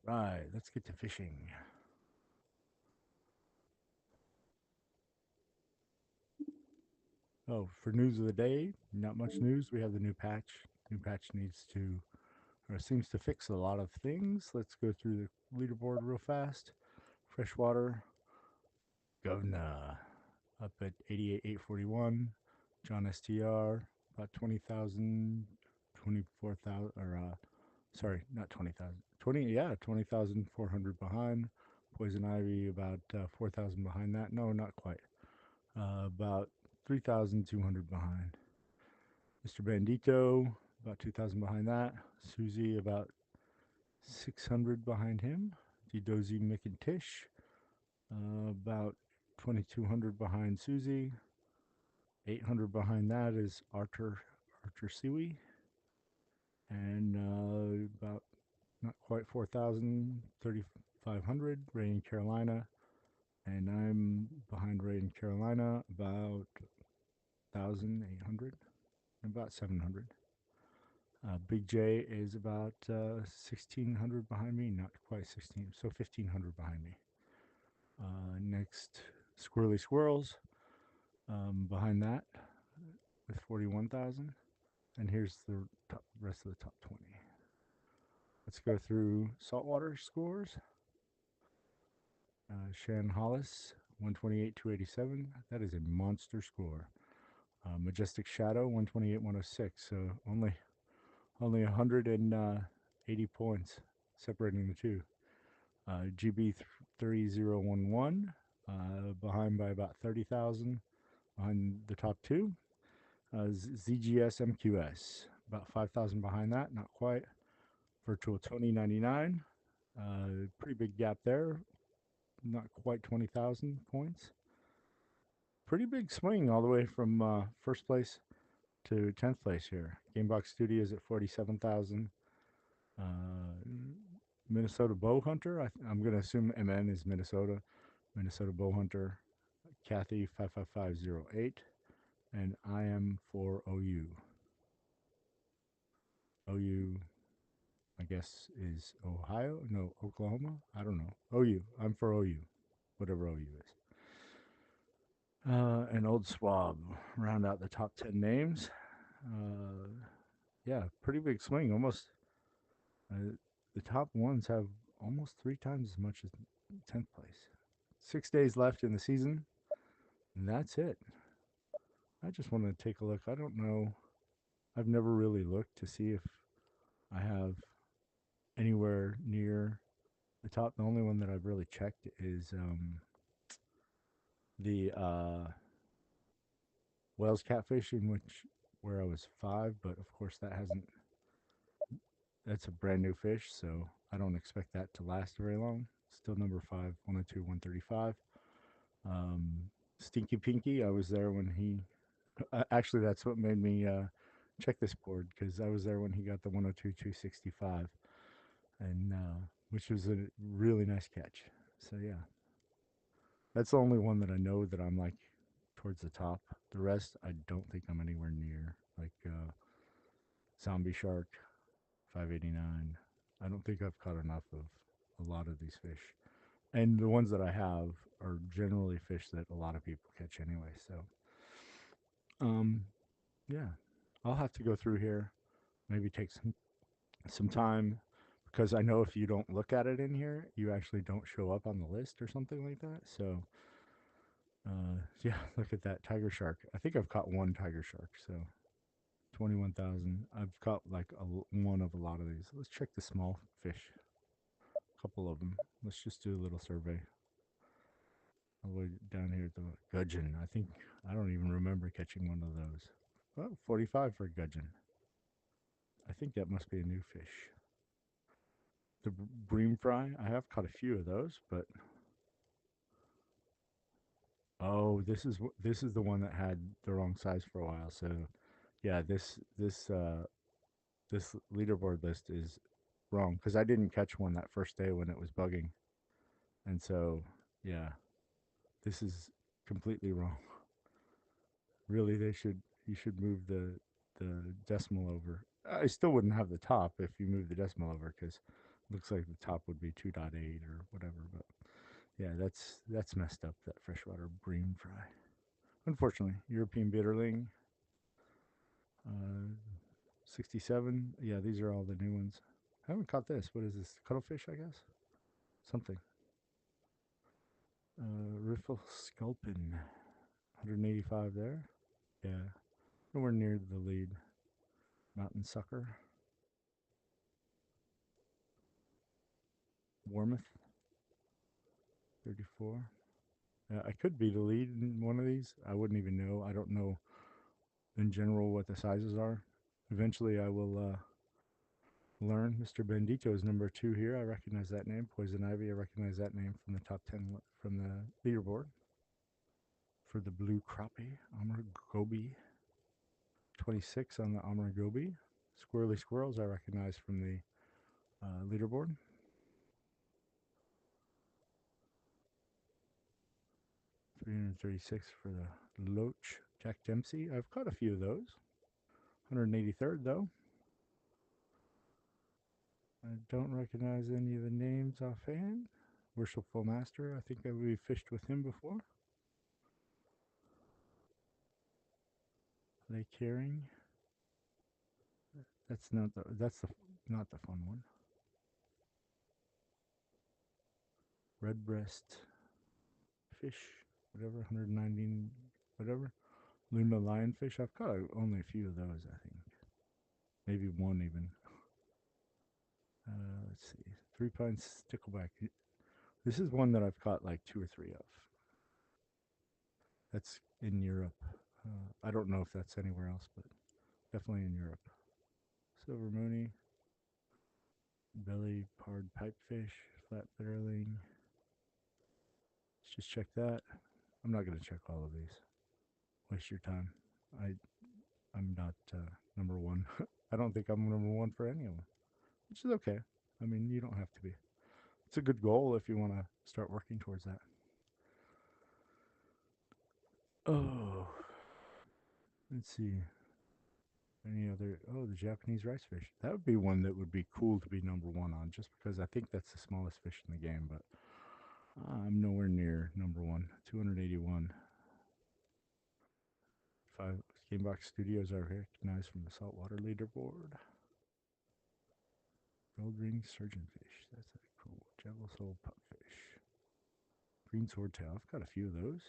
Right, let's get to fishing. Oh, for news of the day, not much news. We have the new patch. New patch needs to, or seems to fix a lot of things. Let's go through the leaderboard real fast. Freshwater, Govna, up at 88,841. John STR, about 20,000, 24,000, or sorry, not 20,000. 20, yeah, 20,400 behind. Poison Ivy, about 4,000 behind that. No, not quite. About 3,200 behind. Mr. Bandito, about 2,000 behind that. Susie, about 600 behind him. Dozy Mick and Tish, about 2,200 behind Susie. 800 behind that is Archer Siwi. And about not quite 4,000, 3,500, Ray in Carolina. And I'm behind Ray in Carolina, about 1,800, about 700. Big J is about 1,600 behind me, not quite 16, so 1,500 behind me. Next, Squirrely Squirrels behind that with 41,000. And here's the rest of the top 20. Let's go through saltwater scores. Shan Hollis, 128, 287. That is a monster score. Majestic Shadow, 128, 106. So only 180 points separating the two. GB 3011, behind by about 30,000 behind the top two. ZGS MQS, about 5,000 behind that, not quite. Virtual Tony 99, pretty big gap there, not quite 20,000 points. Pretty big swing all the way from first place to 10th place here. Gamebox Studios at 47,000. Uh, Minnesota Bow Hunter, I'm going to assume MN is Minnesota. Minnesota Bow Hunter, Kathy 55508, and I am for OU. OU, I guess, is Ohio? No, Oklahoma? I don't know. OU. I'm for OU, whatever OU is. And Old Swab, round out the top 10 names. Uh, yeah, pretty big swing. Almost, the top ones have almost three times as much as 10th place. 6 days left in the season, and that's it. I just want to take a look. I don't know. I've never really looked to see if I have anywhere near the top. The only one that I've really checked is the Wales catfish, in which where I was 5, but of course that hasn't. That's a brand new fish, so I don't expect that to last very long. Still number 5, 102, 135. Um, Stinky Pinky, I was there when he. Actually, that's what made me check this board because I was there when he got the 102, 265, and which was a really nice catch. So yeah, that's the only one that I know that I'm like towards the top. The rest, I don't think I'm anywhere near. Like Zombie Shark, 589. I don't think I've caught enough of a lot of these fish. And the ones that I have are generally fish that a lot of people catch anyway. So, um, yeah, I'll have to go through here, maybe take some time because I know if you don't look at it in here, you actually don't show up on the list or something like that. So, yeah, look at that tiger shark. I think I've caught one tiger shark. So 21,000. I've caught like one of a lot of these. Let's check the small fish. A couple of them. Let's just do a little survey. All the way down here at the gudgeon. I don't even remember catching one of those. Oh, 45 for gudgeon. I think that must be a new fish. The bream fry. I have caught a few of those, but oh, this is the one that had the wrong size for a while. So, yeah, this leaderboard list is wrong because I didn't catch one that first day when it was bugging, and so yeah, this is completely wrong. Really, they should you should move the decimal over. I still wouldn't have the top if you move the decimal over because Looks like the top would be 2.8 or whatever, but yeah, that's messed up, that freshwater bream fry. Unfortunately, European bitterling, 67. Yeah, these are all the new ones. I haven't caught this. What is this? Cuttlefish, I guess? Something. Riffle sculpin, 185 there. Yeah, nowhere near the lead. Mountain sucker, Warmouth, 34. I could be the lead in one of these. I wouldn't even know. I don't know in general what the sizes are. Eventually, I will learn. Mr. Bendito is number 2 here. I recognize that name. Poison Ivy, I recognize that name from the top 10 from the leaderboard. For the blue crappie, Amur Gobi, 26 on the Amur Gobi. Squirrely squirrels, I recognize from the leaderboard. $336 for the Loach Jack Dempsey. I've caught a few of those. 183rd though. I don't recognize any of the names offhand. Worshipful Master, I think we fished with him before. Lake Herring. That's not the fun one. Redbreast fish, whatever, 119, whatever. Luna lionfish. I've caught only a few of those, I think. Maybe one even. Let's see. 3 Pine stickleback. This is one that I've caught like 2 or 3 of. That's in Europe. I don't know if that's anywhere else, but definitely in Europe. Silver Mooney, belly pard pipefish, flat bitterling. Let's just check that. I'm not going to check all of these. Waste your time. I'm not number 1. I don't think I'm number 1 for any of them, which is okay. I mean, you don't have to be. It's a good goal if you want to start working towards that. Oh, let's see. Any other? Oh, the Japanese rice fish. That would be one that would be cool to be number 1 on, just because I think that's the smallest fish in the game. But I'm nowhere near number 1. 281. 5 Gamebox Studios are recognized from the saltwater leaderboard. Gold ring surgeonfish. That's a cool. Jello soul pupfish. Green swordtail. I've got a few of those.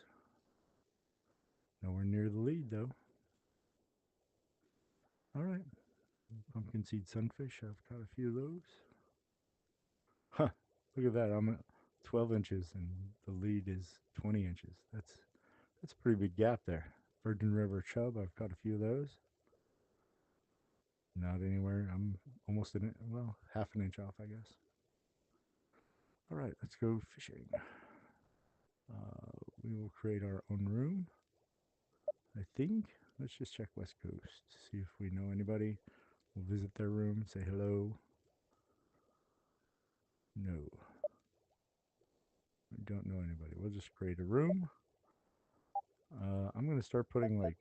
Nowhere near the lead though. All right. Pumpkin seed sunfish. I've got a few of those. Huh. Look at that. I'm at 12 inches and the lead is 20 inches. That's a pretty big gap there. Virgin River chub. I've got a few of those. Not anywhere. I'm almost half an inch off, I guess. All right, let's go fishing. We will create our own room, I think. Let's just check West Coast, see if we know anybody. We'll visit their room, say hello. No. We don't know anybody. We'll just create a room. I'm going to start putting like...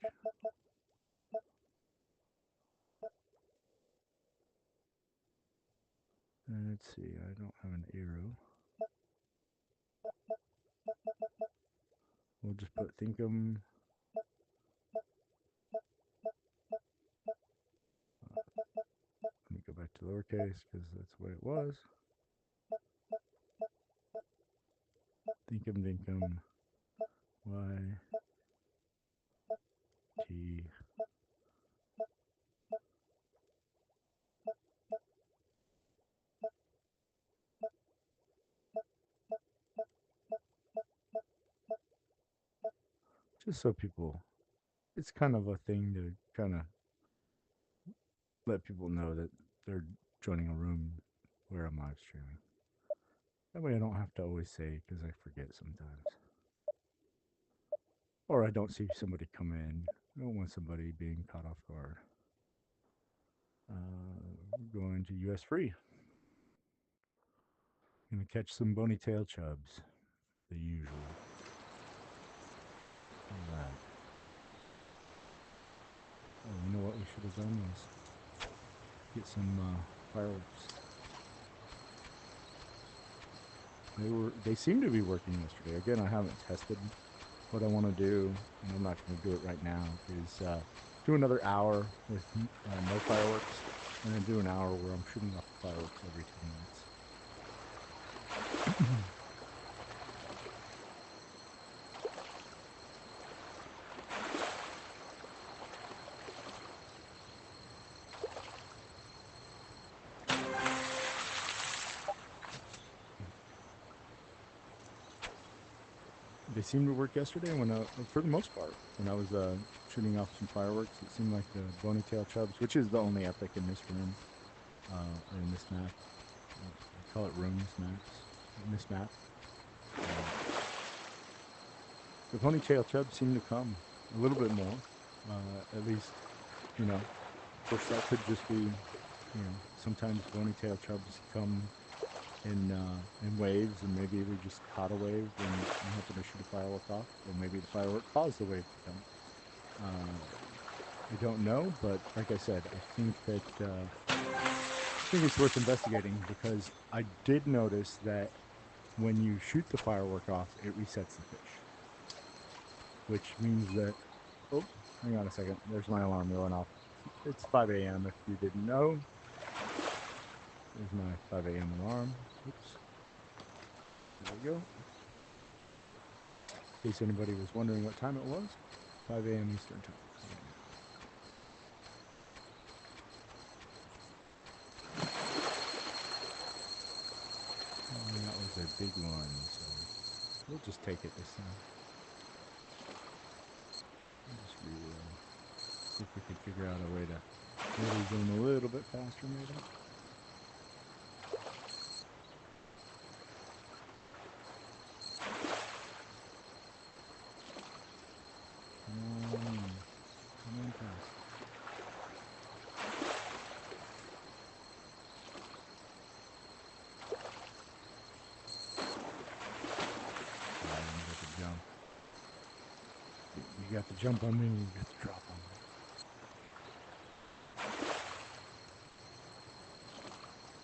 let's see, I don't have an arrow. We'll just put Thinkum. Let me go back to lowercase because that's what it was. Thinkum, Y, T. Just so people, it's kind of a thing to kind of let people know that they're joining a room where I'm live streaming. That way I don't have to always say, because I forget sometimes. Or I don't see somebody come in. I don't want somebody being caught off guard. Going to US Free. Gonna catch some bony tail chubs. The usual. All right. Oh, you know what we should have done was get some fireworks. They seem to be working yesterday. Again, I haven't tested. What I want to do, and I'm not going to do it right now, is do another hour with no fireworks, and then do an hour where I'm shooting off fireworks every 2 minutes. They seemed to work yesterday for the most part, when I was shooting off some fireworks. It seemed like the bony tail chubs, which is the only epic in this room, or in this map. I call it rooms maps in this map. The ponytail chubs seem to come a little bit more, at least, you know. Of course, that could just be, sometimes ponytail chubs come in waves, and maybe we just caught a wave and happened to shoot a firework off, or maybe the firework caused the wave to come. I don't know, but like I said, I think it's worth investigating, because I did notice that when you shoot the firework off, it resets the fish, which means that, oh, hang on a second, there's my alarm going off. It's 5 a.m. if you didn't know. There's my 5 a.m. alarm. Oops. There we go. In case anybody was wondering what time it was, 5 a.m. Eastern time. And that was a big one, so we'll just take it this time. Just reroll. See if we can figure out a way to really zoom a little bit faster, maybe. Come on fast. You got the jump. You got the jump on me, you got the drop on me.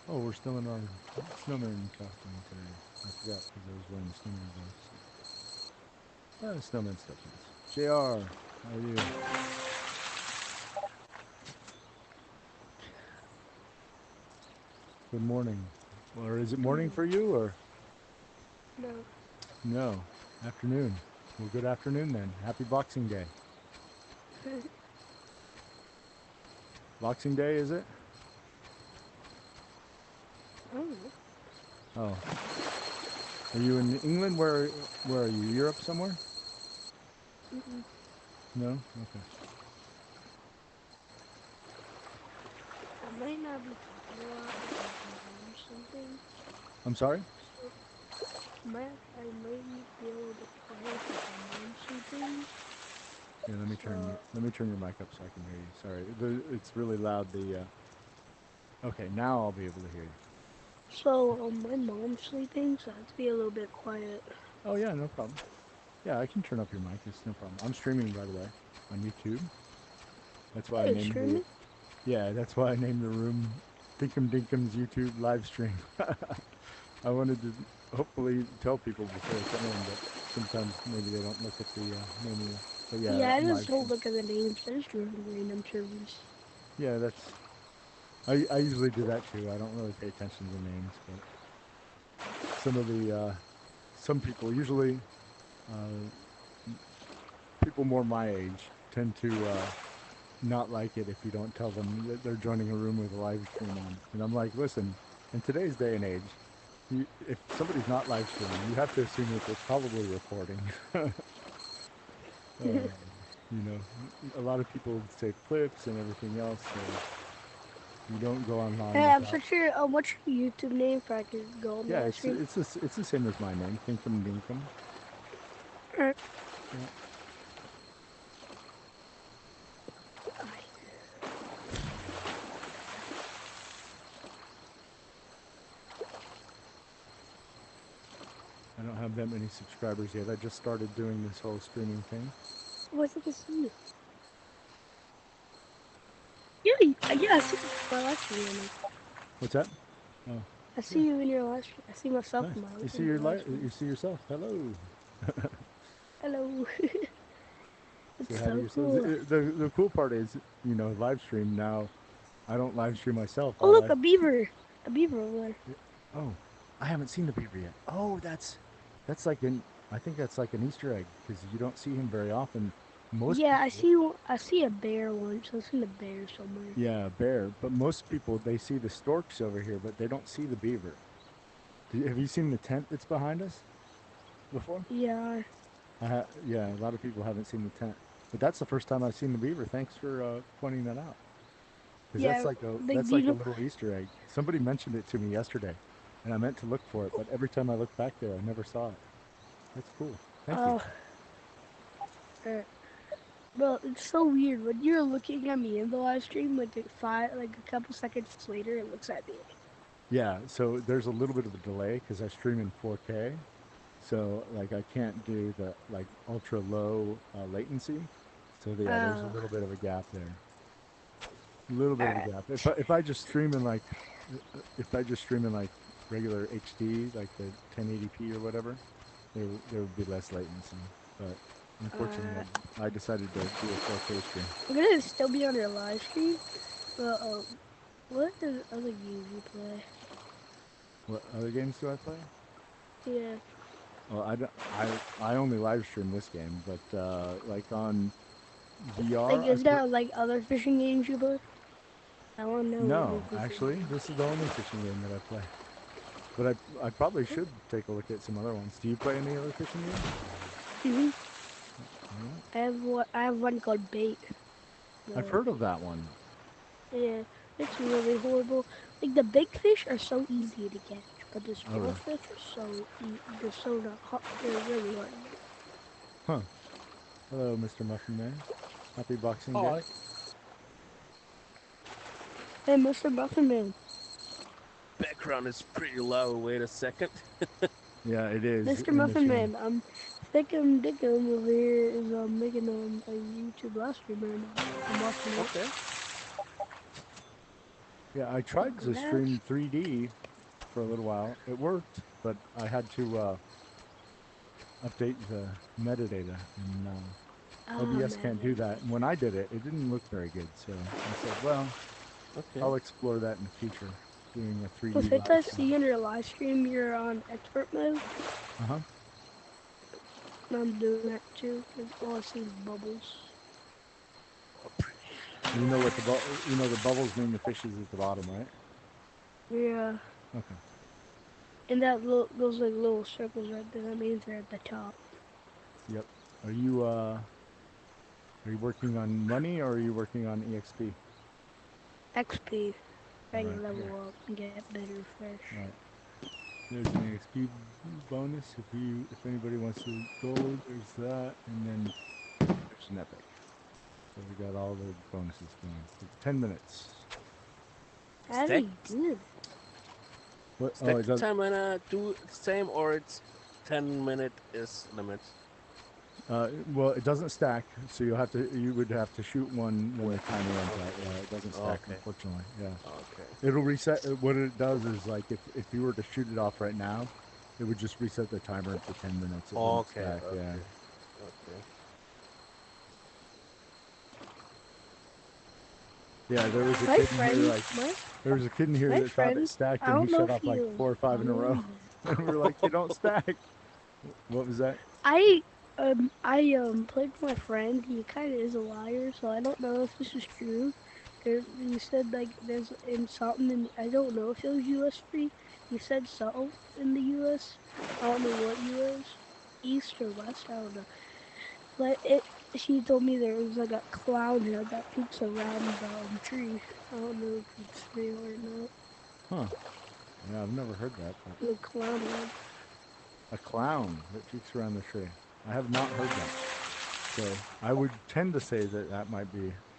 Oh, we're still in our snowman costume today. I forgot because I was wearing the snowman voice. The snowman stuff is. JR, how are you? Good morning. Or is it morning for you, or? No. No. Afternoon. Well, good afternoon then. Happy Boxing Day. Boxing Day, is it? Oh. Are you in England? Where are you? Europe somewhere? No? Okay. I might not be talking a lot because my mom's sleeping. I'm sorry? So I might be a little bit quiet because my mom's sleeping. Yeah, let me turn your mic up so I can hear you. Sorry. It's really loud, Okay, now I'll be able to hear you. So my mom's sleeping, so I have to be a little bit quiet. Oh yeah, no problem. Yeah, I can turn up your mic. It's no problem. I'm streaming, by the way, on YouTube. That's why I Hey, named streaming? that's why I named the room Dinkum Dinkum's YouTube live stream. I wanted to hopefully tell people before they come in, but sometimes maybe they don't look at the menu. But yeah, Yeah, I I'm just live don't stream. look at the names. I just do random servers. Yeah, I usually do that too. I don't really pay attention to the names, but some people, usually people more my age, tend to not like it if you don't tell them that they're joining a room with a live stream on. And I'm like, listen, in today's day and age, if somebody's not live streaming, you have to assume that they're probably recording. A lot of people save clips and everything else, so you don't go online Hey, I'm without. such your what's your YouTube name so I can go on the Yeah, live stream? it's the same as my name, Dinkum Dinkum. Alright. Yeah. I don't have that many subscribers yet. I just started doing this whole streaming thing. Oh, I think I see you. Yeah, I see my live stream. What's that? Oh. I see you in your live stream. I see myself Nice. in my You see in your my live stream. you see yourself. Hello. Hello. Say It's hi to so yourself. cool. The cool part is, live stream now. I don't live stream myself. Oh look, a beaver. A beaver over there. Oh, I haven't seen the beaver yet. Oh, that's like an I think that's like an Easter egg because you don't see him very often. Most Yeah, people, I see a bear once. I've seen a bear somewhere. yeah, bear. But most people they see the storks over here, but they don't see the beaver. Have you seen the tent that's behind us before? Yeah. Yeah, a lot of people haven't seen the tent, but that's the first time I've seen the beaver. Thanks for pointing that out. Because Yeah. Like that's do you like a know little Easter egg. Somebody mentioned it to me yesterday, and I meant to look for it, but every time I look back there, I never saw it. That's cool. Thank you. uh, uh well, it's so weird when you're looking at me in the live stream. Like a couple seconds later, it looks at me. Yeah, so there's a little bit of a delay because I stream in 4K, so like I can't do the like ultra low latency. So yeah, there's a Oh, little bit of a gap there. A little bit of a alright. gap. If I just stream in like if I just stream in like regular HD, like the 1080p or whatever, there would be less latency. But unfortunately, Uh, I decided to do a 4K stream. I'm gonna still be on your live stream, but what other games you play? What other games do I play? Yeah, Well, I, don't- I only live stream this game, but like on VR, like is there like other fishing games you play? I wanna know what no, your fishing actually, games. this is the only fishing game that I play. But I probably should take a look at some other ones. Do you play any other fishing games? Mhm. No. I have one called Bait. I've But heard of that one. yeah, it's really horrible. Like the big fish are so easy to catch, but the Oh, small really? fish are they're so not hot. They're really hard to get. Huh. Hello, Mr. Muffin Man. Happy Boxing Day. Hi. Hey, Mr. Muffin Man. Background is pretty loud. Wait a second. Yeah, it is Mr. in the Muffin stream. Man, Thickum Dickum over here is making a YouTube live stream right now. I'm watching it. Okay. Yeah, I tried Welcome to back. stream 3D for a little while. It worked, but I had to update the metadata, and Ah, OBS can't do man. that. And when I did it, it didn't look very good. So I said, well, Okay. I'll explore that in the future, doing a So 3D since live I stream. see in your live stream you're on expert mode, Uh huh. I'm doing that too. Cause all I see is bubbles. You know what the bubbles mean the fish is at the bottom, right? Yeah. Okay. And those like little circles right there, that means they're at the top. Yep. Are you working on money or are you working on EXP? XP, All trying to right. Here. level up and get better fish. All right. There's an EXP bonus if anybody wants to gold. There's that, and then there's an epic. So we got all the bonuses going. It's 10 minutes. How do Stack you do What? Oh, stack it the does. time and do the same, or it's 10 minute is limit. Well, it doesn't stack, so you would have to shoot one when the timer runs out. Okay. Yeah, it doesn't stack, Okay. unfortunately. Yeah, Okay. it'll reset. What it does is like if you were to shoot it off right now, it would just reset the timer for 10 minutes. It wouldn't Okay. stack. Yeah. Okay. Okay. Yeah, there was a My kid in here friend, like my there was a kid in here my that thought it friend, stacked I and he don't know shut if off like you 4 or 5 in a row. know, And we were like, they don't stack. What was that? I played with my friend. He kind of is a liar, so I don't know if this is true. He said like there's in something, and I don't know if it was U.S. free. He said something in the U.S. I don't know what U.S. East or West. I don't know. But she told me there was like a clown head that peeks around the tree. I don't know if it's real or not. Huh. Yeah, I've never heard that. But The clown head. a clown that peeks around the tree. I have not heard that. So I would tend to say that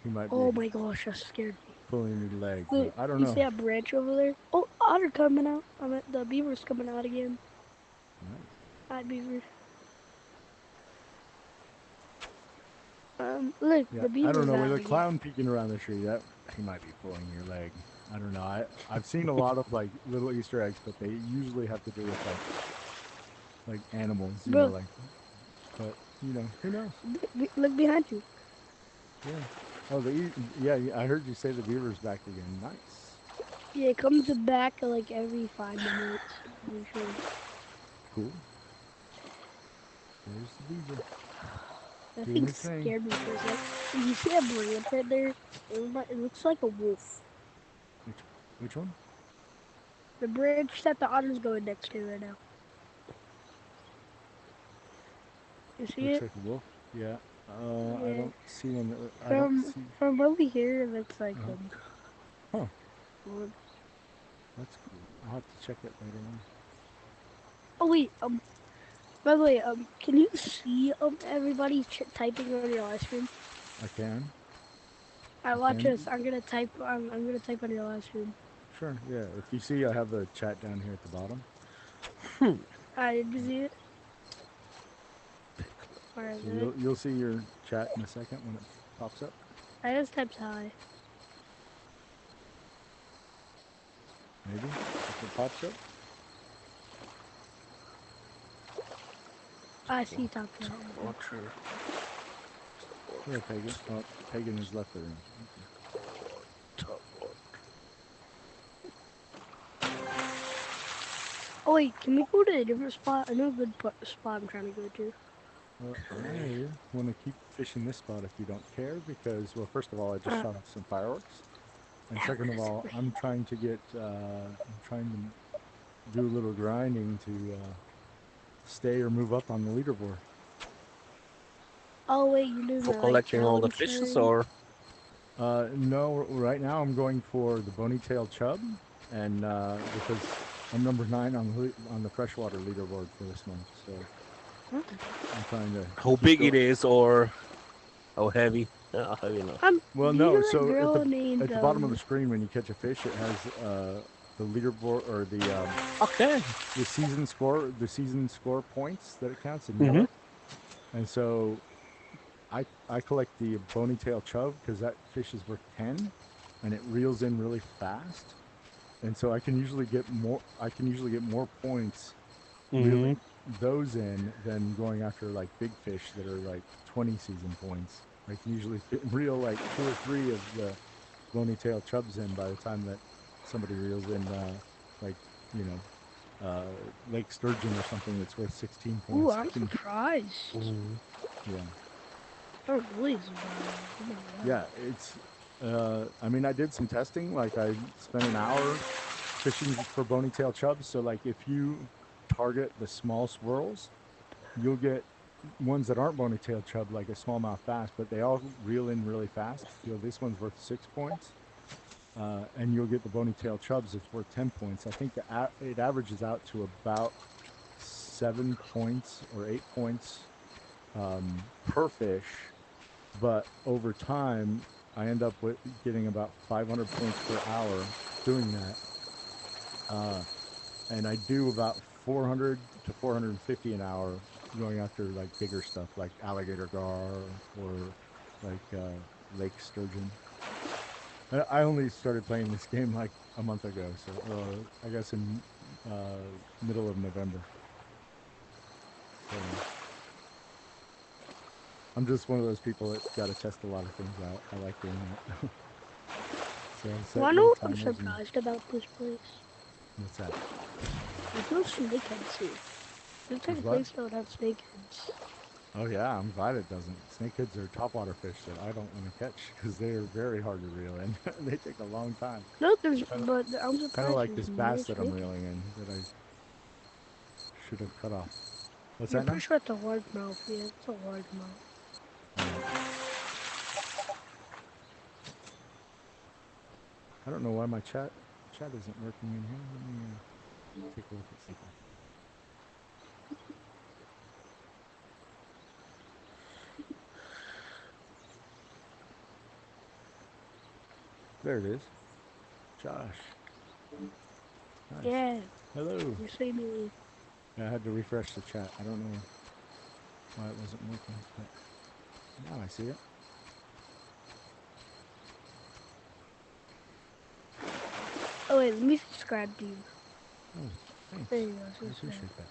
he might be Oh my gosh, that scared me. pulling your leg, Look, but I don't you know. see that branch over there? Oh, otter coming out. The beaver's coming out again. Nice. Hi, beaver. Look, Yeah, the I don't beaver's know. With out a again. clown peeking around the tree, that he might be pulling your leg. I don't know. I've seen a lot of like little Easter eggs, but they usually have to do with like animals, you know, Bro, like. But you know, who knows? look behind you. Yeah. Oh, yeah. I heard you say the beaver's back again. Nice. Yeah, it comes back like every 5 minutes. Usually. Cool. There's the beaver That doing thing his thing. scared me for a second. You see a branch right there? It looks like a wolf. Which which one? The branch that the otter's going next to right now. You see Looks it? like a wolf. Yeah. I Yeah. don't see one. I don't From see. from over here, it looks like Uh, huh. wolf. That's cool. I'll have to check it later on. Oh wait, by the way, can you see everybody typing on your live stream? I can. I I watch can. this. I'm gonna type on your live stream. Sure. Yeah. If you see, I have the chat down here at the bottom. I did you see it? Alright, So good. you'll see your chat in a second when it pops up. I just typed hi. Maybe if it pops up. I see top chat. Water. Where Pagan? Oh, Pagan has left the room. Top water. Oh wait, can we go to a different spot? I know a good spot I'm trying to go to. Well, I want to keep fishing this spot if you don't care, because, well, first of all, I just Uh, shot off some fireworks, and that second of was all, great. I'm trying to get, I'm trying to do a little grinding to stay or move up on the leaderboard. Oh wait, you're doing For the like collecting all the challenge fishes, thing? or No, right now I'm going for the bony-tailed chub, and because I'm number 9 on the freshwater leaderboard for this month, so What? I'm trying to how keep big going. it is, or how heavy? How heavy not. Well, Do you no. know that So girl named at the bottom of the screen when you catch a fish, it has the leaderboard or Okay. the season score points that it counts in Mm-hmm. yellow. And so I collect the bony tail chub because that fish is worth 10, and it reels in really fast. And so I can usually get more. I can usually get more points Mm-hmm. reeling those in than going after like big fish that are like 20 season points. I can usually reel like 2 or 3 of the bony tail chubs in by the time that somebody reels in like you know lake sturgeon or something that's worth 16 Ooh, points. I I'm can surprised. Mm-hmm. yeah I'm really surprised. Oh my god. yeah it's I mean I did some testing, like I spent an hour fishing for bony tail chubs. So like if you target the small swirls, you'll get ones that aren't bony tail chub like a smallmouth bass, but they all reel in really fast. You know, this one's worth 6 points. And you'll get the bony tail chubs. It's worth 10 points. I think it averages out to about 7 points or 8 points per fish. But over time, I end up with getting about 500 points per hour doing that. And I do about 400 to 450 an hour going after like bigger stuff like alligator gar or like lake sturgeon. I only started playing this game like a month ago, so I guess in middle of November. So I'm just one of those people that's got to test a lot of things out. I like doing that. So I set Wanna know little what I'm timers and surprised about this place? what's that? There's no snakeheads here. This type There's of what? place don't have snakeheads. Oh yeah, I'm glad it doesn't. Snakeheads are topwater fish that I don't want to catch because they are very hard to reel in. They take a long time. No, Kind of, but I'm kind of surprised like there's this no bass that I'm snakeheads. reeling in that I should have cut off. What's You're that pretty now? sure it's a largemouth. Yeah, it's a largemouth. Yeah. I don't know why my chat isn't working in here. Let me take a look at something. There it is. Josh. Nice. Yeah, Hello. you're saying me. Yeah, I had to refresh the chat. I don't know why it wasn't working, but now I see it. Oh wait, let me subscribe to you. Oh, thanks. There you go, I subscribe. appreciate that.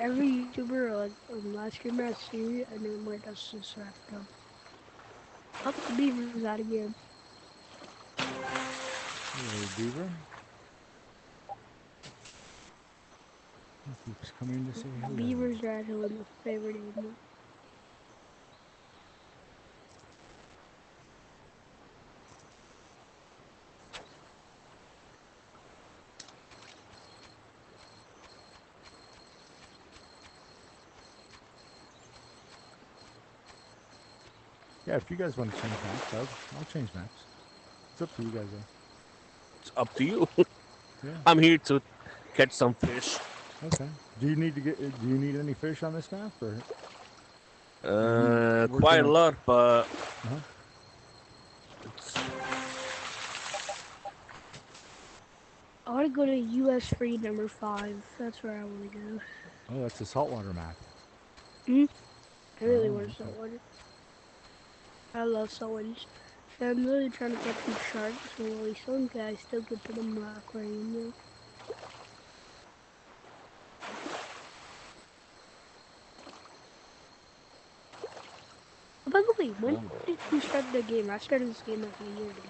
Every YouTuber like last streamer I see, I know where to subscribe to. Up the beavers out again. Hello, Beaver. He keeps coming to say hello. Beavers are actually my favorite animal. Yeah, if you guys want to change maps, I'll change maps. It's up to you guys, though. It's up to you. Yeah. I'm here to catch some fish. Okay. Do you need to get? Do you need any fish on this map, or? Working Quite a on- lot, but Uh-huh. it's, I want to go to US free number 5. That's where I want to go. Oh, that's a saltwater map. I really Oh, want okay. saltwater. I love saltwater. So I'm really trying to catch some sharks. So at least some guys still can put them in my aquarium. Though. By the way, when did you start the game? I started this game like a year ago.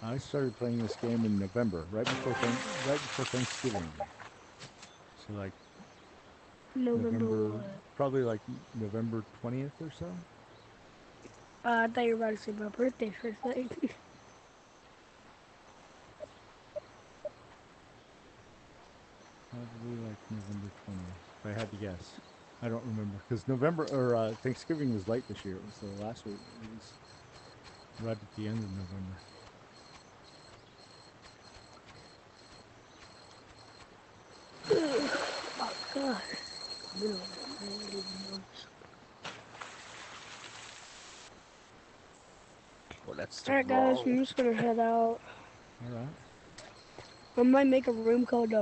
I started playing this game in November, right before Thanksgiving. So like November November, what? probably like November 20th or so. I thought you were about to say my birthday for a second. Probably like November 20th, if I had to guess. I don't remember because November or Thanksgiving was late this year. It was the last week. It was right at the end of November. Oh god. You know, I didn't even notice. well, that's the Alright guys, wrong. I'm just gonna head out. All right. I might make a room called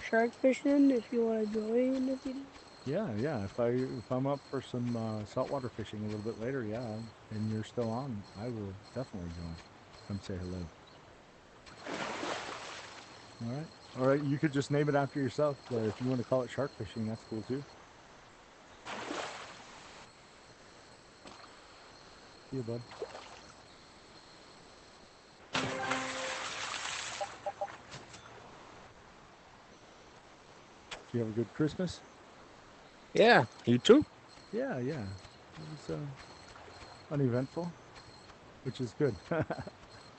shark fishing if you wanna join if you Yeah. If I'm up for some saltwater fishing a little bit later, yeah, and you're still on, I will definitely join. Come say hello. All right. All right. You could just name it after yourself. If you want to call it shark fishing, that's cool too. See you, bud. You have a good Christmas? Yeah, you too. Yeah. It was uneventful, which is good.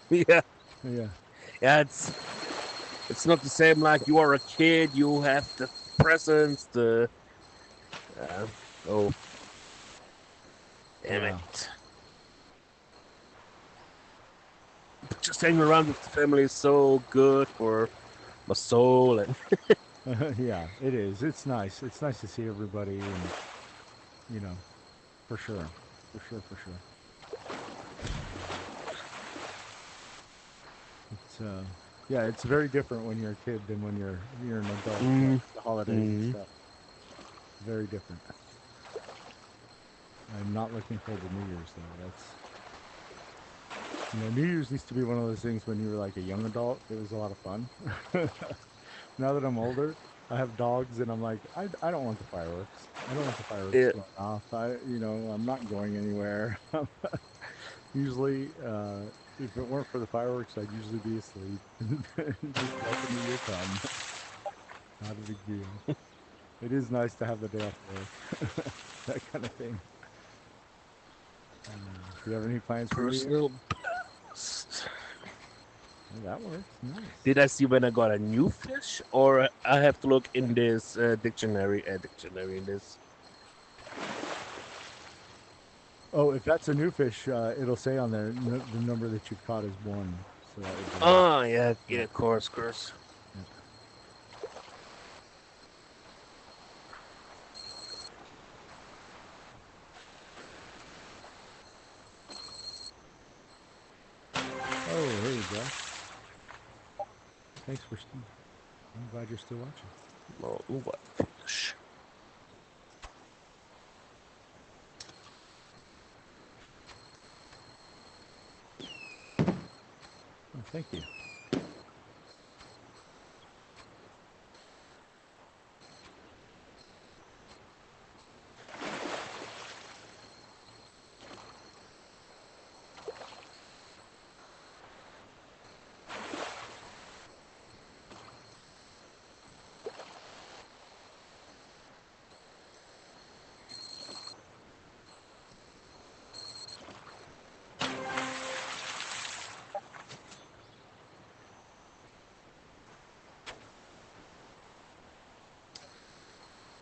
Yeah, Yeah. yeah. It's not the same like you are a kid. You have the presents. Uh, oh, damn Yeah. it! Just hanging around with the family is so good for my soul and Yeah, it is. It's nice. It's nice to see everybody, and you know, for sure. It's yeah, it's very different when you're a kid than when you're an adult. mm, The holidays and mm, stuff. Very different. I'm not looking forward to New Year's though. New Year's used to be one of those things when you were like a young adult. It was a lot of fun. Now that I'm older, I have dogs, and I'm like, I don't want the fireworks. I don't want the fireworks yeah, going off. I'm not going anywhere. Usually, if it weren't for the fireworks, I'd usually be asleep and just let the New Year come. Not a big deal. It is nice to have the day off work, that kind of thing. Do you have any plans for New Year? personal best. Oh, that works. Nice. Did I see when I got a new fish, or I have to look in this dictionary? Dictionary in this. Oh, if that's a new fish, it'll say on there the number that you've caught is 1. So that would be Oh yeah, Yeah. of course. yeah. Oh, hey, Josh. Thanks for. I'm glad you're still watching. No, what fish? thank you.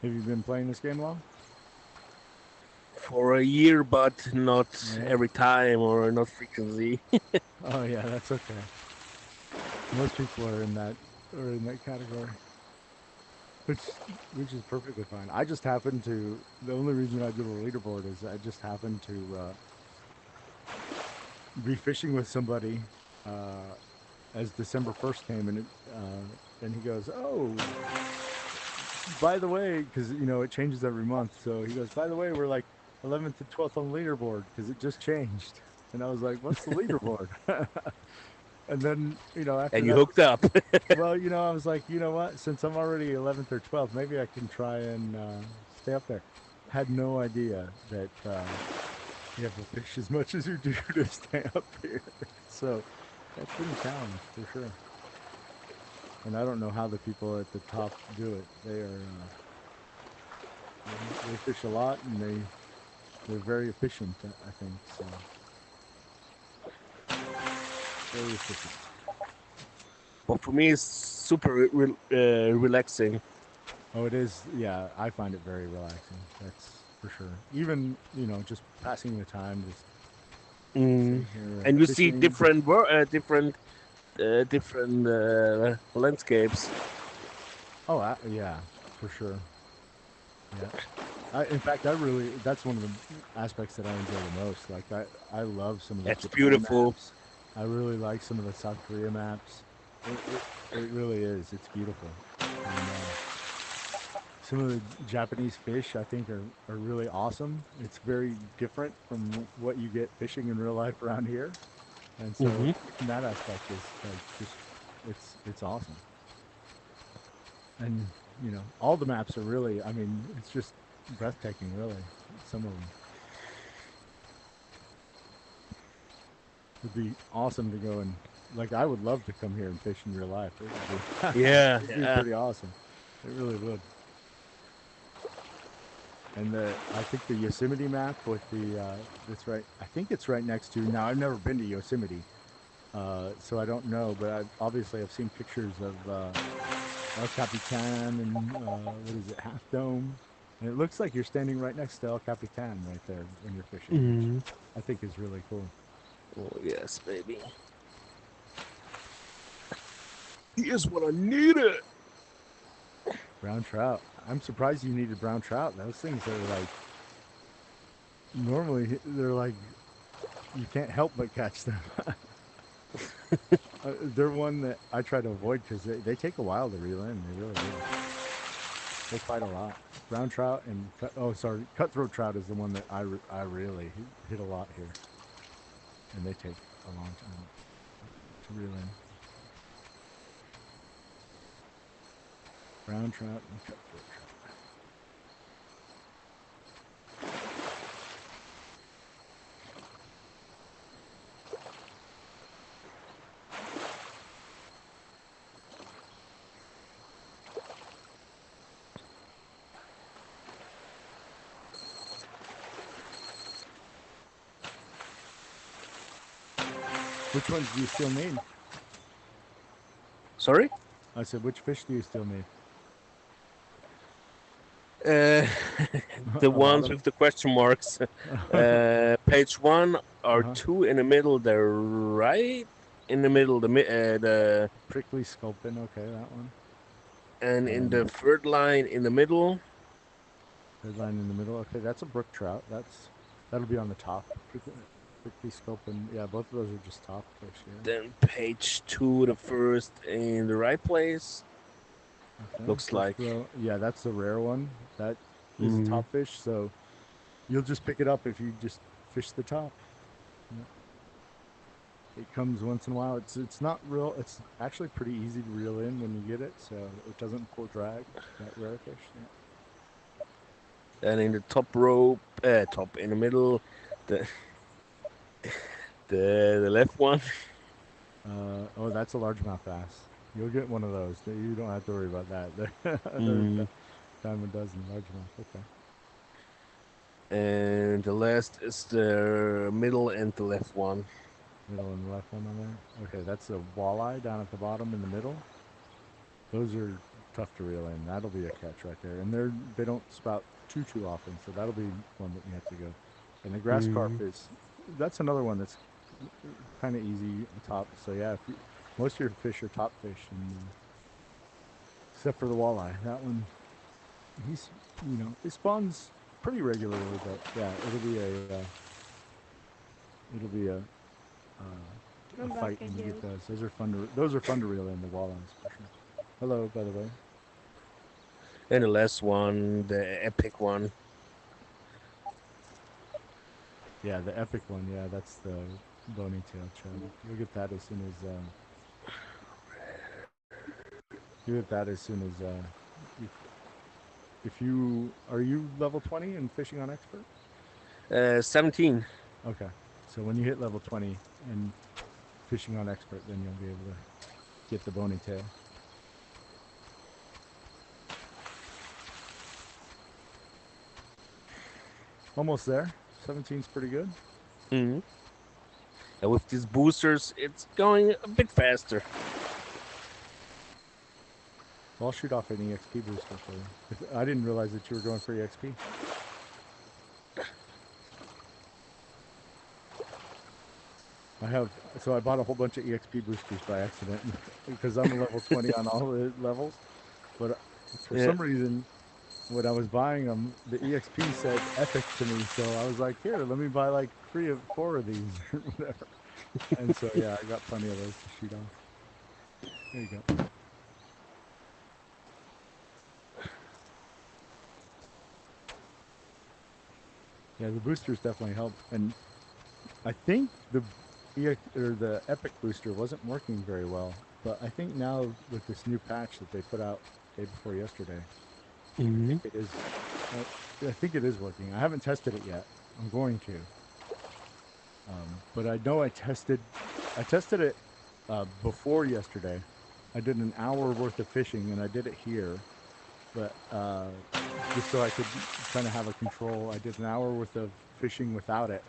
Have you been playing this game long? For a year, but not Yeah. every time or not frequently. Oh yeah, that's okay. Most people are in that category, which is perfectly fine. I just happen to. The only reason I do the leaderboard is I just happen to be fishing with somebody as December 1st came, and he goes, "Oh, by the way," because it changes every month. So he goes, "By the way, we're like 11th and 12th on the leaderboard because it just changed." And I was like, "What's the leaderboard?" And then after And you that, hooked up. well, I was like, you know what? Since I'm already 11th or 12th, maybe I can try and stay up there. Had no idea that you have to fish as much as you do to stay up here. So that's been a challenge for sure. And I don't know how the people at the top do it. They are they fish a lot and they're very efficient. I think so. Very efficient. But for me, it's super relaxing. Oh, it is. Yeah, I find it very relaxing. That's for sure. Even just passing the time, just sitting here And you see fishing. different landscapes. Oh, yeah, for sure. Yeah. In fact, that's one of the aspects that I enjoy the most. Like I love some of the That's Japan beautiful. maps. I really like some of the South Korea maps. It really is. It's beautiful. And, some of the Japanese fish I think are really awesome. It's very different from what you get fishing in real life around here, and so Hmm. in that aspect is like just it's awesome. And all the maps are really. I mean, it's just breathtaking, really. Some of them. It'd be awesome to go and like I would love to come here and fish in real life. It would be, Yeah, it'd be yeah. pretty awesome. It really would. And I think the Yosemite map with the that's right. I think it's right next to. Now I've never been to Yosemite, so I don't know. But obviously I've seen pictures of El Capitan and what is it, Half Dome, and it looks like you're standing right next to El Capitan right there when you're fishing, Mm. which I think is really cool. Oh yes, baby. Here's what I needed. Brown trout. I'm surprised you needed brown trout. Those things are like normally they're like you can't help but catch them. They're one that I try to avoid because they take a while to reel in. They really do. They fight a lot. Brown trout and cutthroat trout is the one that I really hit a lot here, and they take a long time to reel in. Brown trout and cutthroat trout. Which ones do you still need? Sorry. I said, which fish do you still need? Uh, the A lot ones of with the question marks. Page 1 are Uh-huh. 2 in the middle. They're right in the middle. The Prickly sculpin. Okay, that one. and in the third line in the middle. Third line in the middle. Okay, that's a brook trout. That'll be on the top. Prickly sculpin. Yeah, both of those are just top fish. Yeah. Then page 2, the first in the right place. Okay, Looks first like. row. Yeah, that's the rare one. That is a Mhm. top fish. So you'll just pick it up if you just fish the top. Yeah. It comes once in a while. It's not real. It's actually pretty easy to reel in when you get it, so it doesn't pull drag. That rare fish. Yeah. And in the top rope, top in the middle, the the left one. Oh, that's a largemouth bass. You'll get one of those. You don't have to worry about that. They're Mm. dime a dozen largemouth. Okay. And the last is the middle and the left one. Middle and the left one on there. Okay, that's a walleye down at the bottom in the middle. Those are tough to reel in. That'll be a catch right there. And they don't spout too often, so that'll be one that you have to go. And the grass carp is that's another one that's kind of easy top. So yeah, most of your fish are top fish, except for the walleye. That one, he's it spawns pretty regularly, but yeah, it'll be a I'm fight back when you get again. those. Those are fun to reel in, the walleyes for sure. Hello, by the way. And the last one, the epic one. Yeah, the epic one. Yeah, that's the bony tail chub. You'll get that as soon as you get that as soon as if you are you level 20 and fishing on expert. 17. Okay, so when you hit level 20 and fishing on expert, then you'll be able to get the bony tail. Almost there. 17's pretty good. Mm-hmm. And with these boosters, it's going a bit faster. I'll shoot off an EXP booster for you. I didn't realize that you were going for EXP. So I bought a whole bunch of EXP boosters by accident because I'm a level 20 on all the levels. But for some reason, when I was buying them, the EXP said epic to me. So I was like, here, let me buy like 4 of these or whatever. And so, yeah, I got plenty of those to shoot off. There you go. Yeah, the boosters definitely help. And I think the Epic booster wasn't working very well, but I think now with this new patch that they put out day before yesterday, Mm-hmm. it is. I think it is working. I haven't tested it yet. I'm going to. But I know I tested it before yesterday. I did an hour worth of fishing, and I did it here, but just so I could kind of have a control. I did an hour worth of fishing without it,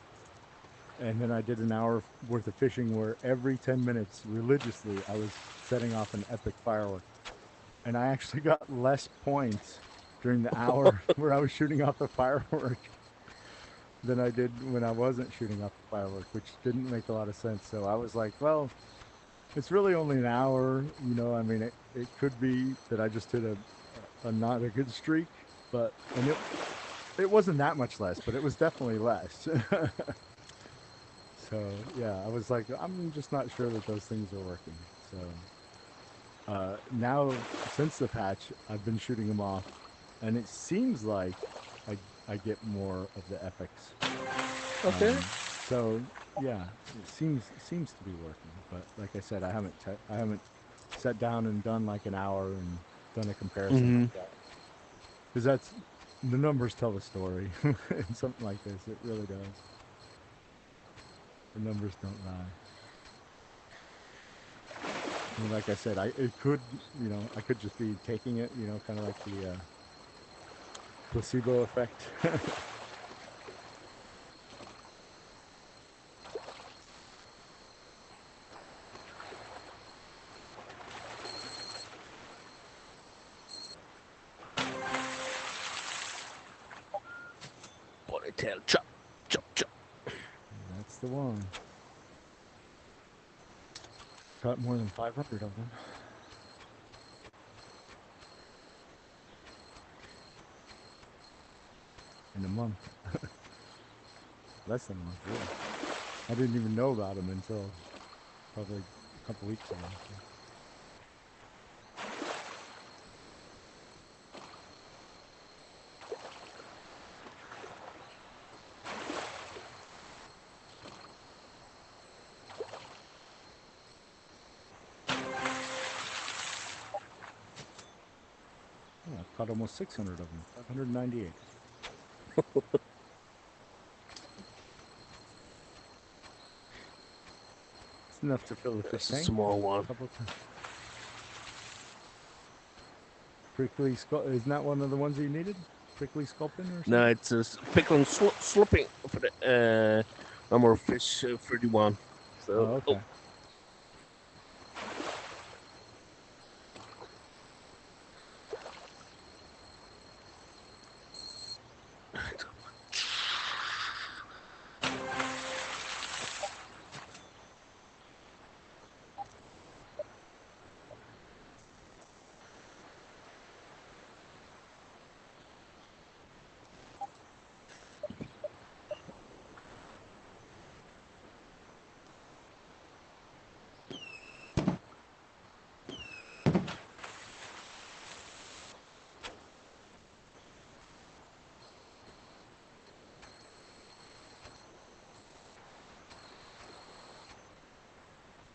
and then I did an hour worth of fishing where every 10 minutes, religiously, I was setting off an epic firework. And I actually got less points during the hour where I was shooting off the firework than I did when I wasn't shooting off the firework, which didn't make a lot of sense. So I was like, well, it's really only an hour. I mean, it could be that I just hit a not a good streak, but it wasn't that much less, but it was definitely less. So yeah, I was like, I'm just not sure that those things are working. So now, since the patch, I've been shooting them off, and it seems like I get more of the epics. Okay. So yeah, it seems to be working. But like I said, I haven't sat down and done like an hour and done a comparison like that, because that's the numbers tell the story. In something like this, it really does. The numbers don't lie. And like I said, I could just be taking it, kind of like the placebo effect. Ponytail, chop, chop, chop. That's the one. Caught more than 500 of them in a month. Less than a month, really. I didn't even know about them until probably a couple weeks ago. Caught almost 600 of them. 598. It's enough to fill the fish That's a tank. small one. Couple times. Prickly sculpin. Isn't that one of the ones that you needed? Prickly sculpin or something? No, it's a pickling slipping for the number of fish 31. So, Oh, okay.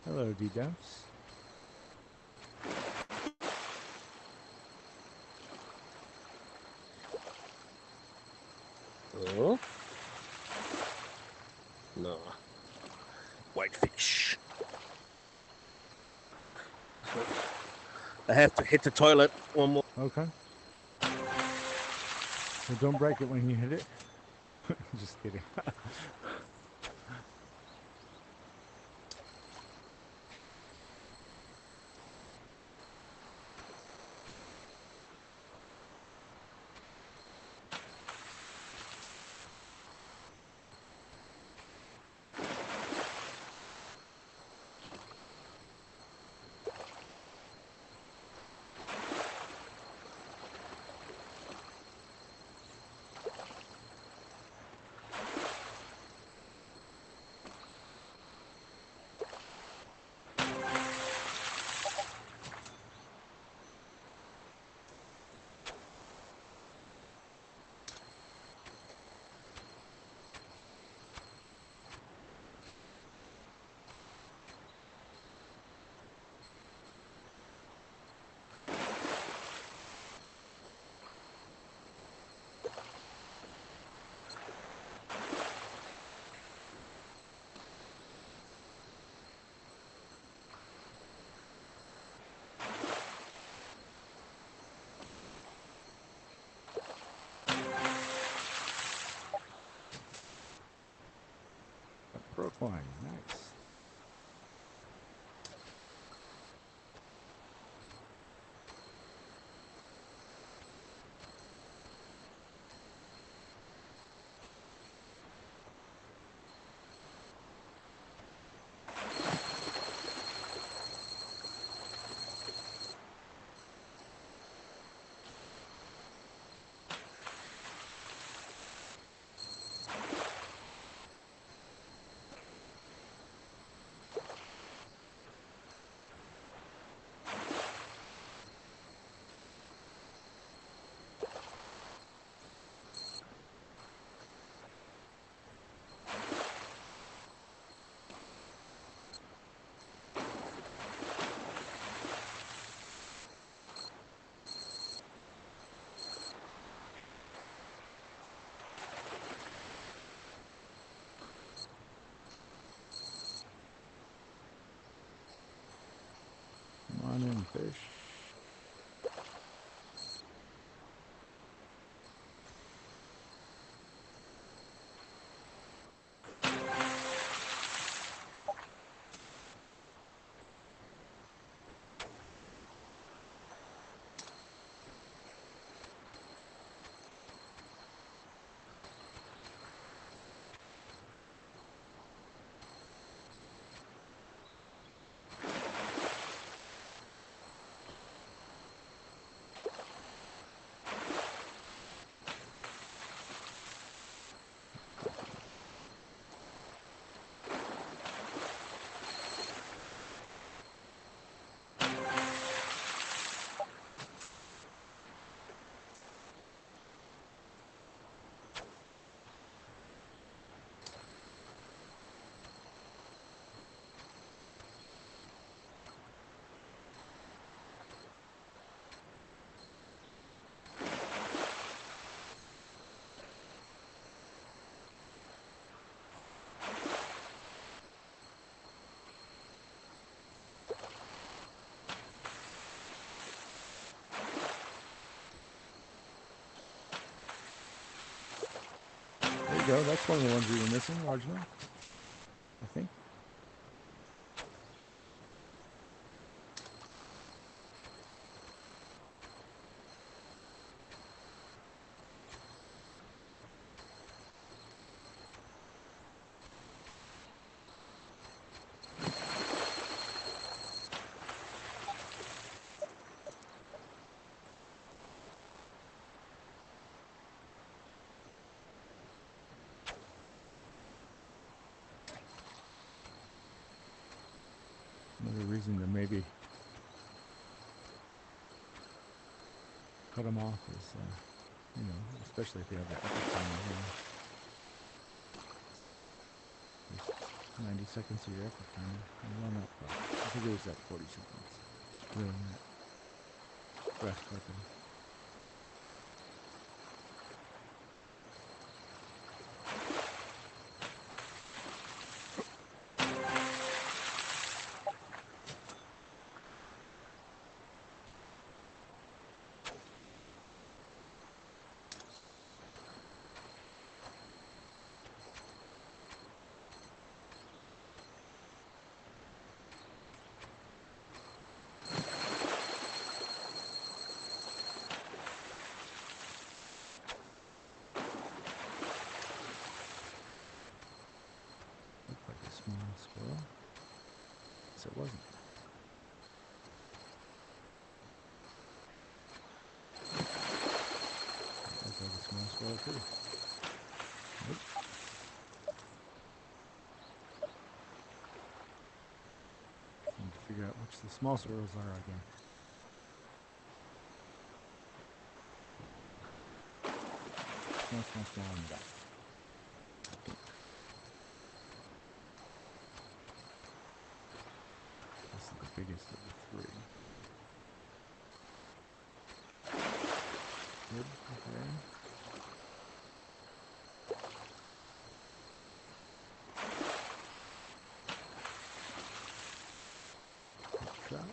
Hello, D-Dumps. oh. No. Whitefish. I have to hit the toilet one more. Okay. Well, don't break it when you hit it. Just kidding. Brookline, nice. you go. That's one of the ones we were missing, largemouth. I think. Another reason to maybe cut them off is, you know, especially if you have the upper timer here. There's 90 seconds of your upper timer. You run up, I think it was at 40 seconds. Doing that grass carping. Looked like a small squirrel. Yes, it wasn't. Looked like a small squirrel too. Nope. Need to figure out which the small squirrels are again. Small in the back. This is the biggest of the three. Good, okay. Good trout.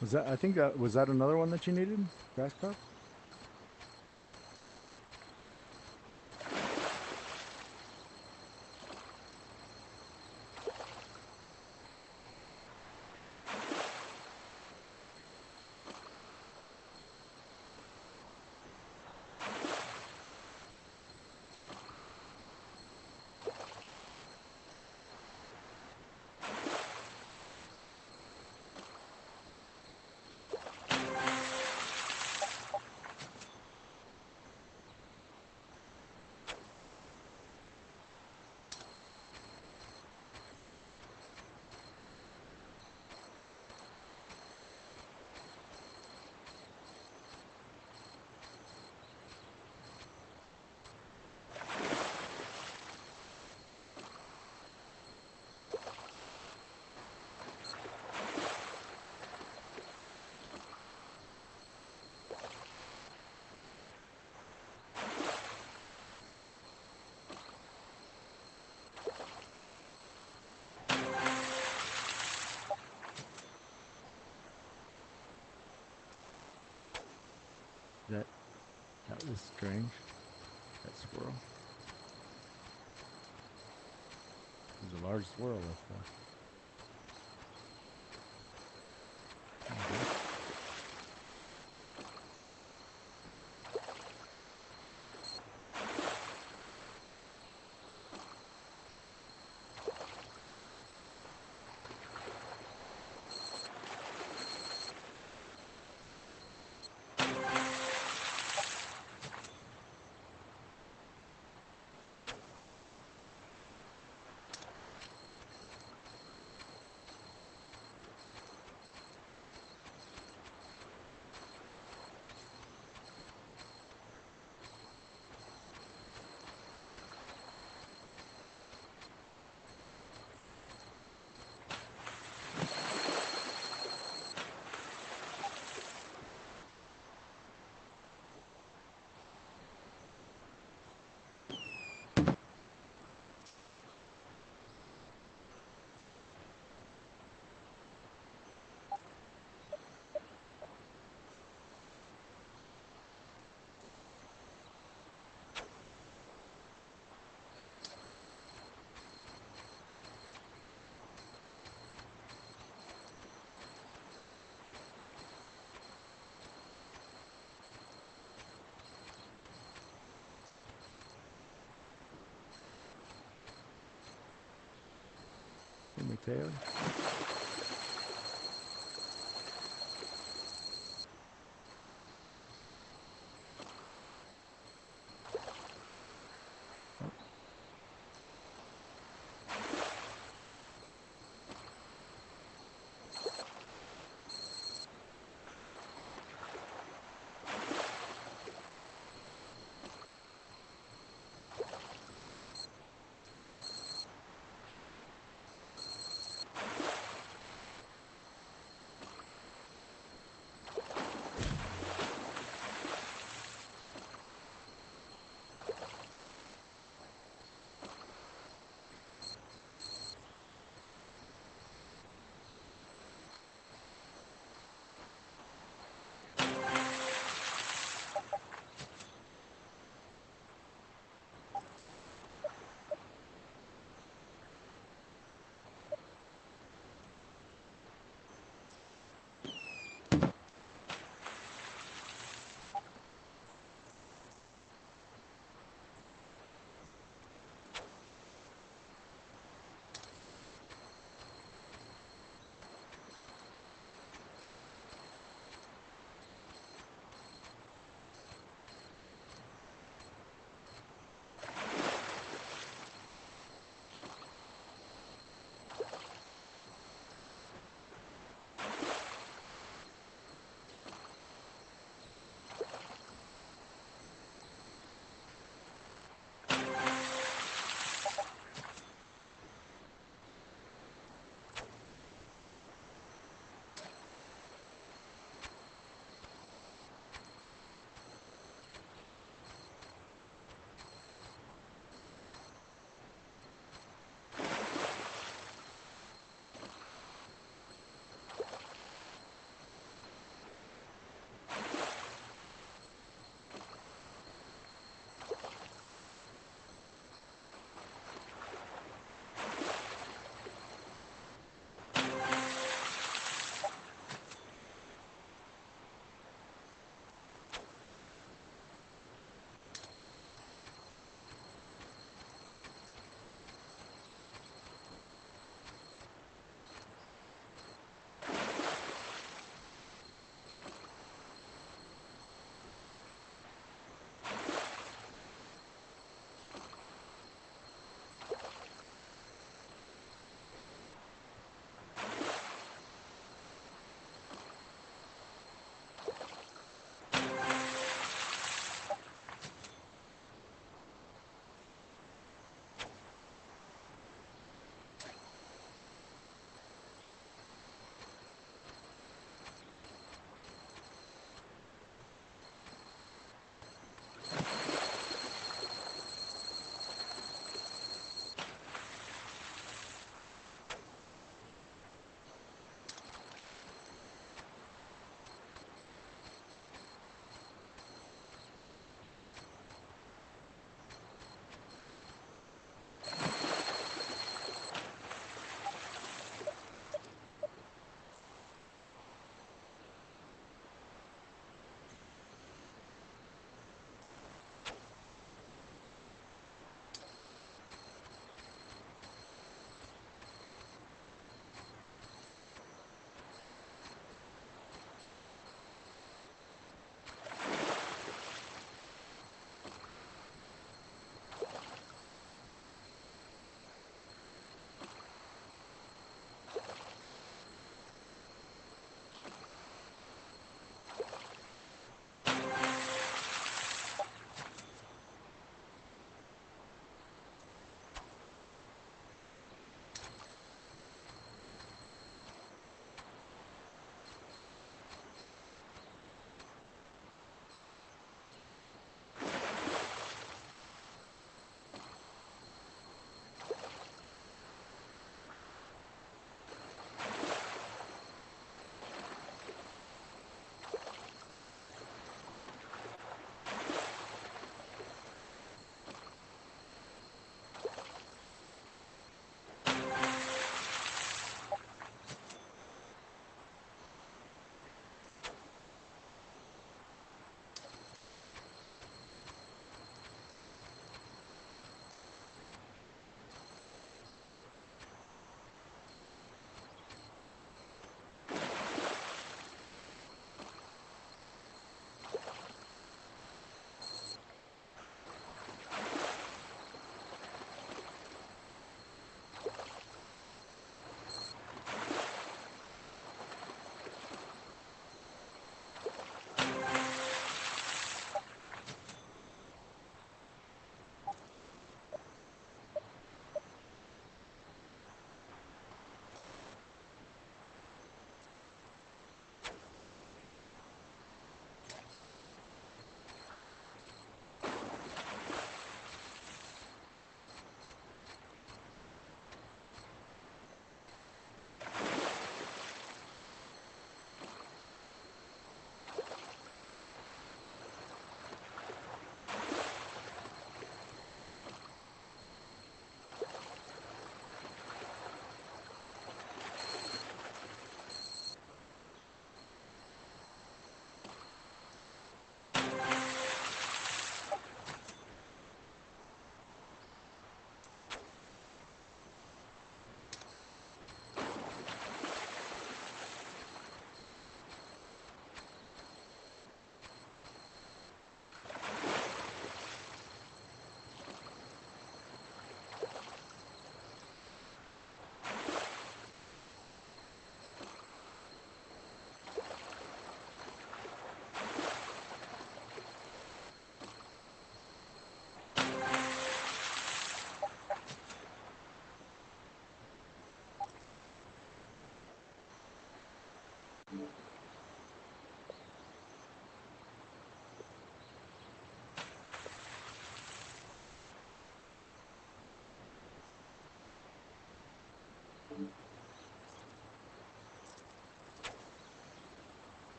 Was that, I think that, was that another one that you needed? Grass carp? That was strange. That squirrel. It was a large squirrel with Hey, Mateo.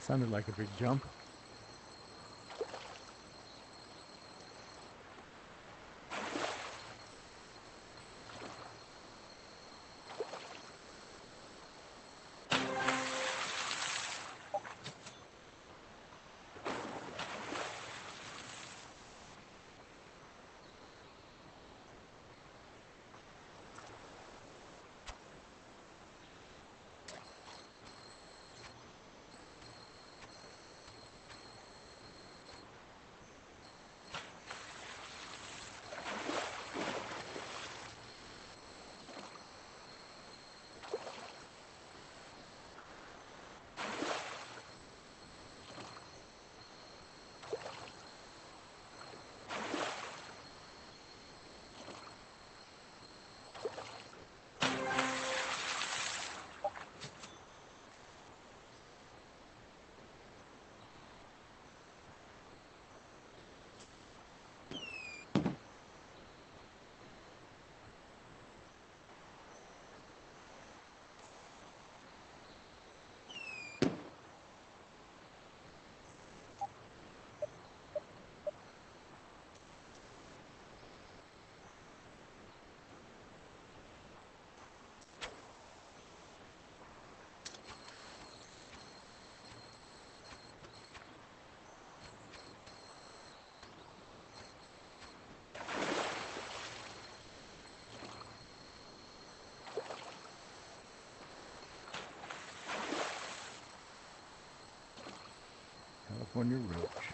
Sounded like a big jump. California roach.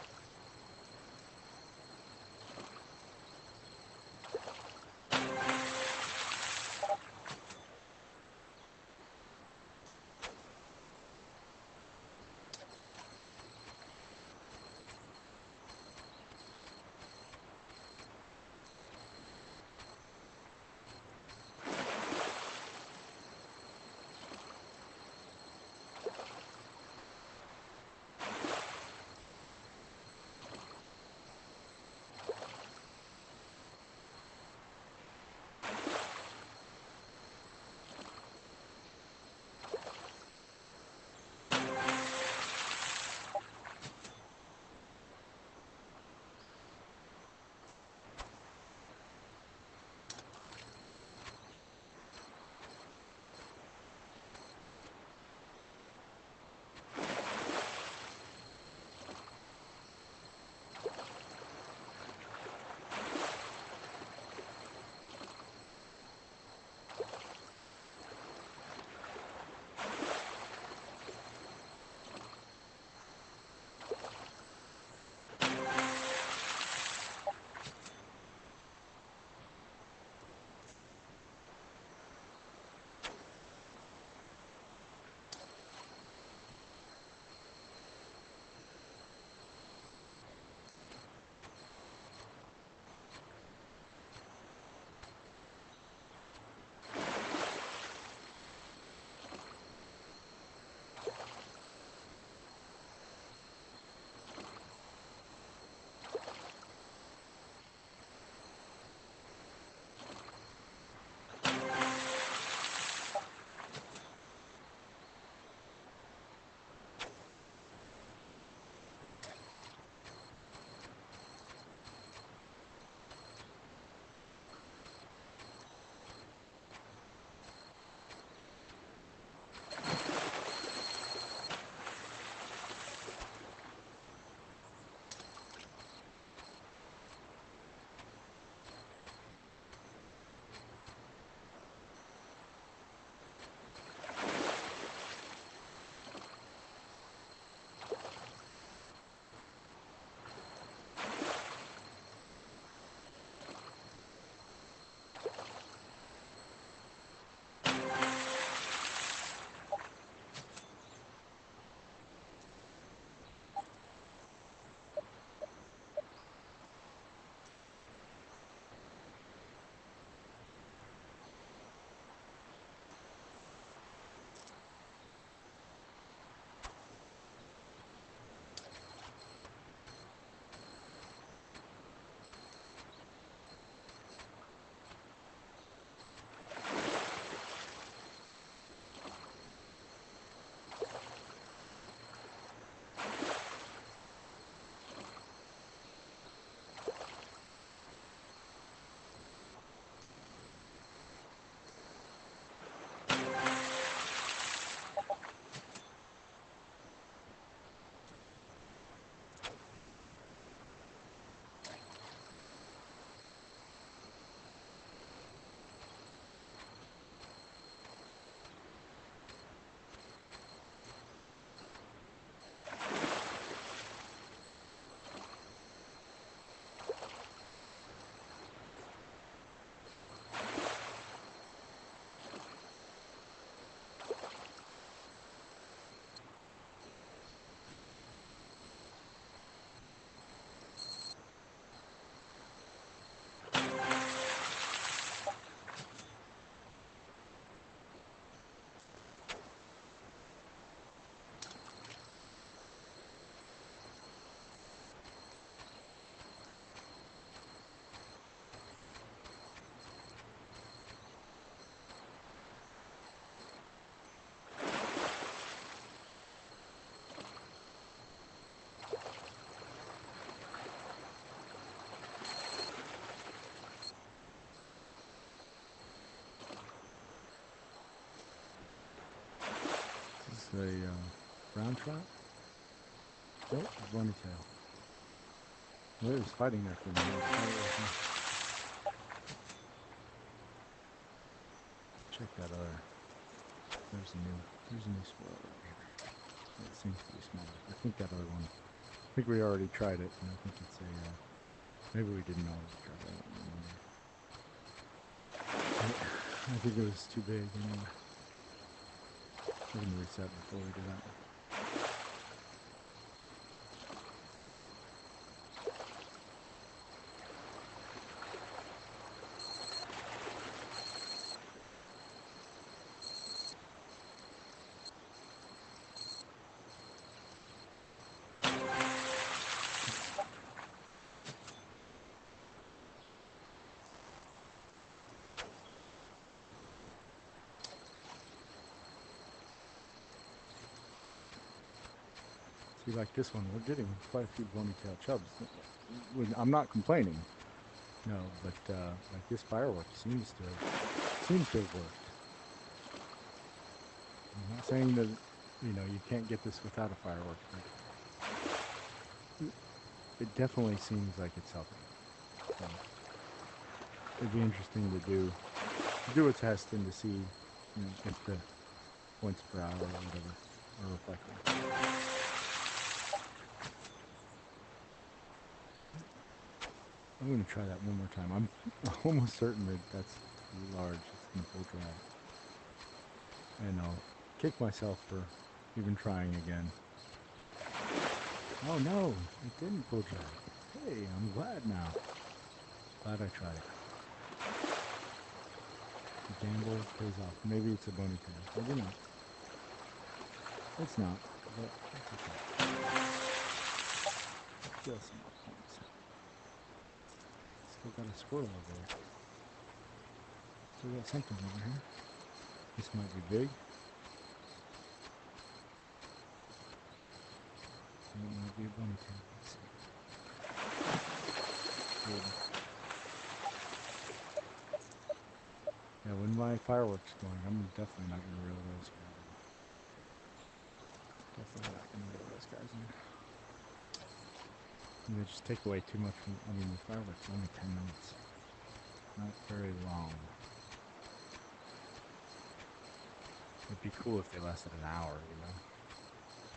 a brown trout. Nope, bunny tail. Well, it was fighting there for a minute. I thought it was check that other. There's a new swirl right here. It seems to be smaller. I think that other one. I think we already tried it, and I think it's a. Maybe we didn't already try it. I don't remember. I think it was too big. Anyway. We're gonna reset before we do that. See, like this one, we're getting quite a few bony-tailed chubs. I'm not complaining, no, but like this firework seems to have worked. I'm not saying that you can't get this without a firework, but it definitely seems like it's helping. So it'd be interesting to do a test and to see if the points per hour or whatever are reflecting. I'm going to try that one more time. I'm almost certain that that's too large. It's going to pull dry. And I'll kick myself for even trying again. Oh no, it didn't pull dry. Hey, I'm glad now. Glad I tried it. The gamble pays off. Maybe it's a bony tail. Maybe not. It's not, but it's okay. Just some more points. Still got a squirrel over there. Still got something over here. This might be big. It might be a bunny tail. Let's see. Good. Yeah, when my fireworks going, I'm definitely not going to reel those guys in. Definitely not going to reel those guys in. They just take away too much from, the fireworks are only 10 minutes. Not very long. It'd be cool if they lasted an hour,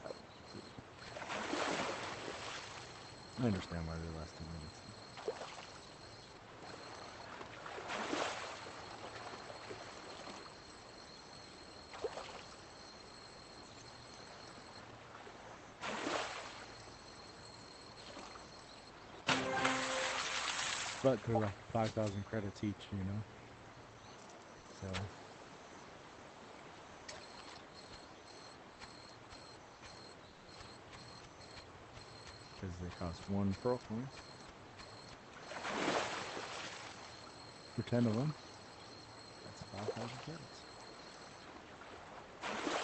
That would be cool. I understand why they last 10 minutes. But they're like 5,000 credits each, So. Because they cost 1 pearl coin. For 10 of them, that's 5,000 credits.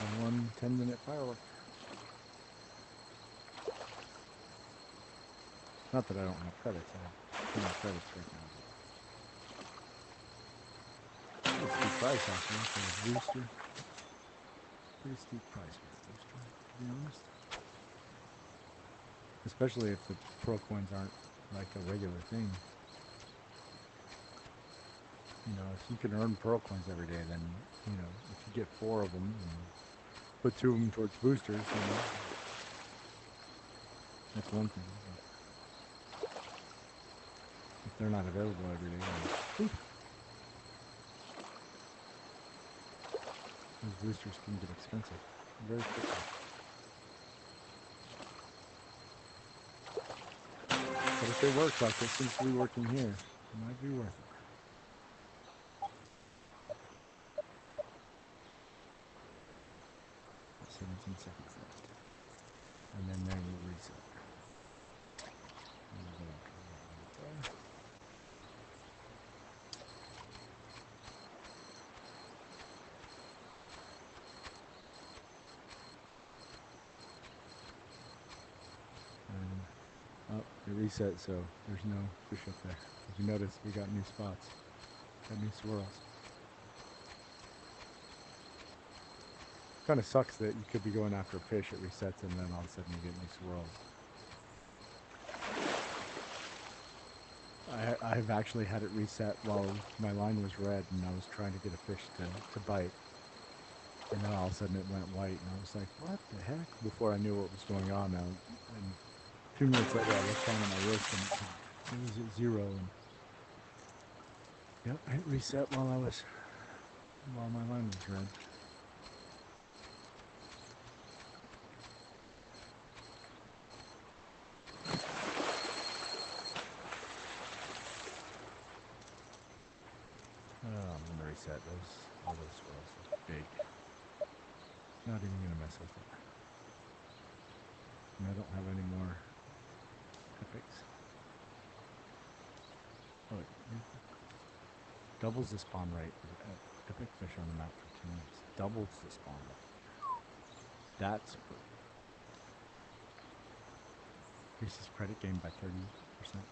And 1 10-minute firework. Not that I don't have credits, I have 20 credits right now. Pretty steep price out there for a booster. Pretty steep price for a booster, to be honest. Especially if the pearl coins aren't like a regular thing. If you can earn pearl coins every day, then, if you get 4 of them and put 2 of them towards boosters, that's one thing. But if they're not available every day, then those boosters can get expensive very quickly. But if they work like it seems to be working here, it might be worth it. 17 seconds left. And then they will reset. And we'll go after that right there. And, it reset, so there's no fish up there. As you notice, we got new spots. Got new swirls. Kind of sucks that you could be going after a fish, it resets, and then all of a sudden you get new swirls. I've actually had it reset while my line was red and I was trying to get a fish to bite. And then all of a sudden it went white and I was like, what the heck? Before I knew what was going on now. And 2 minutes later I looked down at my wrist and it was at 0. And yep, it reset while my line was red. I'm gonna reset all those swirls. Are big. Not even gonna mess with it. And I don't have any more epics. Oh wait. Doubles the spawn rate. Epic fish on the map for 2 minutes. Doubles the spawn rate. That's increases credit gain by 30%.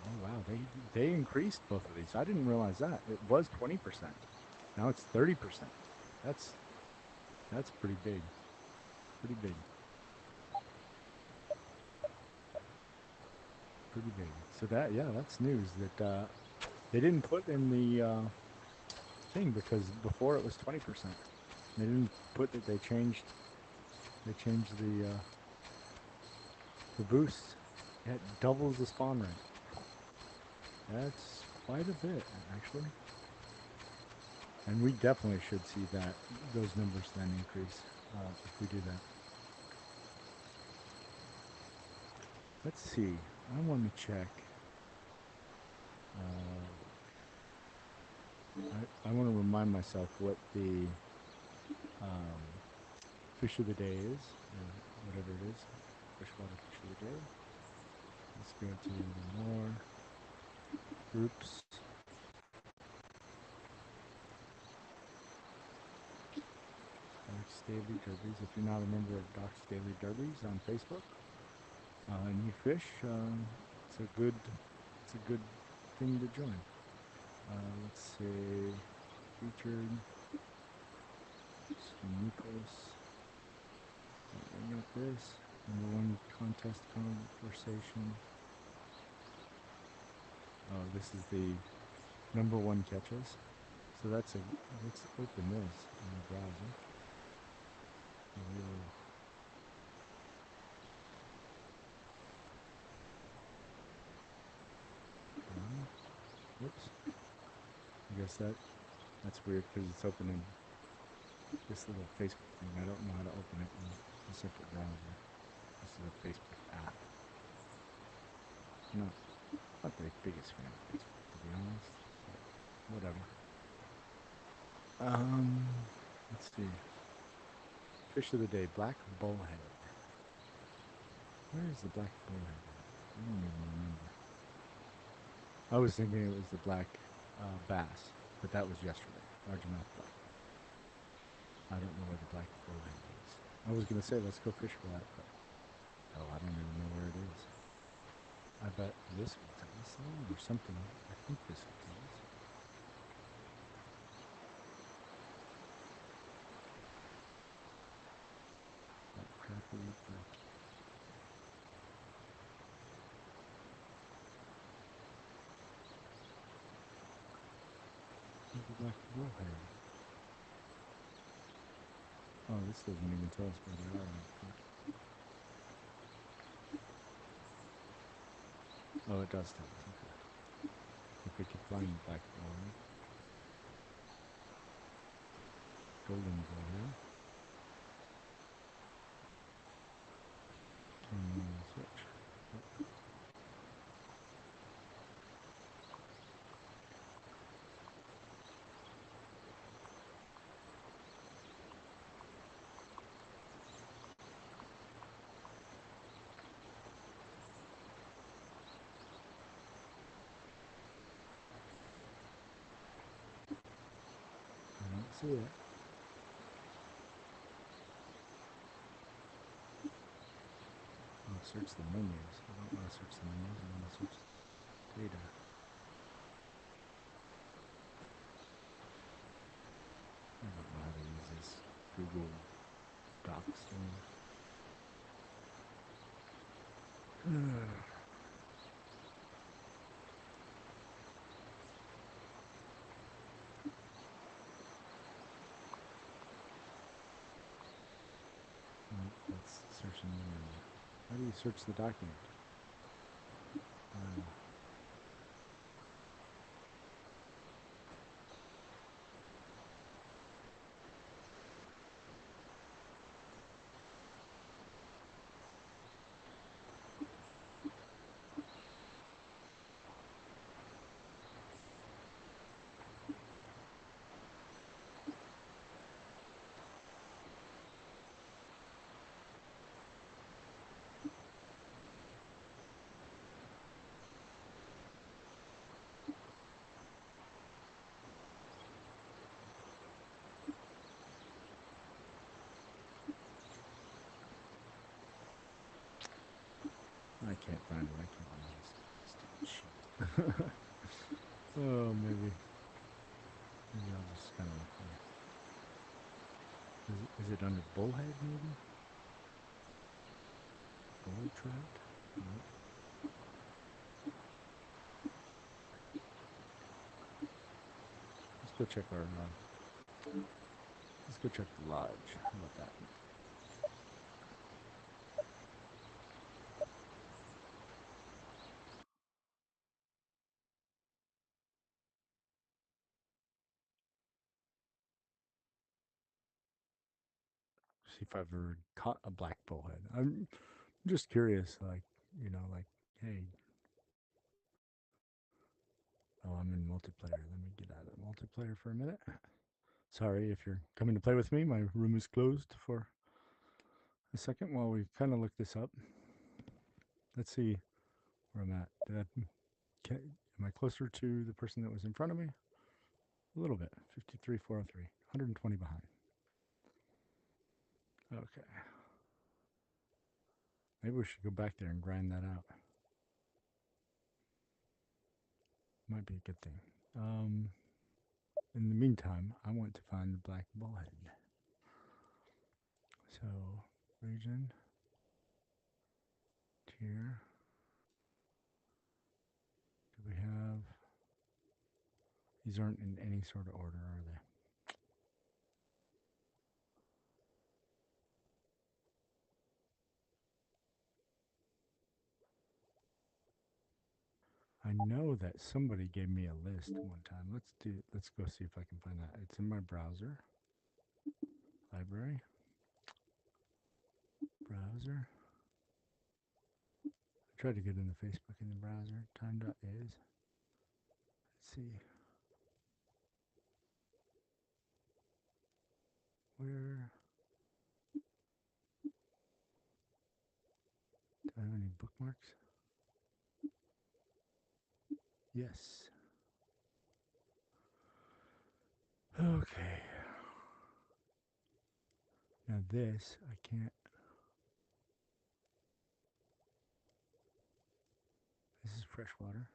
Oh wow, they increased both of these. I didn't realize that. It was 20%. Now it's 30%. That's pretty big. Pretty big. Pretty big. So that's news that they didn't put in the thing because before it was 20%. They didn't put that they changed the boost. It doubles the spawn rate. That's quite a bit, actually. And we definitely should see those numbers then increase if we do that. Let's see. I want to check. I want to remind myself what the fish of the day is, or whatever it is. Freshwater fish of the day. Let's go to more groups. Doc's Daily Derbies. If you're not a member of Doc's Daily Derbies on Facebook, and you fish, it's a good thing to join. Let's say featured. Nikos. I got this. #1 contest conversation. Oh, this is the #1 catches. So let's open this in the browser. Whoops. I guess that's weird because it's open in this little Facebook thing. I don't know how to open it in a separate browser. This is a Facebook app. Not the biggest fan of Facebook, to be honest. But whatever. Let's see. Fish of the day, black bullhead. Where is the black bullhead? I don't even remember. I was thinking it was the black bass, but that was yesterday. Largemouth black. I don't know where the black bullhead is. I was gonna say let's go fish for that, but I don't even know where it is. I bet this will tell us or something. I think this will tell us. That crappy black. The black bullhead. Oh, this doesn't even tell us where they are. Oh, it does tell us. Okay. If we could find black bullhead. Golden bullhead. Switch. Oh. I don't see it. I'll search the menus. I don't want to search the menus. I want to search data. I don't know how to use this Google docks thing. Let's search in the menu. How do you search the document? I can't find it. I can't find this stupid sheet. Oh, maybe I'll just kind of look for it. Is it under bullhead, maybe? Bull trout? Nope. Let's go check our. Let's go check the lodge. How about that? See if I've ever caught a black bullhead. I'm just curious, like, like, hey, oh, I'm in multiplayer. Let me get out of multiplayer for a minute. Sorry if you're coming to play with me. My room is closed for a second while we kind of look this up. Let's see where I'm at. Am I closer to the person that was in front of me? A little bit. 53,403. 120 behind. Okay. Maybe we should go back there and grind that out. Might be a good thing. In the meantime, I want to find the black bullhead. So, region, tier. Do we have? These aren't in any sort of order, are they? I know that somebody gave me a list one time. Let's go see if I can find that. It's in my browser. Library. Browser. I tried to get into Facebook in the browser. Time.is. Let's see. Where do I have any bookmarks? Yes. Okay. Now this, I can't. This is freshwater.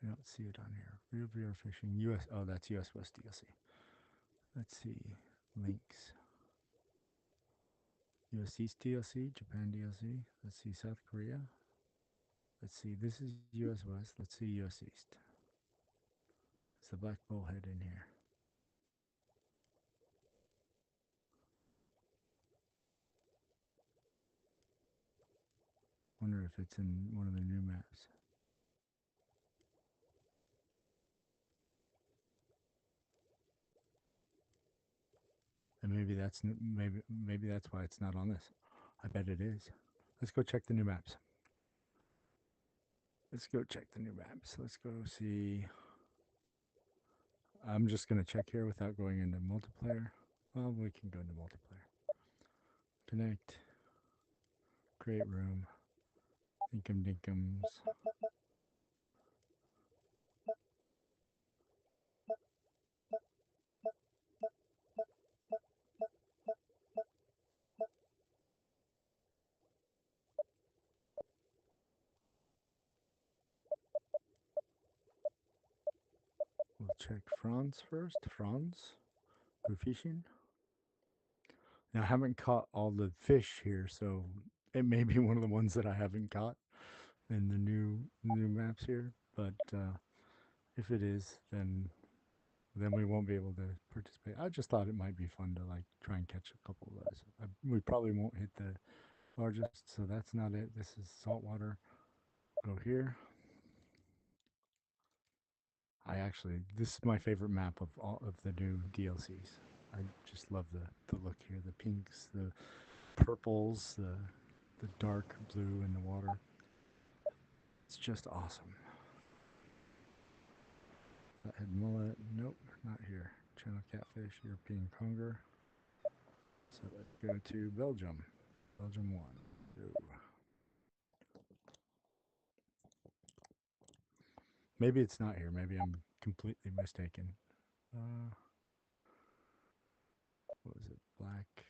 I don't see it on here. Real VR fishing. US. Oh, that's US West DLC. Let's see. Links. US East DLC. Japan DLC. Let's see. South Korea. Let's see. This is US West. Let's see US East. It's the black bullhead in here. Wonder if it's in one of the new maps. And maybe that's why it's not on this. I bet it is. Let's go check the new maps. Let's go check the new maps. Let's go see. I'm just gonna check here without going into multiplayer. Well, we can go into multiplayer. Connect. Create room. Dinkum dinkums. We'll check Franz first. Franz, go fishing. Now, I haven't caught all the fish here, so it may be one of the ones that I haven't caught in the new maps here. But if it is, then we won't be able to participate. I just thought it might be fun to like try and catch a couple of those. We probably won't hit the largest, so that's not it. This is saltwater. Go here. This is my favorite map of all of the new DLCs. I just love the look here, the pinks, the purples, the dark blue in the water. It's just awesome. Flathead mullet, nope, not here. Channel catfish, European conger. So let's go to Belgium. Belgium 1. Go. Maybe it's not here. Maybe I'm completely mistaken. What was it? Black.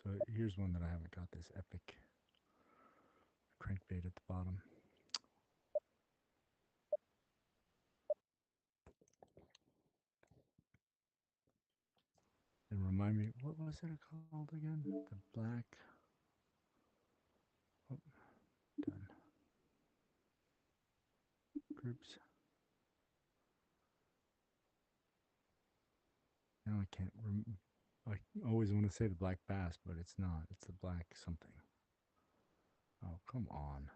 So here's one that I haven't got, this epic crankbait at the bottom. And remind me, what was it called again? The black. Oh, done. Groups. Now I can't I always want to say the black bass, but it's not. It's the black something. Oh, come on.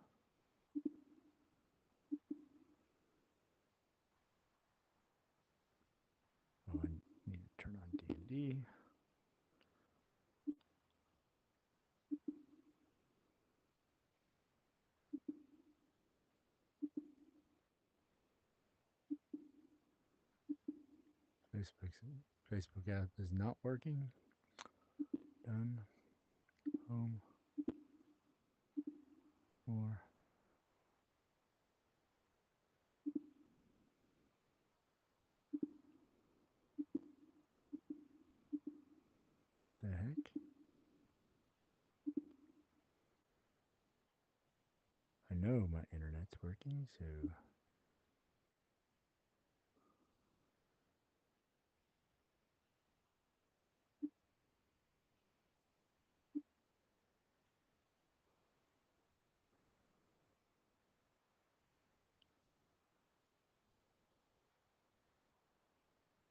Oh, I need to turn on D&D. Facebook app is not working. Done. Home. More. The heck? I know my internet's working, so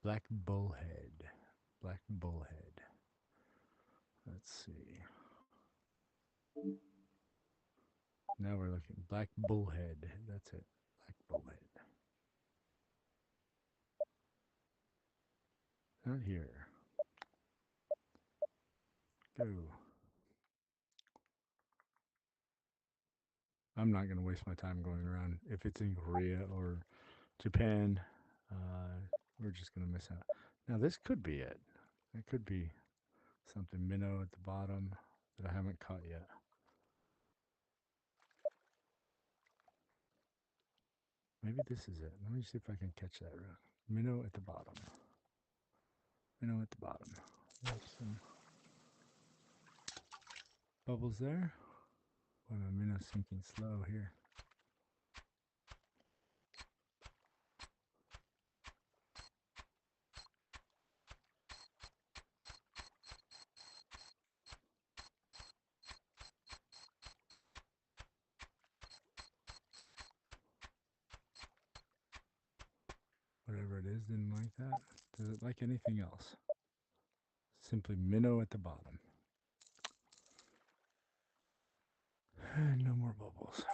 black bullhead. Black bullhead. Let's see. Now we're looking. Black bullhead. That's it. Black bullhead. Not here. Go. I'm not going to waste my time going around. If it's in Korea or Japan, we're just going to miss out. Now, this could be it. It could be something minnow at the bottom that I haven't caught yet. Maybe this is it. Let me see if I can catch that. Minnow at the bottom. Minnow at the bottom. There's some bubbles there. Boy, my minnow's sinking slow here. Whatever it is, didn't like that. Does it like anything else? Simply minnow at the bottom. And no more bubbles.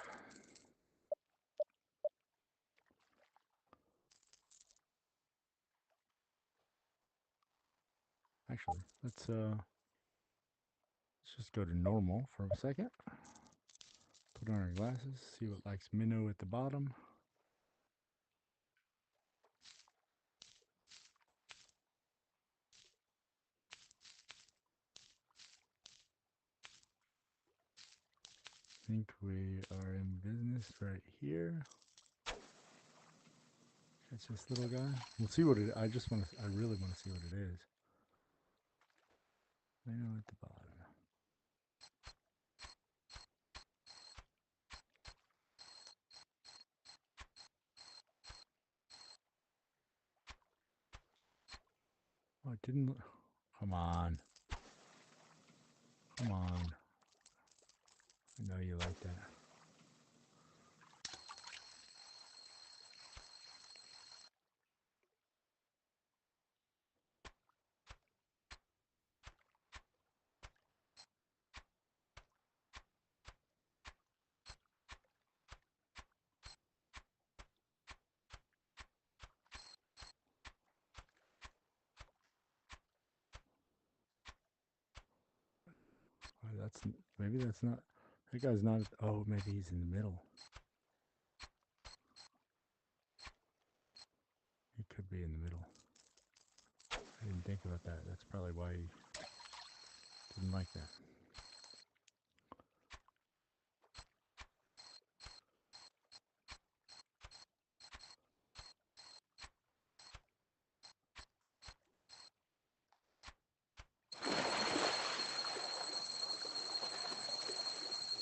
Actually, let's just go to normal for a second. Put on our glasses, see what likes minnow at the bottom. think we are in business right here. It's this little guy. We'll see what it. I really want to see what it is. I know at the bottom. Oh, it didn't. Come on. Come on. I know you like that. Oh, maybe that's not. That guy's not. Oh, maybe he's in the middle. He could be in the middle. I didn't think about that. That's probably why he didn't like that.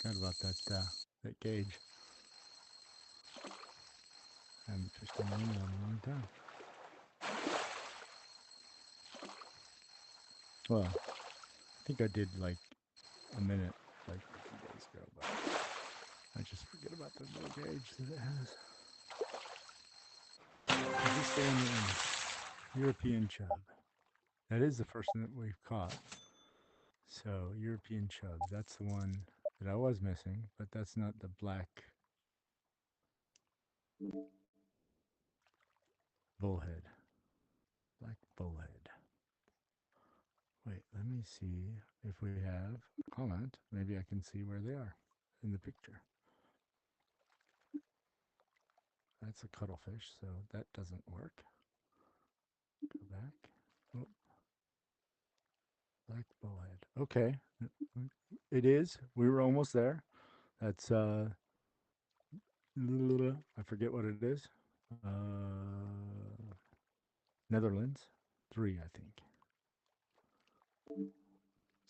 Forgot about that gauge. I haven't fished in one in a long time. Well, I think I did like a minute, like a few days ago, but I just forget about the little gauge that it has. Is this the European chub? That is the first one that we've caught. So European chub, that's the one that I was missing, but that's not the black bullhead. Black bullhead. Wait, let me see if we have a comment. Maybe I can see where they are in the picture. That's a cuttlefish, so that doesn't work. Go back. Oh. Black bullhead. Okay. It is. We were almost there. That's I forget what it is. Netherlands 3, I think.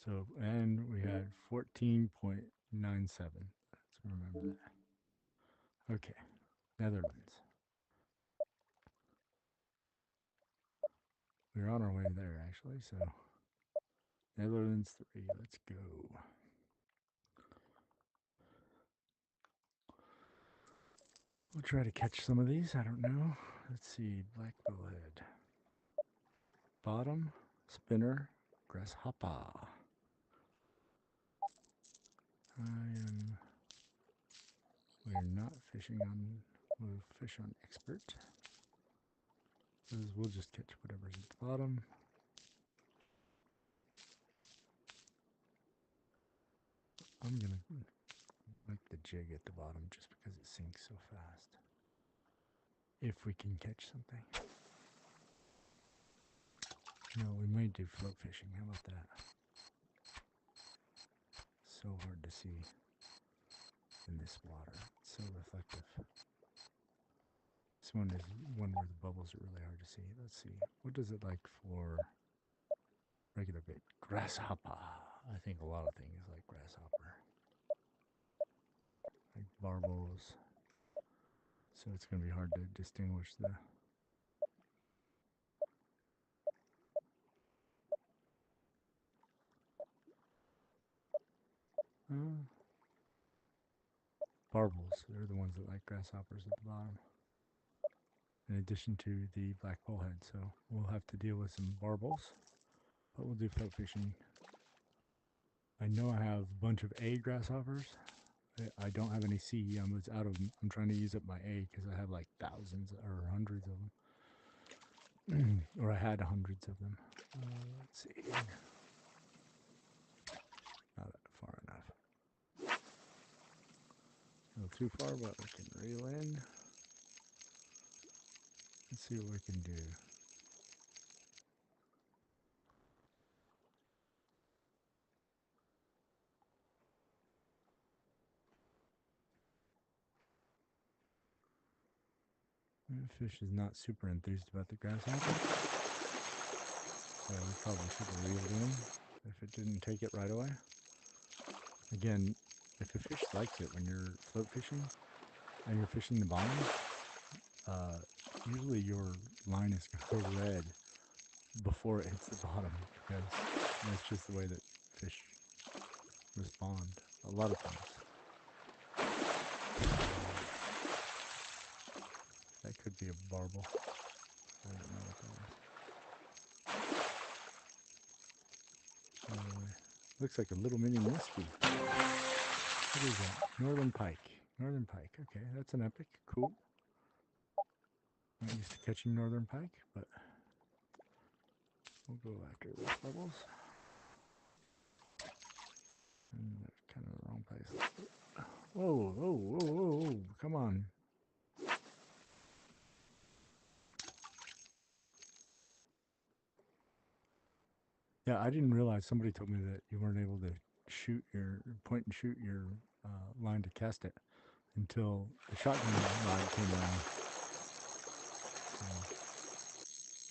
So, and we had 14.97. Let's remember that. Okay. Netherlands. We're on our way there, actually. So, Netherlands 3. Let's go. We'll try to catch some of these. I don't know. Let's see. Black bullhead. Bottom, spinner, grasshopper. We're not fishing on, we'll fish on expert. We'll just catch whatever's at the bottom. I'm gonna like the jig at the bottom just because it sinks so fast. If we can catch something. No, we might do float fishing. How about that? So hard to see in this water. It's so reflective. This one is one where the bubbles are really hard to see. Let's see. What does it like for regular bait? Grasshopper. I think a lot of things like grasshopper. Like barbels. So it's going to be hard to distinguish the... barbels, they're the ones that like grasshoppers at the bottom. In addition to the black bullhead, so we'll have to deal with some barbels, but we'll do float fishing. I know I have a bunch of A grasshoppers. I don't have any C. I'm trying to use up my A because I have like thousands or hundreds of them. Or I had hundreds of them. Let's see. Not far enough. A little too far, but we can reel in. Let's see what we can do. Fish is not super enthused about the grasshopper. So we probably should have reeled in if it didn't take it right away. Again, if a fish likes it when you're float fishing and you're fishing the bottom, usually your line is going to go red before it hits the bottom because that's just the way that fish respond a lot of times. That could be a barbel. I don't know what that is. Looks like a little mini muskie. What is that? Northern pike. Northern pike. Okay, that's an epic. Cool. Not used to catching northern pike, but we'll go after those bubbles. And kind of the wrong place. Whoa, whoa, whoa, whoa, whoa. Come on. Yeah, I didn't realize, somebody told me that you weren't able to point and shoot your line to cast it until the shotgun rod came around.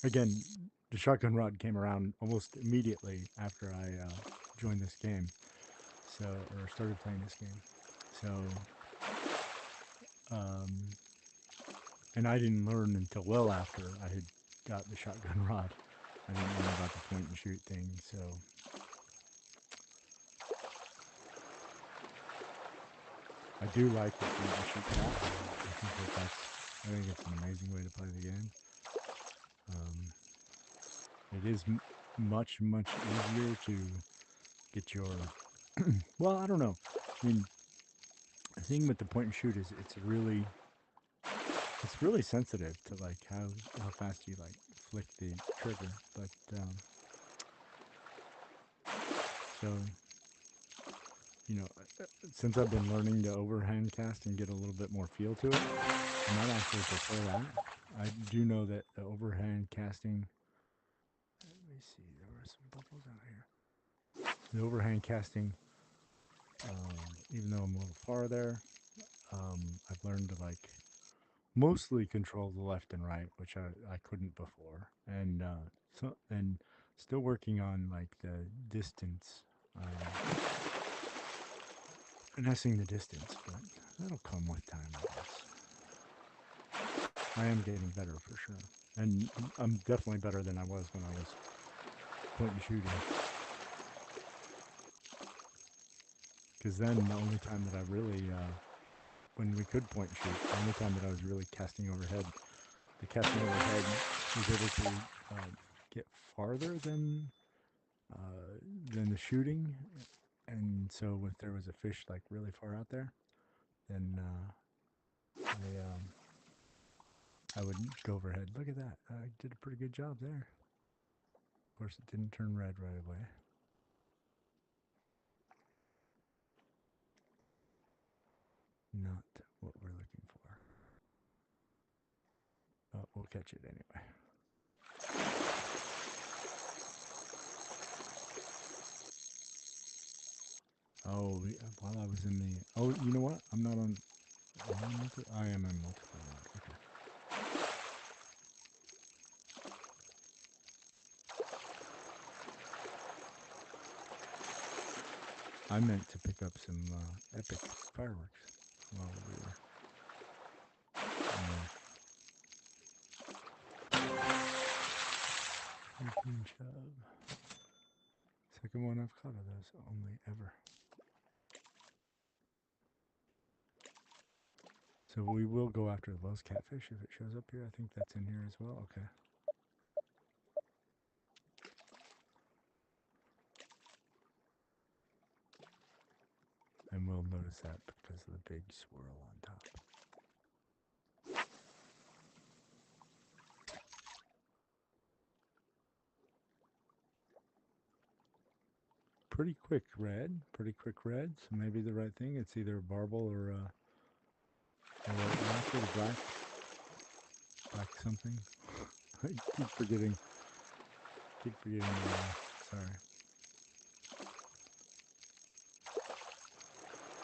Again, the shotgun rod came around almost immediately after I joined this game, or started playing this game. So, and I didn't learn until well after I had got the shotgun rod. I didn't learn about the point and shoot thing, so. I do like the point and shoot cast. I think it's an amazing way to play the game. It is much easier to get your, well, I don't know. I mean, the thing with the point and shoot is it's really sensitive to like how fast you like flick the trigger. But so, you know, since I've been learning to overhand cast and get a little bit more feel to it, I might actually prefer that. I do know that the overhand casting, let me see, there were some bubbles out here. The overhand casting, even though I'm a little far there, I've learned to like mostly control the left and right, which I couldn't before, and still working on like the distance, finessing the distance, but that'll come with time, I guess. I am getting better for sure, and I'm definitely better than I was when I was point and shooting. Because then the only time that I really, when we could point and shoot, the only time that I was really casting overhead, the casting overhead was able to get farther than the shooting. And so if there was a fish like really far out there, then I would go overhead. Look at that. I did a pretty good job there. Of course, it didn't turn red right away. Not what we're looking for. But we'll catch it anyway. Oh, while I was in the... Oh, you know what? I'm not on... I am in multiplayer mode. Okay. I meant to pick up some epic fireworks while we were in chub. Second one I've caught of those, only ever. So we will go after the Wells catfish if it shows up here. I think that's in here as well. Okay. And we'll notice that because of the big swirl on top. Pretty quick red. So maybe the right thing. It's either a barbel or actually black something. I keep forgetting. Sorry.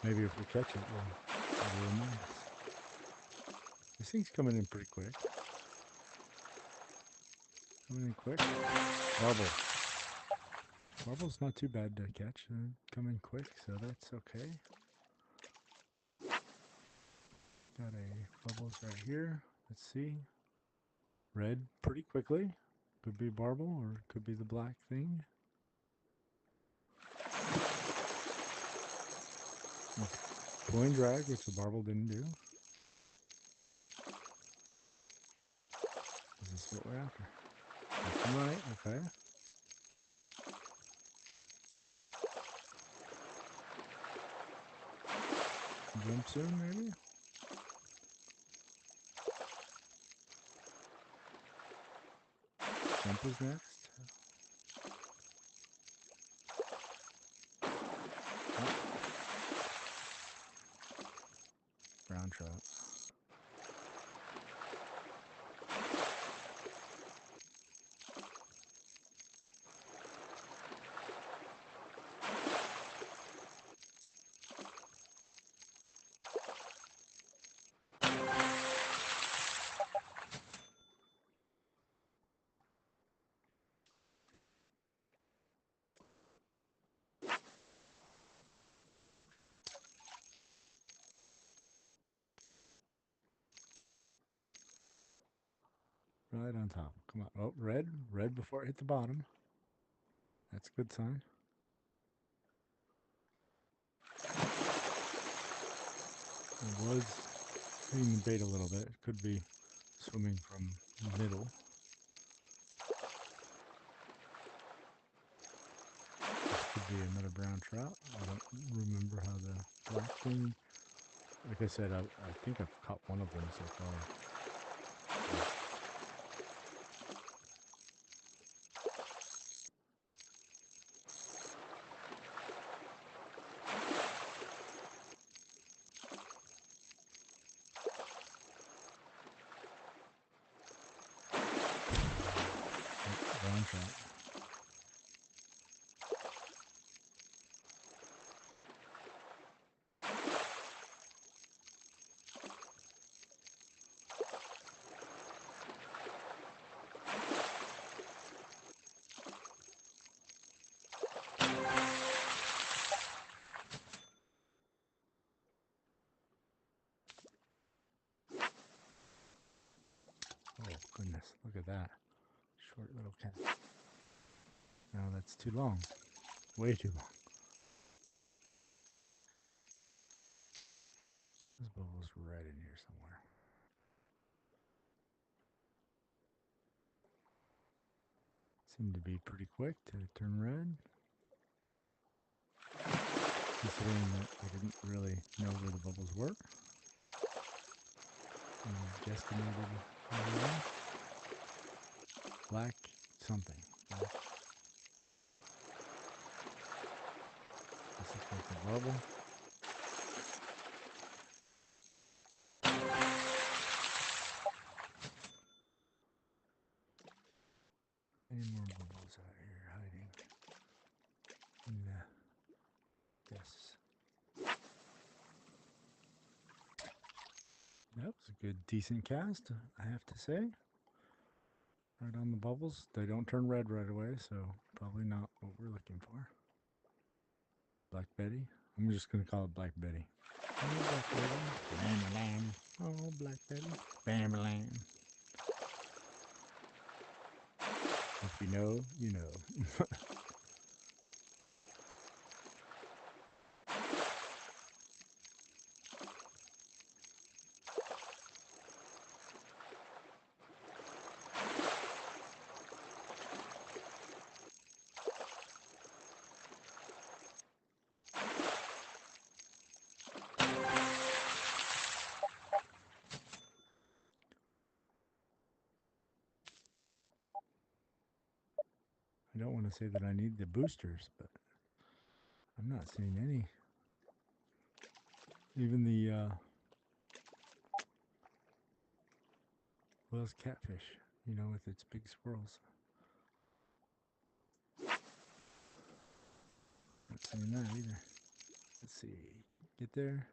Maybe if we catch it, it'll remind us. thing's coming in pretty quick. Coming in quick. Bubble. Barble's not too bad to catch. Coming quick, so that's okay. Got a bubbles right here. Let's see. Red pretty quickly. Could be Barble or it could be the black thing. Pulling drag, which the Barble didn't do. Is this what we're after? Left and right, okay. Jump soon, maybe? Jump is next. Oh. Brown trout. Right on top. Come on. Oh, red. Red before it hit the bottom. That's a good sign. It was hitting the bait a little bit. It could be swimming from the middle. This could be another brown trout. I don't remember how the black thing... Like I said, I think I've caught one of them so far. Brown trout. Oh, goodness. Look at that. Short little cat. No, that's too long. Way too long. This bubble's right in here somewhere. Seemed to be pretty quick to turn red. Considering that I didn't really know where the bubbles were. And I guesstimated black something. Black. This looks like a bubble. Any more bubbles out here hiding in this? That was a good, decent cast, I have to say. Right on the bubbles. They don't turn red right away, so probably not what we're looking for. Black Betty. I'm just going to call it Black Betty. Oh, Black Betty. Bam-a-lam. Oh, Black Betty. Bam-a-lam. If you know, you know. I don't want to say that I need the boosters, but I'm not seeing any. Even the Wells catfish, you know, with its big swirls. Not seeing that either. Let's see. Get there.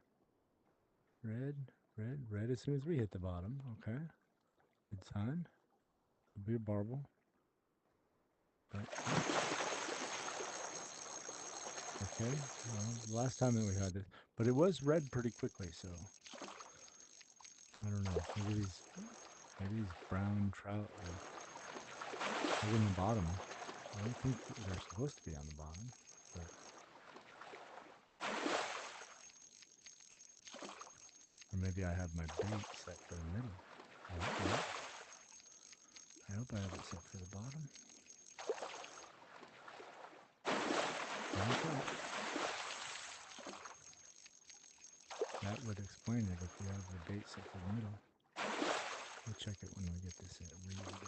Red. Red as soon as we hit the bottom. Okay. Good sign. Could be a barbel. But, okay. Well, the last time that we had this. But it was red pretty quickly, so I don't know. Maybe these brown trout are in the bottom. I don't think they're supposed to be on the bottom, but or maybe I have my bait set for the middle. I hope I have it set for the bottom. Brown trout. That would explain it if we have the bait set for the middle. We'll check it when we get this reeled in.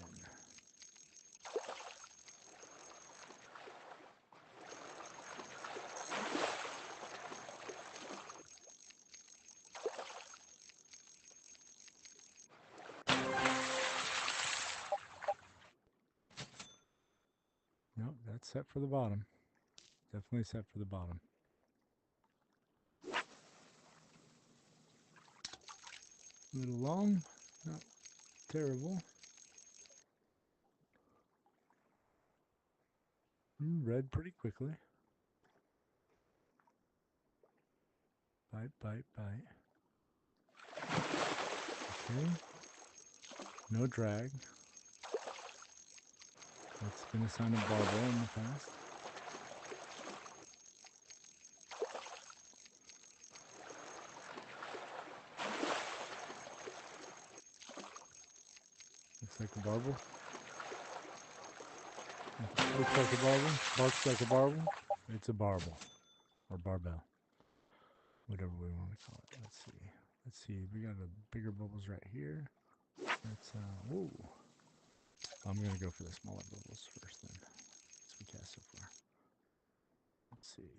Nope, that's set for the bottom. Definitely set for the bottom. A little long, not terrible. Red pretty quickly. Bite, bite, bite. Okay. No drag. That's been a sign of barbel in the past. Looks like a barbel. Looks like a barbel. Barks like a barbel. It's a barbel. Or barbell. Whatever we want to call it. Let's see. Let's see. We got the bigger bubbles right here. Let's, whoa. I'm going to go for the smaller bubbles first then. As we cast so far. Let's see.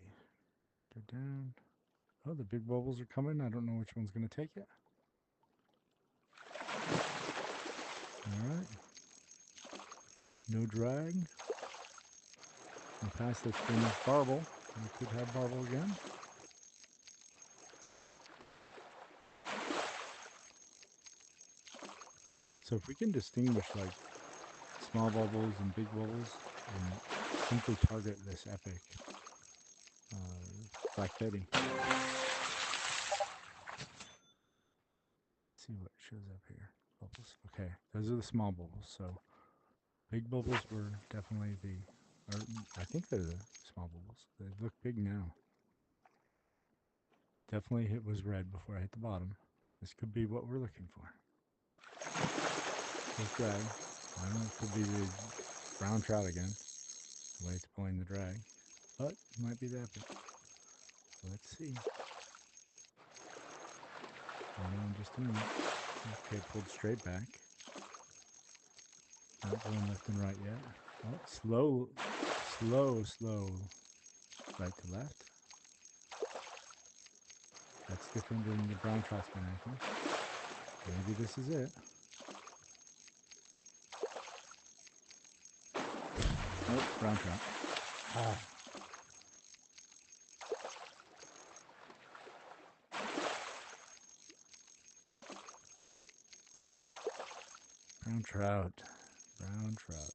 Go down. Oh, the big bubbles are coming. I don't know which one's going to take it. Alright. No drag. In the past that's been barbel. We could have barbel again. So if we can distinguish like small bubbles and big bubbles and simply target this epic Black Betty. Let's see what shows up here. Bubbles. Okay, those are the small bubbles. So big bubbles were definitely or I think they're the small bubbles. They look big now. Definitely it was red before I hit the bottom. This could be what we're looking for. This drag. I don't know, it could be the brown trout again. The way it's pulling the drag. But it might be the epic. Let's see. We'll know in just a minute. Okay, pulled straight back. Not going left and right yet. Oh, slow. Right to left. That's different than the brown trout's been acting. Maybe this is it. Nope, brown trout. Ah. Brown trout. Brown trout.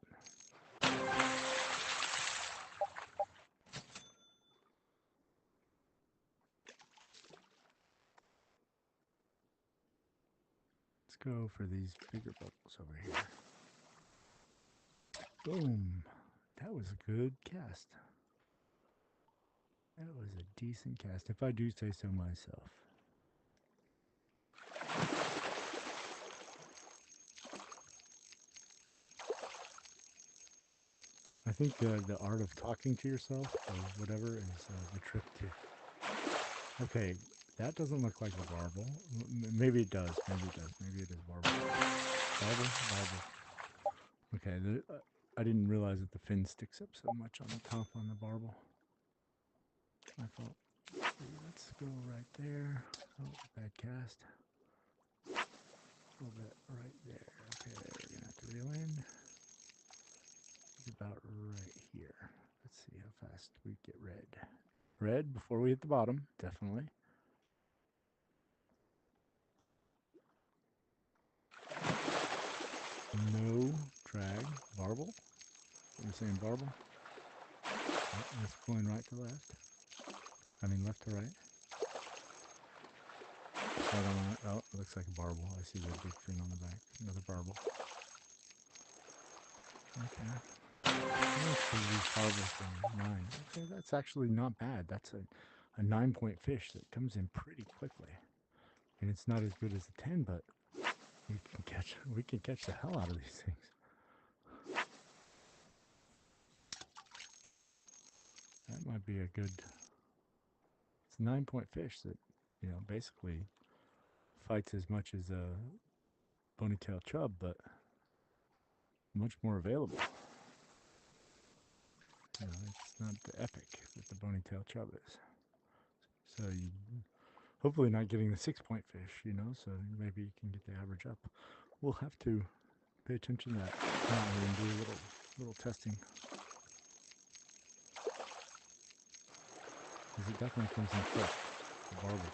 Let's go for these bigger bubbles over here. Boom. That was a good cast. That was a decent cast, if I do say so myself. I think the art of talking to yourself or whatever is the trick to. Okay, that doesn't look like a barbel. Maybe it does. Maybe it does. Maybe it is barbel. Barbel. Okay, I didn't realize that the fin sticks up so much on the top on the barbel. My fault. Let's go right there. Oh, bad cast. A little bit right there. Okay, we're gonna have to reel in. It's about right here. Let's see how fast we get red. Red before we hit the bottom, definitely. No drag. Barbel? We're saying barbel? Oh, that's pulling right to left. I mean left to right. Start on it. Oh, it looks like a barbel. I see the big fin on the back. Another barbel. Okay. Most of these barbels are 9. Okay, that's actually not bad. That's a 9-point fish that comes in pretty quickly. And it's not as good as a 10, but we can catch the hell out of these things. That might be a good. It's a 9-point fish that, basically fights as much as a bonitail chub, but much more available. It's not the epic that the bonitail chub is. So you hopefully not getting the 6-point fish, so maybe you can get the average up. We'll have to pay attention to that. Come out here and do a little testing. Because it definitely comes in quick, the barbel.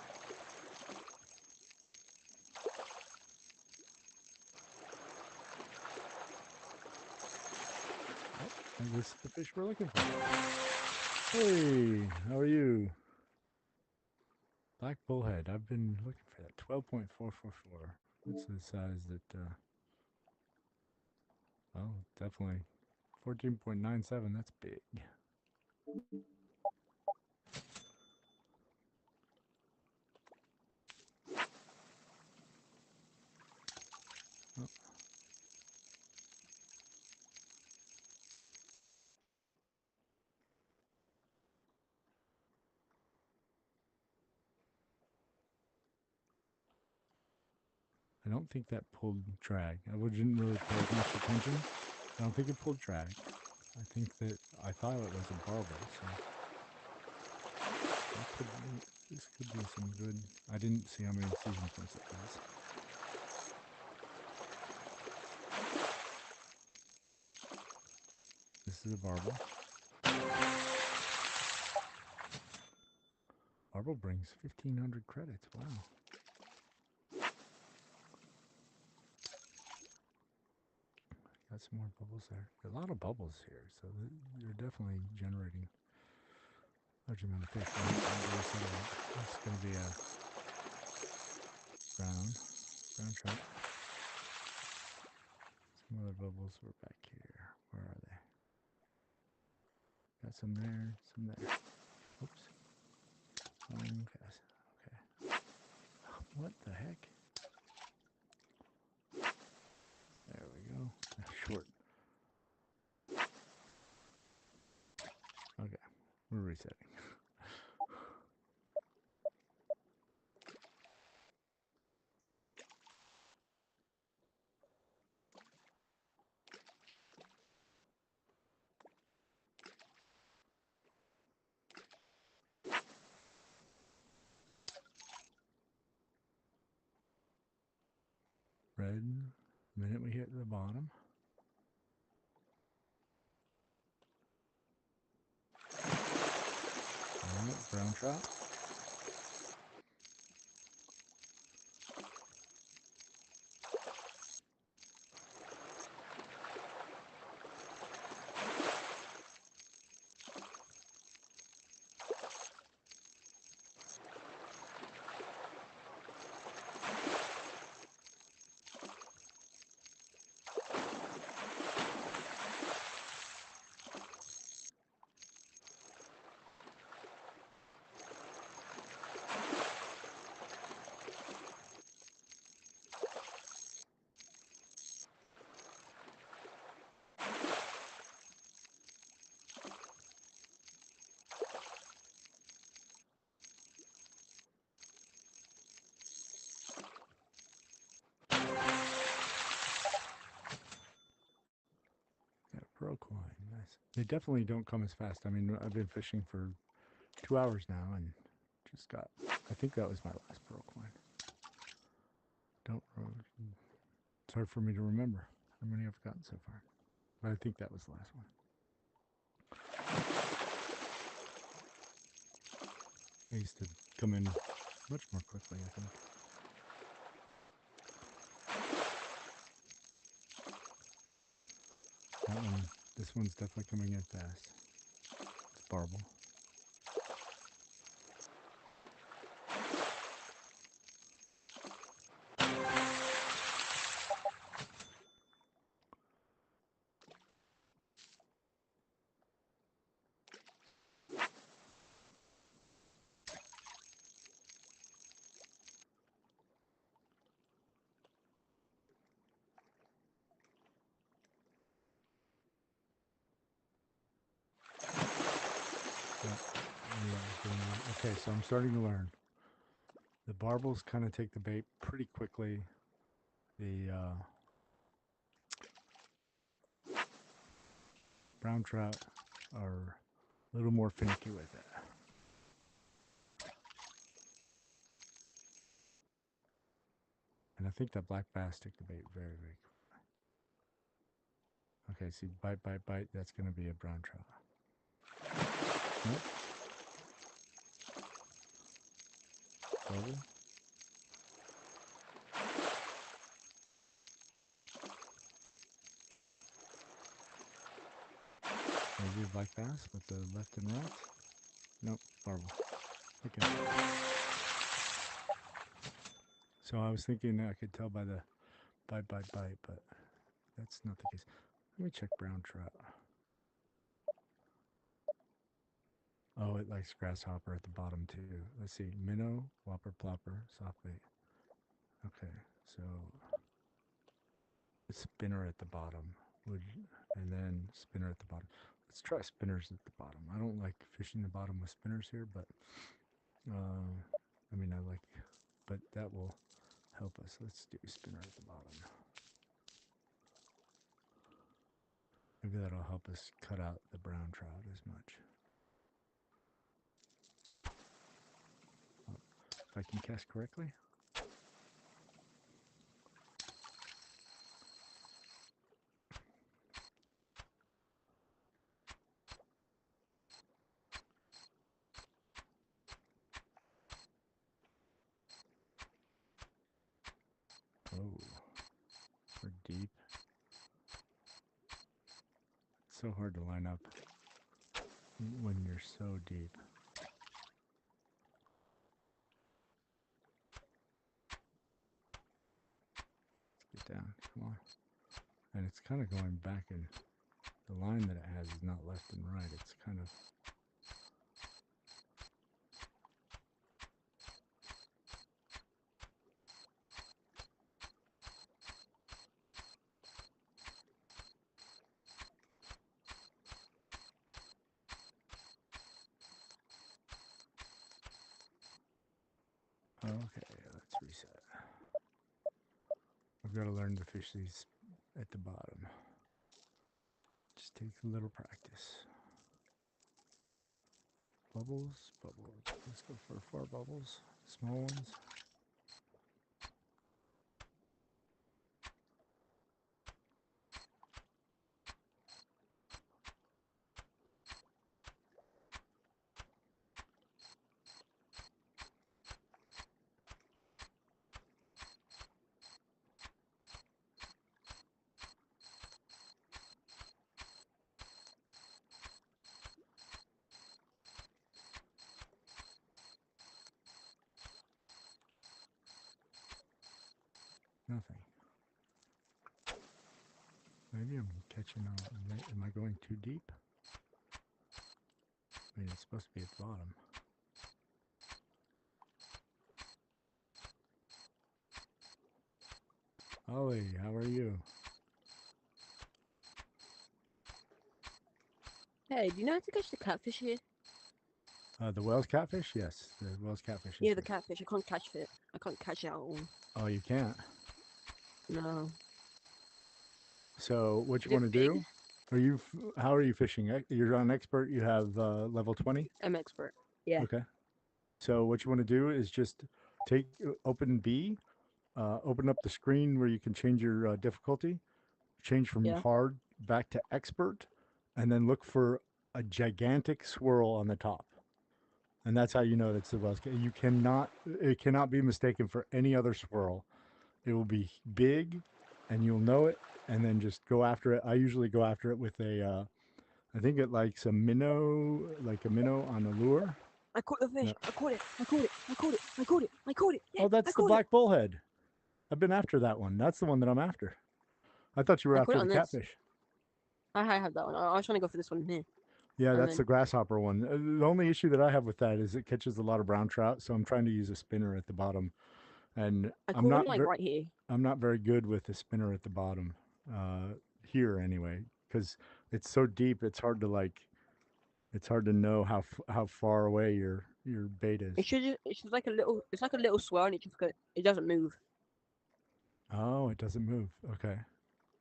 Oh, this is the fish we're looking for. Hey, how are you? Black bullhead. I've been looking for that. 12.444. What's the size that, oh, definitely 14.97. That's big. Oh. I don't think that pulled drag. I didn't really pay much attention. I don't think it pulled drag. I think that I thought it was a barbel, so this could be some good. I didn't see how many season points it has. This is a barbel. Barbel brings 1,500 credits. Wow. Got some more bubbles there. A lot of bubbles here, so you're definitely generating a large amount of fish. It's going to be a brown trout. Some other bubbles were back here. Where are they? Got some there, some there. Oops. Long cast. Okay. What the heck? There we go. Short. Okay. We're resetting. Red. The minute we hit the bottom. Alright, brown trout. Got a pearl coin. Nice. They definitely don't come as fast. I mean, I've been fishing for 2 hours now and just got, I think that was my last pearl coin. It's hard for me to remember how many I've gotten so far. But I think that was the last one. They used to come in much more quickly, I think. That one, this one's definitely coming in fast. It's barbel. Okay, so I'm starting to learn. The barbels kind of take the bait pretty quickly. The brown trout are a little more finicky with it. And I think that black bass took the bait very, very quickly. Okay, see, bite, bite, bite. That's going to be a brown trout. Nope. Barbel. Maybe a black bass with the left and right. Nope, barbel. Okay. So I was thinking I could tell by the bite, bite, bite, but that's not the case. Let me check brown trout. Oh, it likes grasshopper at the bottom too. Let's see, minnow, whopper, plopper, soft bait. Okay, so spinner at the bottom would, and then spinner at the bottom. Let's try spinners at the bottom. I don't like fishing the bottom with spinners here, but I mean I like, but that will help us. Let's do spinner at the bottom. Maybe that'll help us cut out the brown trout as much. If I can cast correctly. Oh, we're deep. It's so hard to line up when you're so deep. Let's get down, come on. And it's kind of going back, and the line that it has is not left and right. It's kind of... Okay, let's reset. I've got to learn to fish these at the bottom. Just takes a little practice. Bubbles, bubbles. Let's go for 4 bubbles. Small ones. Nothing. Maybe I'm catching on. Am I going too deep? I mean, it's supposed to be at the bottom. Ollie, how are you? Hey, do you know how to catch the catfish here? The Wells catfish? Yes, the Wells catfish. Yeah, the catfish. I can't catch it. I can't catch it at all. Oh, you can't? No. So what you Is it want to big? do? Are you? How are you fishing? You're on expert. You have level 20. I'm expert. Yeah. Okay. So what you want to do is just take open B, open up the screen where you can change your difficulty, change from Yeah. hard back to expert, and then look for a gigantic swirl on the top. And that's how you know that's the Wells. You cannot, it cannot be mistaken for any other swirl. It will be big and you'll know it, and then just go after it. I usually go after it with a, I think it likes a minnow, like a minnow on a lure. I caught the fish. No. I caught it. I caught it. I caught it. I caught it. I caught it. Yeah, Oh, I that's the caught it. black bullhead. I've been after that one. That's the one that I'm after. I thought you were I caught after it the on this. catfish. I have that one. I was trying to go for this one here. Yeah, And that's the then- grasshopper one. The only issue that I have with that is it catches a lot of brown trout, so I'm trying to use a spinner at the bottom, and I I'm caught not him like ver- right here. I'm not very good with the spinner at the bottom, here anyway, because it's so deep. It's hard to it's hard to know how far away your bait is. It's just like a little. It's like a little swirl, and it doesn't move. Oh, it doesn't move. Okay, I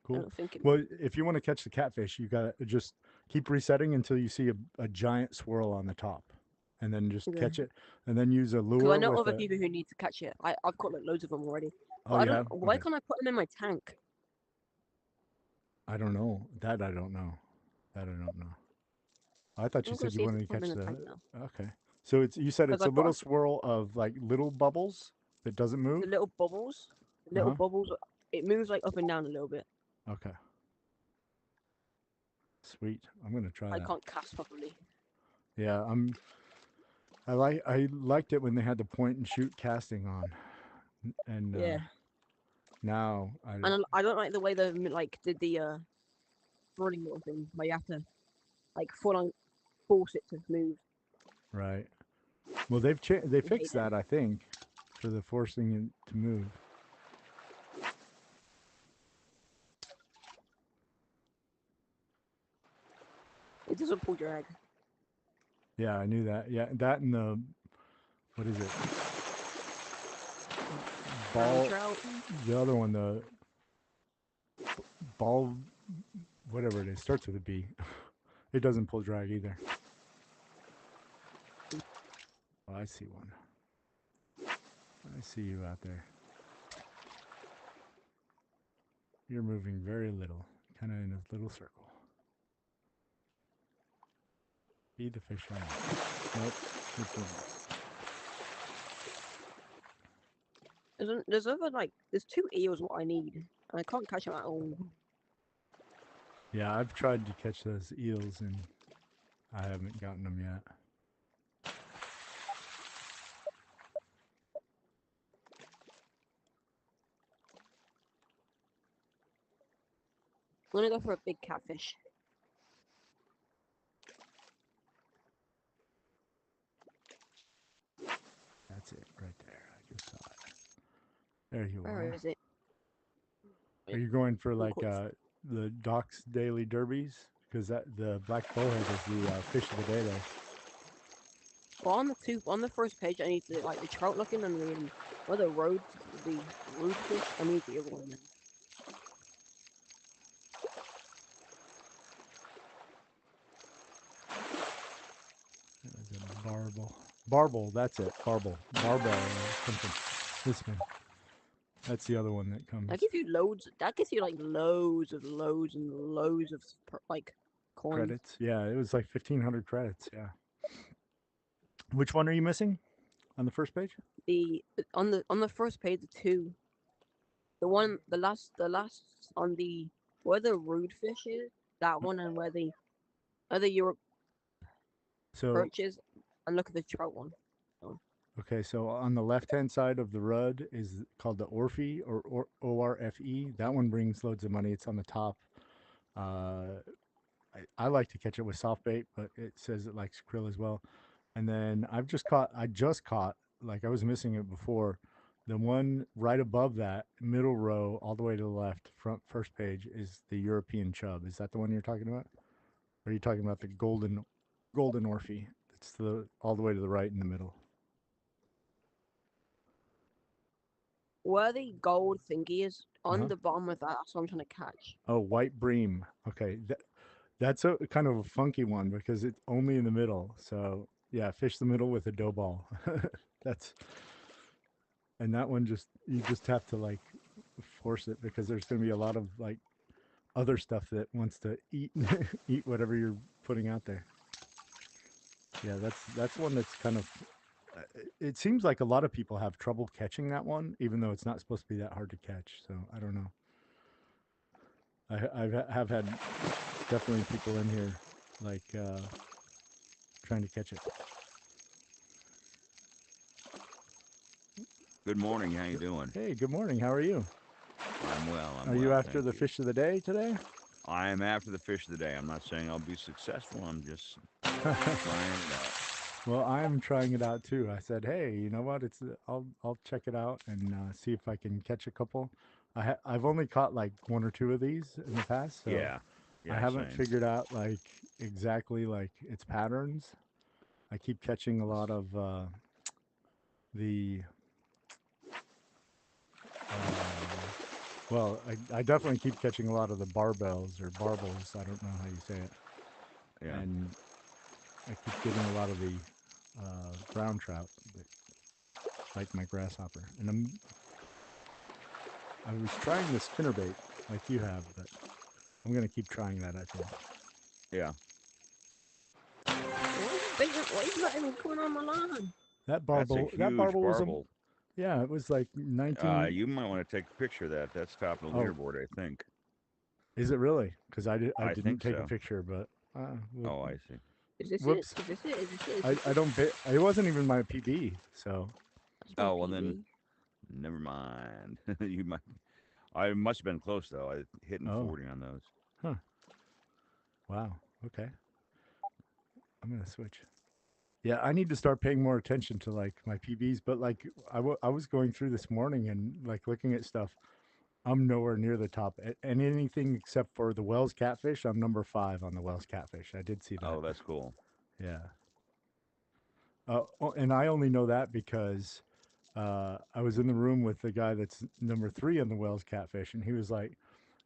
cool. don't think it. Well, if you want to catch the catfish, you gotta just keep resetting until you see a giant swirl on the top, and then just Okay. catch it, and then use a Because lure I know with other a. people who need to catch it. I've caught like loads of them already. But Oh, I you don't. have? Why Okay. can't I put them in my tank? I don't know. That I don't know. That I don't know. I thought you I'm gonna said you see if I wanted to can put catch them in the the. tank now. Okay. So you said 'Cause it's I a got little swirl of like little bubbles that doesn't move. The little bubbles. The little Uh-huh. bubbles. It moves like up and down a little bit. Okay. Sweet. I'm gonna try I that. can't cast properly. Yeah, I liked it when they had the point and shoot casting on, and Yeah. now And I don't like the way they like did the rolling little thing where you have to like full on force it to move. right. Well, they hate fixed it. that, I think, for the forcing it to move. It doesn't pull drag. Yeah, I knew that. Yeah, that and the what is it? Brown Ball. trout. The other one, the ball, whatever it is, starts with a B. It doesn't pull drag either. Oh, I see one. I see you out there. You're moving very little, kind of in a little circle. Be the fish on. Nope. Which one? There's 2 eels what I need, and I can't catch them at all. Yeah, I've tried to catch those eels and I haven't gotten them yet. I'm gonna go for a big catfish. That's it right there. I just saw it. There you Where are. is it? Are you going for like course. the Doc's Daily Derbies? Because the black bowhead is the fish of the day there. Well, on the first page, I need to like the trout looking and the road fish. I need the other one. Then. Is it barbel? Barbel, that's it. Barbel. Barbell or something. This one. That's the other one that comes. That gives you loads. That gives you like loads and loads of like coins. Credits. Yeah, it was like 1,500 credits. Yeah. Which one are you missing on the first page? On the first page, the 2. The last on the where the rude fish is, that one, and where the other Europe So perch is, and look at the trout one. okay, so on the left-hand side of the RUD is called the Orphe or ORFE. That one brings loads of money. It's on the top. I like to catch it with soft bait, but it says it likes krill as well. And then I just caught, like I was missing it before, the one right above that middle row, all the way to the left, first page, is the European chub. Is that the one you're talking about? Or are you talking about the golden Orphe? It's all the way to the right in the middle. Where the gold thingy is on Uh-huh. the bottom of that, that's what I'm trying to catch. Oh, white bream. Okay, that's a kind of a funky one because it's only in the middle. So yeah, fish the middle with a dough ball. And that one you just have to like force it because there's going to be a lot of like other stuff that wants to eat eat whatever you're putting out there. Yeah, that's one that's kind of. It seems like a lot of people have trouble catching that one, even though it's not supposed to be that hard to catch. So I don't know. have had definitely people in here like trying to catch it. Good morning. How you doing? Hey, good morning. How are you? I'm well. Are you after the fish of the day today? I am after the fish of the day. I'm not saying I'll be successful. I'm just trying it out. Well, I'm trying it out too. I said, "Hey, you know what? I'll check it out and see if I can catch a couple." I've only caught like one or two of these in the past, so Yeah. I Yeah. haven't Same. figured out like exactly like its patterns. I keep catching a lot of the well, I definitely keep catching a lot of the barbells or barbels. I don't know how you say it, Yeah. and I keep getting a lot of the brown trout that like my grasshopper. And I was trying the spinnerbait like you have, but I'm gonna keep trying that. I think. Yeah. Why is that even coming on my line? That That's a barbel, that huge barbel was barbel. yeah, it was like 19. You might want to take a picture of that. That's top of the Oh, leaderboard, I think. is it really? Because I I didn't think take a so. picture, but Oh, I see. Is this it? whoops. Is this it? Is this it? Is this I it? don't. It wasn't even my PB, so That's my Oh well, then PB. never mind. You might. I must have been close though. I hitting oh, 40 on those. huh. Wow. Okay, I'm gonna switch. Yeah, I need to start paying more attention to like my PBs, but like I was going through this morning and like looking at stuff. I'm nowhere near the top, and anything except for the Wells catfish. I'm number 5 on the Wells catfish. I did see that. Oh, that's cool. Yeah. And I only know that because I was in the room with the guy that's number 3 on the Wells catfish, and he was like,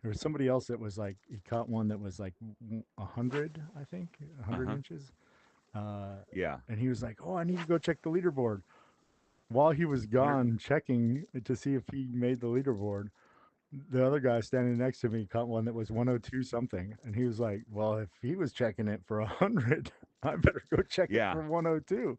there was somebody else that was like, he caught one that was like 100, I think, Uh 100 huh. inches. Uh, Yeah. and he was like, "Oh, I need to go check the leaderboard." While he was 100. gone checking to see if he made the leaderboard, the other guy standing next to me caught one that was 102 something, and he was like, "Well, if he was checking it for 100, I better go check it Yeah. for 102."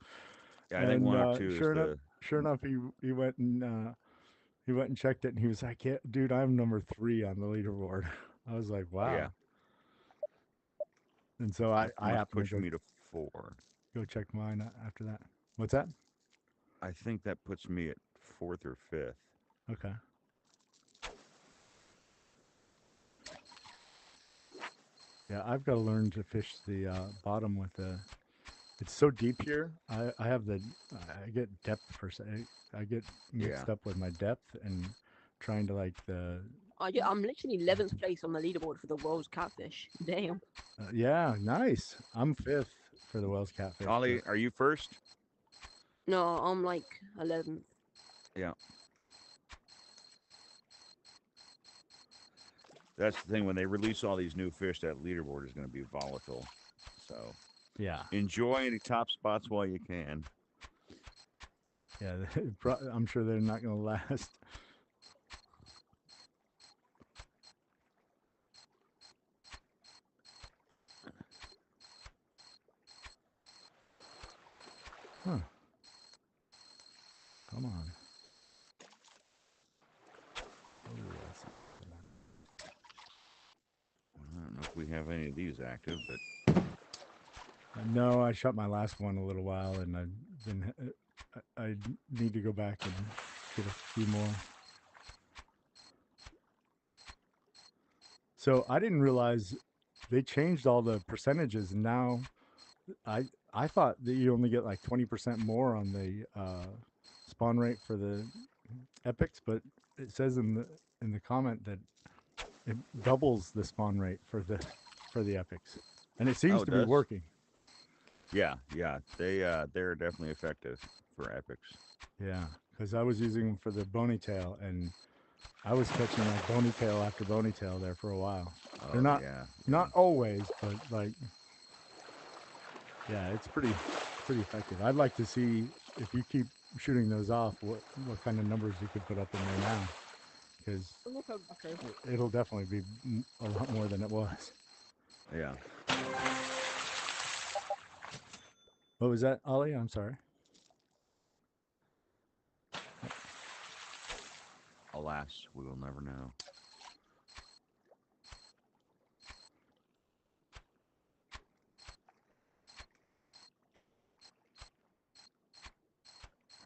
Yeah. I think And 102 is the. sure enough, he went and checked it, and he was like, "Yeah, dude, I'm number 3 on the leaderboard." I was like, Yeah. "Wow!" And so That I must happened to push me to 4. go check mine after that. What's that? I think that puts me at 4th or 5th. Okay. Yeah, I've got to learn to fish the bottom with the. It's so deep here. I have the. I get depth I get Yeah. mixed up with my depth and trying to like the. Yeah, I'm literally 11th place on the leaderboard for the world's catfish. Damn. Yeah, nice. I'm 5th for the Wells catfish. Ollie, are you first? No, I'm like 11th. Yeah. That's the thing. When they release all these new fish, that leaderboard is going to be volatile. So Yeah, enjoy any top spots while you can. yeah. I'm sure they're not going to last. Huh. Come on. Oh, I see. I don't know if we have any of these active, but No, I shot my last one a little while, and I've been. I need to go back and get a few more. So I didn't realize they changed all the percentages. And now I thought that you only get like 20% more on the spawn rate for the epics, but it says in the comment that it doubles the spawn rate for the epics, and it seems oh, it to be does. working. Yeah, yeah, they're definitely effective for epics. Yeah, because I was using them for the bony tail, and I was catching like bony tail after bony tail there for a while. They're Oh yeah, not always, but like yeah, it's pretty effective. I'd like to see if you keep shooting those off, what kind of numbers you could put up in there now, because Okay. it'll definitely be a lot more than it was. yeah. What was that, Ollie? I'm sorry. Alas, we will never know.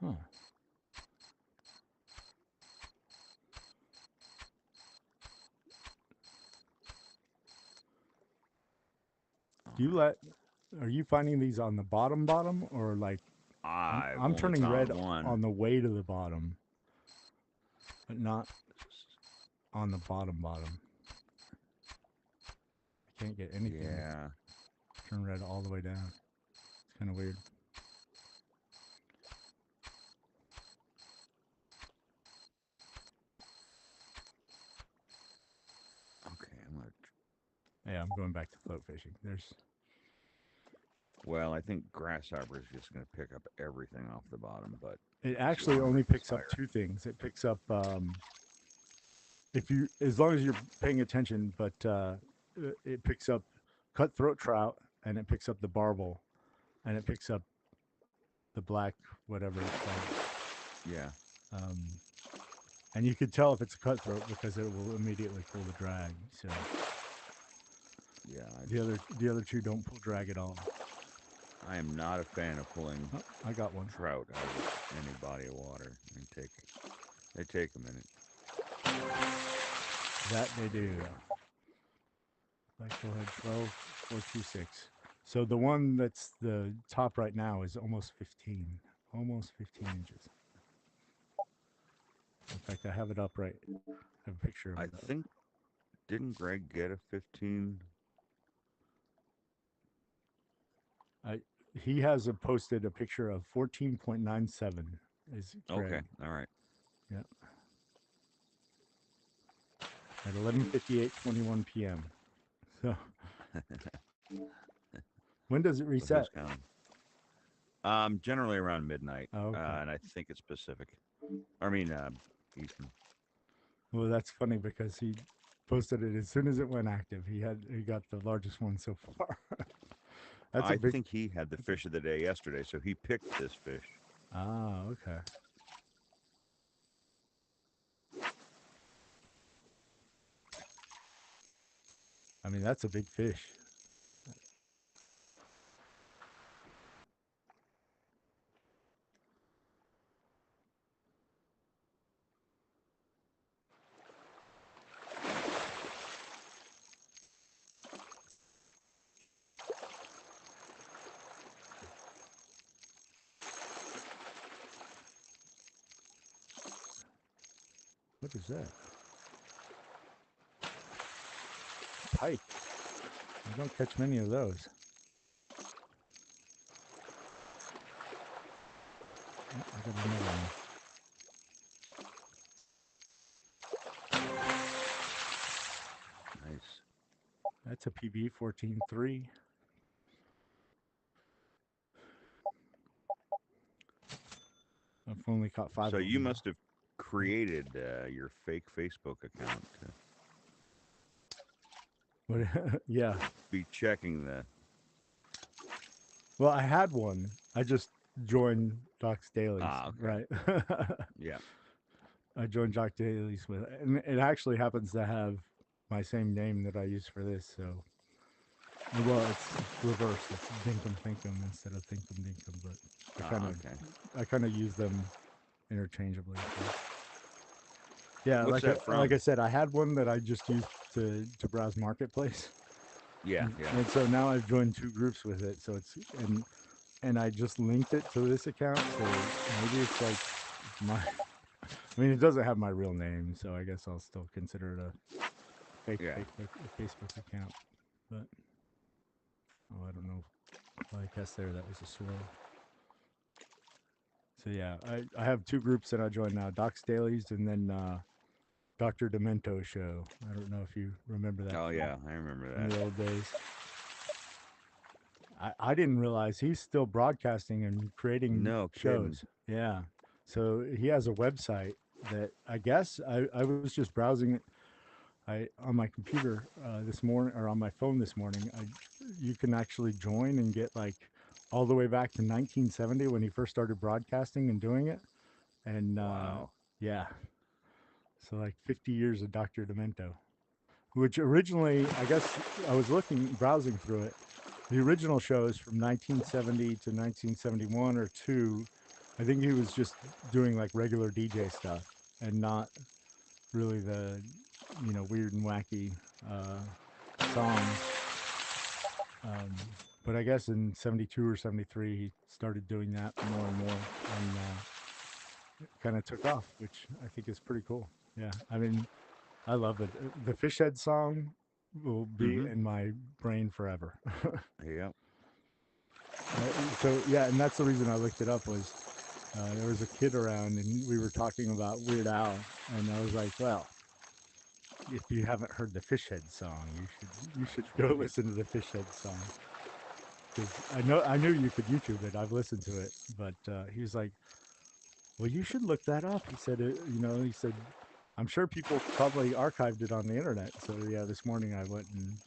Huh. Do you let? Are you finding these on the bottom, or like I've I'm only turning found red one. on the way to the bottom, but not on the bottom. I can't get anything. Yeah. Turn red all the way down. It's kind of weird. Okay, I'm gonna. Yeah, I'm going back to float fishing. There's Well, I think grasshopper is just gonna pick up everything off the bottom, but it as actually long as only it's picks up higher. two things. It picks up if you as long as you're paying attention, but it picks up cutthroat trout and it picks up the barbel and it picks up the black whatever it's called. Yeah. Um, and you could tell if it's a cutthroat because it will immediately pull the drag. So Yeah. the other two don't pull drag at all. I am not a fan of pulling Oh, I got one. trout out of any body of water. They take a minute. That they do. Like go ahead, 12, 426. So the one that's the top right now is almost 15. Almost 15 inches. In fact, I have it up right. I have a picture of I it up. think didn't Greg get a 15? He has posted a picture of 14.97 is Greg. Okay. All right. Yeah. At 11:58:21 p.m. So when does it So who's reset? counting? Generally around midnight. Oh, okay. And I think it's Pacific. I mean, Eastern. Well, that's funny because he posted it as soon as it went active. He got the largest one so far. That's a I big. think he had the fish of the day yesterday, so he picked this fish. Ah, okay. I mean, that's a big fish. What is that? Pike. I don't catch many of those. Oh, I got another one. Nice. That's a PB 14.3. I've only caught 5 So of you them. must have created your fake Facebook account to But yeah. be checking the. Well, I had one. I just joined Doc's Dailies. Ah, okay. Right. Yeah. I joined Doc Dailies with, and it actually happens to have my same name that I use for this. So, well, it's reversed. It's Dinkum Thinkum instead of Thinkum Dinkum. But Okay. I kind of use them interchangeably. So. Yeah, What's that from? like I said, I had one that I just used to browse Marketplace. Yeah. Yeah. And so now I've joined 2 groups with it. So it's and I just linked it to this account. So maybe it's like my. I mean, it doesn't have my real name, so I guess I'll still consider it a fake Yeah. Facebook account. But oh, I don't know. Well, I guess that was a swirl. So yeah, I have 2 groups that I join now: Doc's Dailies and then Dr. Demento Show. I don't know if you remember that. Oh yeah, I remember In that. the old days. I didn't realize he's still broadcasting and creating No shows. kidding. Yeah. So he has a website that I guess I was just browsing it. On my computer this morning or on my phone this morning. You can actually join and get like all the way back to 1970 when he first started broadcasting and doing it. And Wow. yeah. So like 50 years of Dr. Demento, which originally, I guess I was browsing through it. The original show is from 1970 to 1971 or 2. I think he was just doing like regular DJ stuff and not really the, weird and wacky songs. Um, but I guess in '72 or '73 he started doing that more and more, and it kind of took off, which I think is pretty cool. Yeah, I mean, I love it. The Fishhead song will be Mm-hmm. in my brain forever. Yep. So yeah, and that's the reason I looked it up was there was a kid around and we were talking about Weird Al, and I was like, well, if you haven't heard the Fishhead song, you should go listen to the Fishhead song because I knew you could YouTube it. I've listened to it, but he was like, well, you should look that up. He said, he said, I'm sure people probably archived it on the internet. So yeah, this morning I went and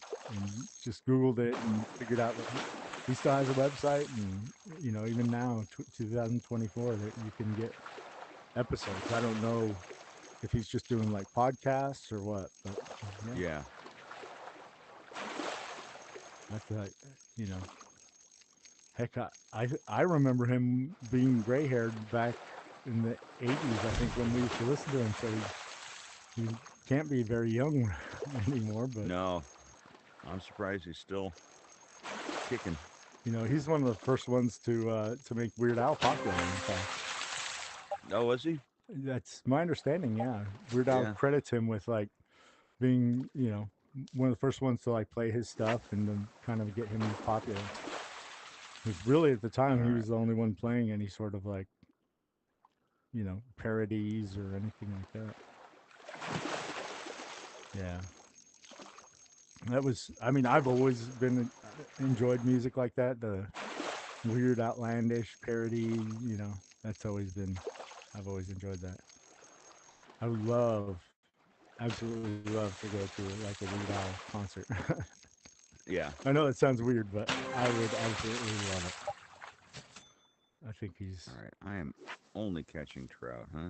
just Googled it and figured out that he still has a website, and even now, 2024, that you can get episodes. I don't know if he's just doing like podcasts or what, but yeah, Yeah. I feel like heck, I remember him being gray haired back in the '80s. I think when we used to listen to him, so he can't be very young anymore. But No, I'm surprised he's still kicking. he's one of the first ones to make Weird Al popular. In fact, Oh, was he? that's my understanding. Yeah, Weird Al Yeah. credits him with like being one of the first ones to like play his stuff and then kind of get him popular. Because really at the All time he right. was the only one playing any sort of like parodies or anything like that. Yeah. That was, I mean, I've always been enjoyed music like that, the weird, outlandish parody. That's always been, I've always enjoyed that. I would love, absolutely love to go to like a Weird Al concert. Yeah. I know it sounds weird, but I would absolutely love it. I think he's, All right. I am only catching trout, huh?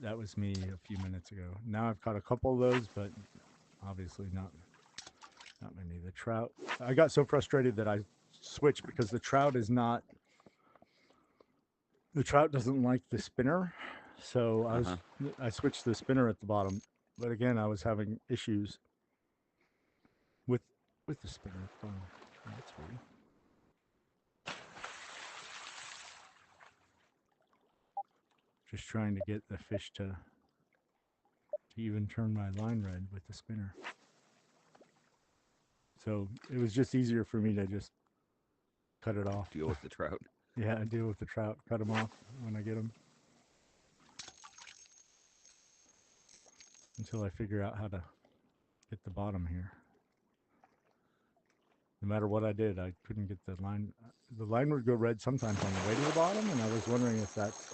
that was me a few minutes ago. Now I've caught a couple of those, but obviously not many. The trout, I got so frustrated that I switched because the trout doesn't like the spinner, so Uh huh. I switched to the spinner at the bottom. But again, I was having issues with with the spinner at the bottom. Oh, that's weird. Just trying to get the fish to even turn my line red with the spinner. So it was just easier for me to just cut it off. Deal with the trout. Yeah, I deal with the trout, cut them off when I get them until I figure out how to get the bottom here. No matter what I did, I couldn't get the line. The line would go red sometimes on the way to the bottom, and I was wondering if that's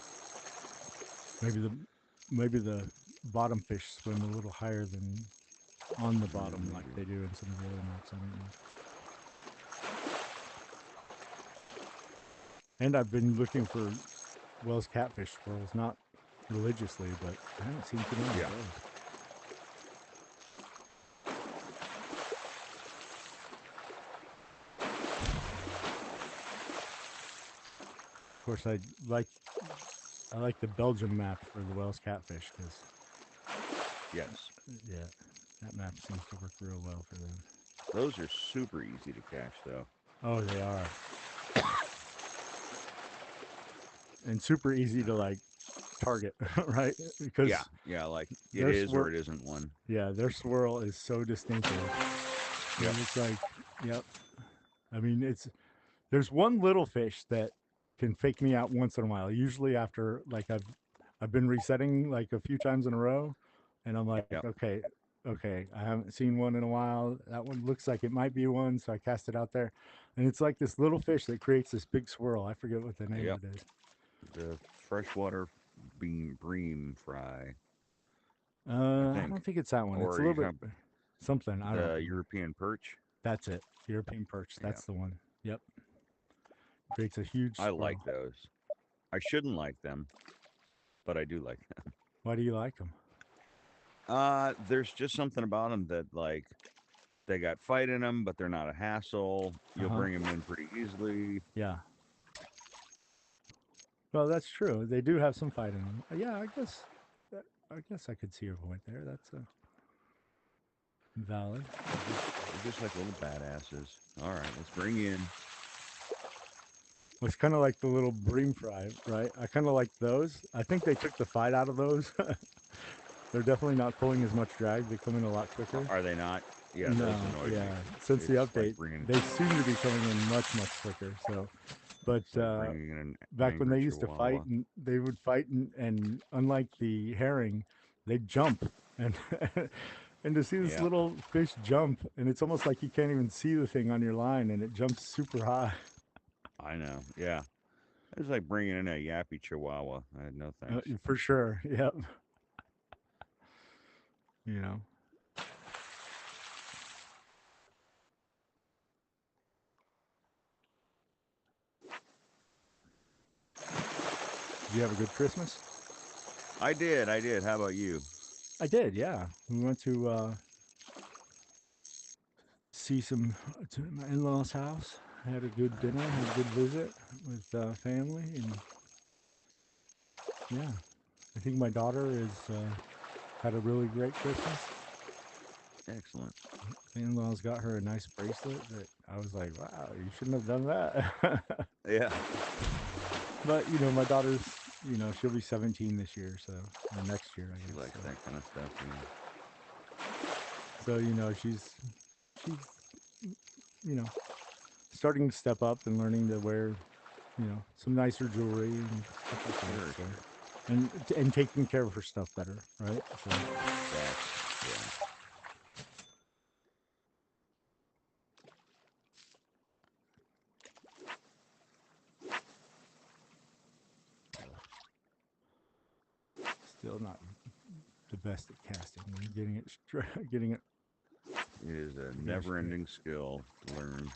maybe the bottom fish swim a little higher than on the bottom like Maybe. they do in some of the other lakes. I don't know. And I've been looking for Wells catfish swirls, not religiously, but I haven't seen too many of Yeah. those. Of course, like I like the Belgium map for the Wells catfish because Yes. yeah, that map seems to work real well for them. Those are super easy to catch, though. Oh, they are, and super easy to like target, right? Yeah. Because Yeah. Like it their is or swirl, it isn't one. yeah, their swirl is so distinctive, and Yep. it's like, yep. I mean, there's one little fish that can fake me out once in a while. Usually after like I've been resetting like a few times in a row, and I'm like, Yep. okay, I haven't seen one in a while. That one looks like it might be one, so I cast it out there, and it's like this little fish that creates this big swirl. I forget what the name Yep. of it is. The freshwater bream fry, I I think. don't think it's that one. It's Or a are you little bit talking something. I don't the remember. European perch? That's it. European perch. Yeah. That's the one. Yep. Creates a huge I like swirl. those. I shouldn't like them, but I do like them. Why do you like them? There's just something about them that like they got fight in them, but they're not a hassle. Uh You'll huh. bring them in pretty easily. Yeah. Well, that's true. They do have some fight in them. Yeah, I guess I could see your point there. That's valid. They're just like little badasses. All right, let's bring in. It's kind of like the little bream fry, right? I kind of like those. I think they took the fight out of those. They're definitely not pulling as much drag. They come in a lot quicker. Are they not? Yeah, No, those annoy me. yeah. Since the It's like update, bringing. they seem to be coming in much quicker. So, but It's like bringing in an back when angry they used to fight, chihuahua. and they would fight, and unlike the herring, they'd jump, and and to see this Yeah. little fish jump, and it's almost like you can't even see the thing on your line, and it jumps super high. I know. Yeah. It's like bringing in a yappy chihuahua. I had no thanks. For sure. Yep. You know. Did you have a good Christmas? I did. I did. How about you? I did. Yeah. We went to see some to my in-laws' house. Had a good dinner. Had a good visit with family, and yeah, I think my daughter is had a really great Christmas. Excellent. The in-laws got her a nice bracelet that I was like, wow, you shouldn't have done that. Yeah. But you know, my daughter's, you know, she'll be 17 this year, so or next year, I She guess. likes So, that kind of stuff. Yeah. so you know, she's you know starting to step up and learning to wear, you know, some nicer jewelry and stuff like that. Sure, So, sure. and taking care of her stuff better, right? So, That's yeah. still not the best at casting and getting it getting it. It is a Gosh, never-ending skill to learn.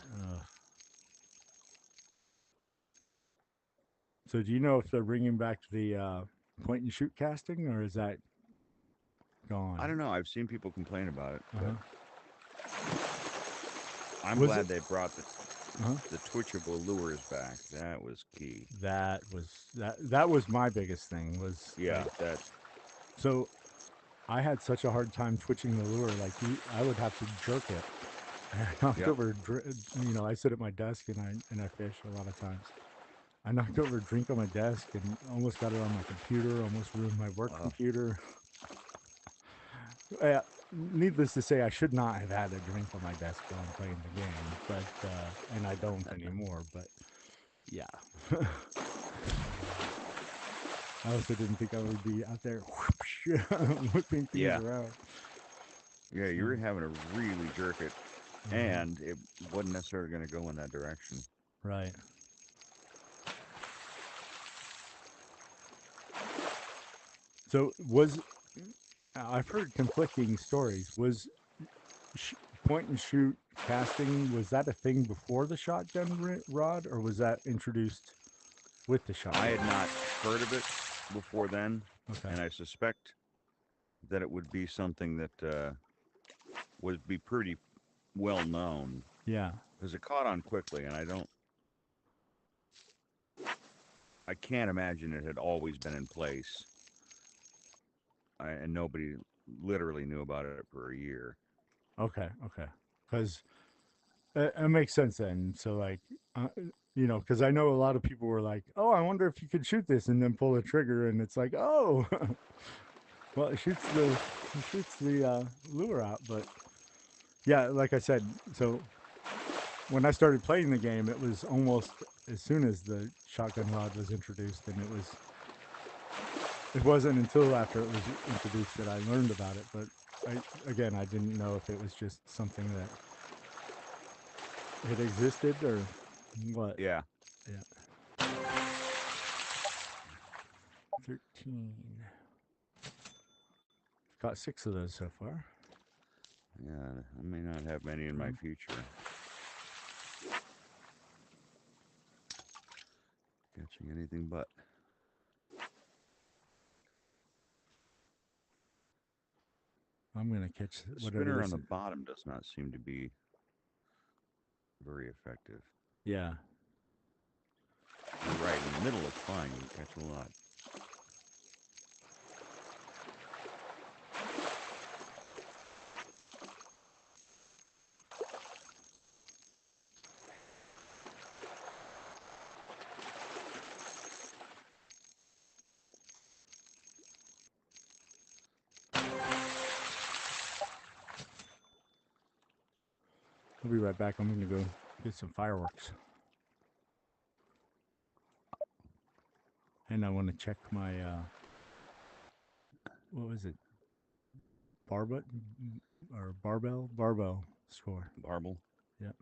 So, do you know if they're bringing back the point and shoot casting, or is that gone? I don't know. I've seen people complain about it, Uh-huh. but I'm Was glad it? they brought Uh-huh. the twitchable lures back. That was key. That was that was my biggest thing was Yeah, like, that so I had such a hard time twitching the lure. Like I would have to jerk it. And I knocked Yep. over. You know, I sit at my desk and I fish a lot of times. I knocked over a drink on my desk and almost got it on my computer. Almost ruined my work computer. Needless to say, I should not have had a drink on my desk while I'm playing the game, but and I don't anymore. But yeah, I also didn't think I would be out there whipping things Yeah. around. Yeah, you were having to really jerk it, Mhm. and it wasn't necessarily going to go in that direction. Right. So I've heard conflicting stories. Was sh- point and shoot casting, was that a thing before the shotgun rod, or was that introduced with the shotgun? I had not heard of it before then, Okay. and I suspect that it would be something that would be pretty well known Yeah. because it caught on quickly, and I can't imagine it had always been in place, and nobody literally knew about it for a year. Okay. Okay. Because it makes sense then. So like, you know, because I know a lot of people were like, "Oh, I wonder if you could shoot this," and then pull the trigger, and it's like, "Oh, well, it shoots the lure out." But yeah, like I said, so when I started playing the game, it was almost as soon as the shotgun rod was introduced, and it wasn't until after it was introduced that I learned about it. But I didn't know if it was just something that it existed or what. Yeah. Yeah. 13. Got 6 of those so far. Yeah, I may not have many in my future. Catching anything but. I'm going to catch The whatever spinner this on the is. bottom does not seem to be very effective. Yeah. You're right. In The middle looks fine. You can catch a lot. I'll be right back. I'm going to go get some fireworks. And I want to check my, what was it? Barbell score. Barbel. Yep.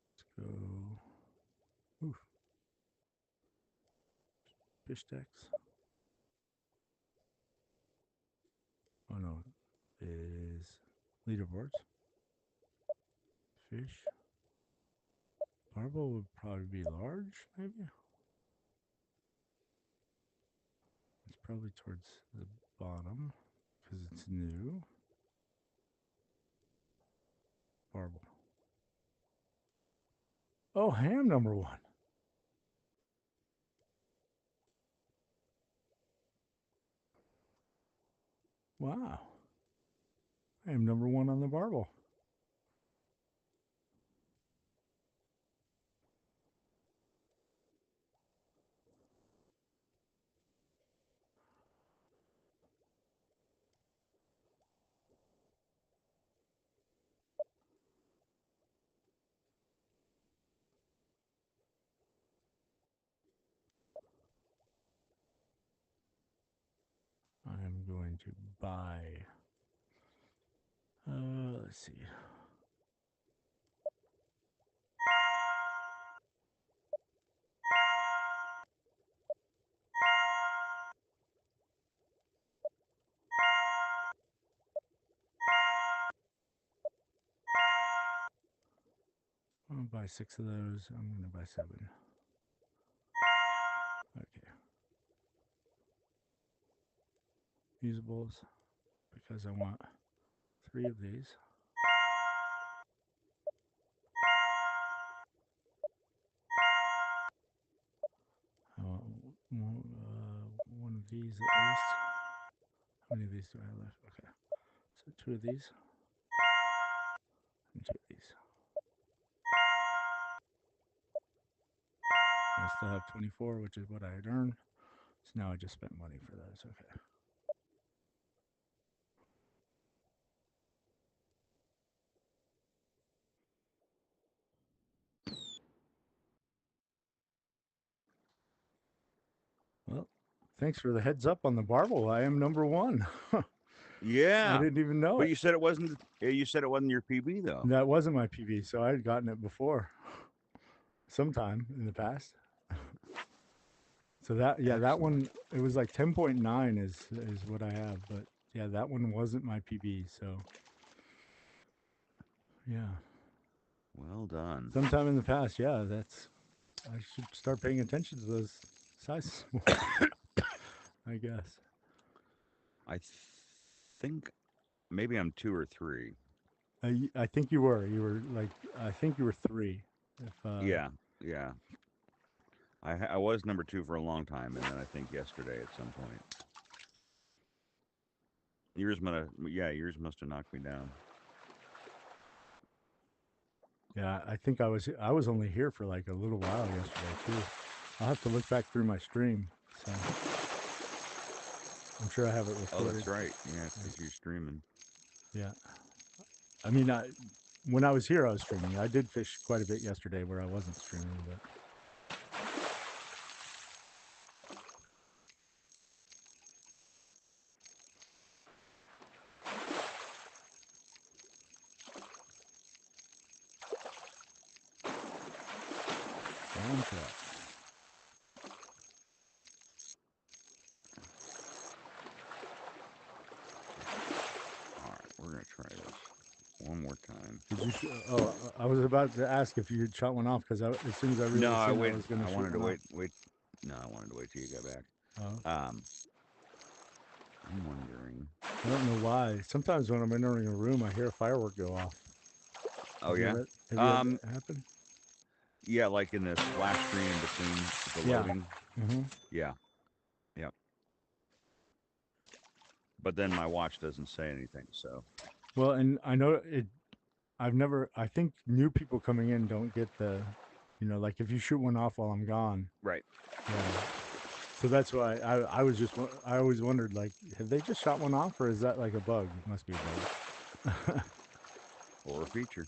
Let's go. Oof. Fish decks. Oh no, is leaderboards. Fish. Barbell would probably be large, maybe. It's probably towards the bottom because it's new. Barbell. Oh, ham number 1. Wow. I am number 1 on the barbell. I'm going to buy. Let's see. I'm going to buy 6 of those. I'm going to buy 7. Okay. Usables, because I want 3 of these. I want one of these at least. How many of these do I have left? Okay. So 2 of these. And 2 of these. I still have 24, which is what I had earned. So now I just spent money for those. Okay. Well, thanks for the heads up on the barbell. I am number 1. I Yeah. didn't even know But it. you said it wasn't. You said it wasn't your PB though. That wasn't my PB, so I had gotten it before, sometime in the past. So that, yeah, that one, it was like 10.9 is what I have, but yeah, that one wasn't my PB, so yeah. Well done. Sometime in the past, yeah, I should start paying attention to those sizes more, I guess. I think maybe I'm 2 or 3. I think you were like, I think you were 3. If, Yeah. I was number 2 for a long time, and then I think yesterday at some point. Yours must have knocked me down. Yeah, I think I was only here for like a little while yesterday too. I'll have to look back through my stream. So I'm sure I have it Oh, recorded. that's right. Yeah, because you're streaming. Yeah. I mean, when I was here, I was streaming. I did fish quite a bit yesterday where I wasn't streaming, but. Brown trout. All right, we're gonna try this one more time. Did you? Oh, I was about to ask if you had shot one off because as soon as I realized No, I was going to shoot wanted to one wait No, I wanted to wait till you got back. Oh, I'm wondering. I don't know why. Sometimes when I'm entering a room, I hear a firework go off. Oh yeah. Have you had that happen? Yeah, like in the splash screen in between the Yeah. loading. Mm-hmm. Yeah. Yep. But then my watch doesn't say anything, so. Well, and I know it. I think new people coming in don't get the, like if you shoot one off while I'm gone. Right. Yeah. So that's why I always wondered, like, have they just shot one off, or is that like a bug? It must be a bug. Or a feature.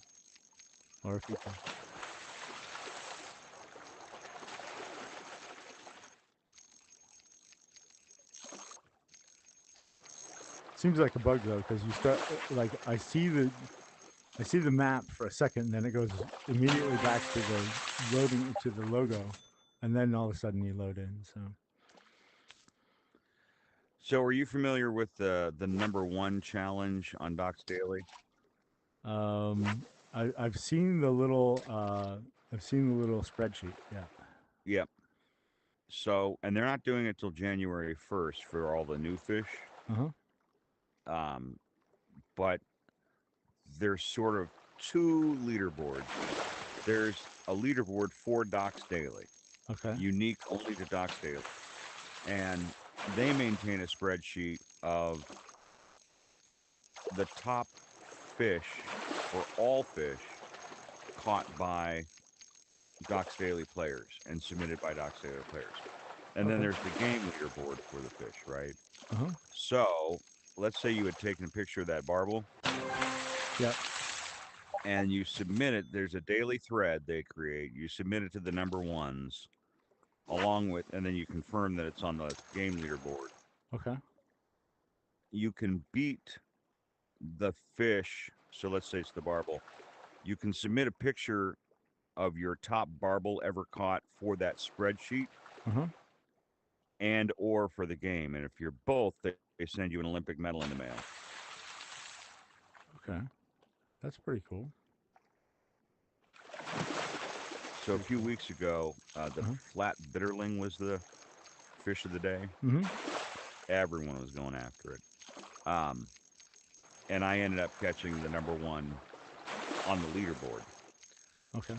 Or a feature. Seems like a bug though, because you start like I see the map for a second, and then it goes immediately back to the loading to the logo, and then all of a sudden you load in. So, are you familiar with the #1 challenge on Docs Daily? I've seen the little spreadsheet. Yeah. Yep. So, and they're not doing it till January 1st for all the new fish. Uh huh. But there's sort of two leaderboards. There's a leaderboard for Docs Daily, Okay. unique only to Docs Daily, and they maintain a spreadsheet of the top fish for all fish caught by Docs Daily players and submitted by Docs Daily players. And then Okay. there's the game leaderboard for the fish, right? Uh huh. So let's say you had taken a picture of that barbel Yep. and you submit it. There's a daily thread they create. You submit it to the #1s along with, and then you confirm that it's on the game leaderboard. Okay. You can beat the fish. So let's say it's the barbel. You can submit a picture of your top barbel ever caught for that spreadsheet Uh huh. and or for the game. And if you're both, they send you an Olympic medal in the mail. Okay. That's pretty cool. So a few weeks ago, the Uh-huh. flat bitterling was the fish of the day. Mm-hmm. Everyone was going after it. And I ended up catching the #1 on the leaderboard Okay.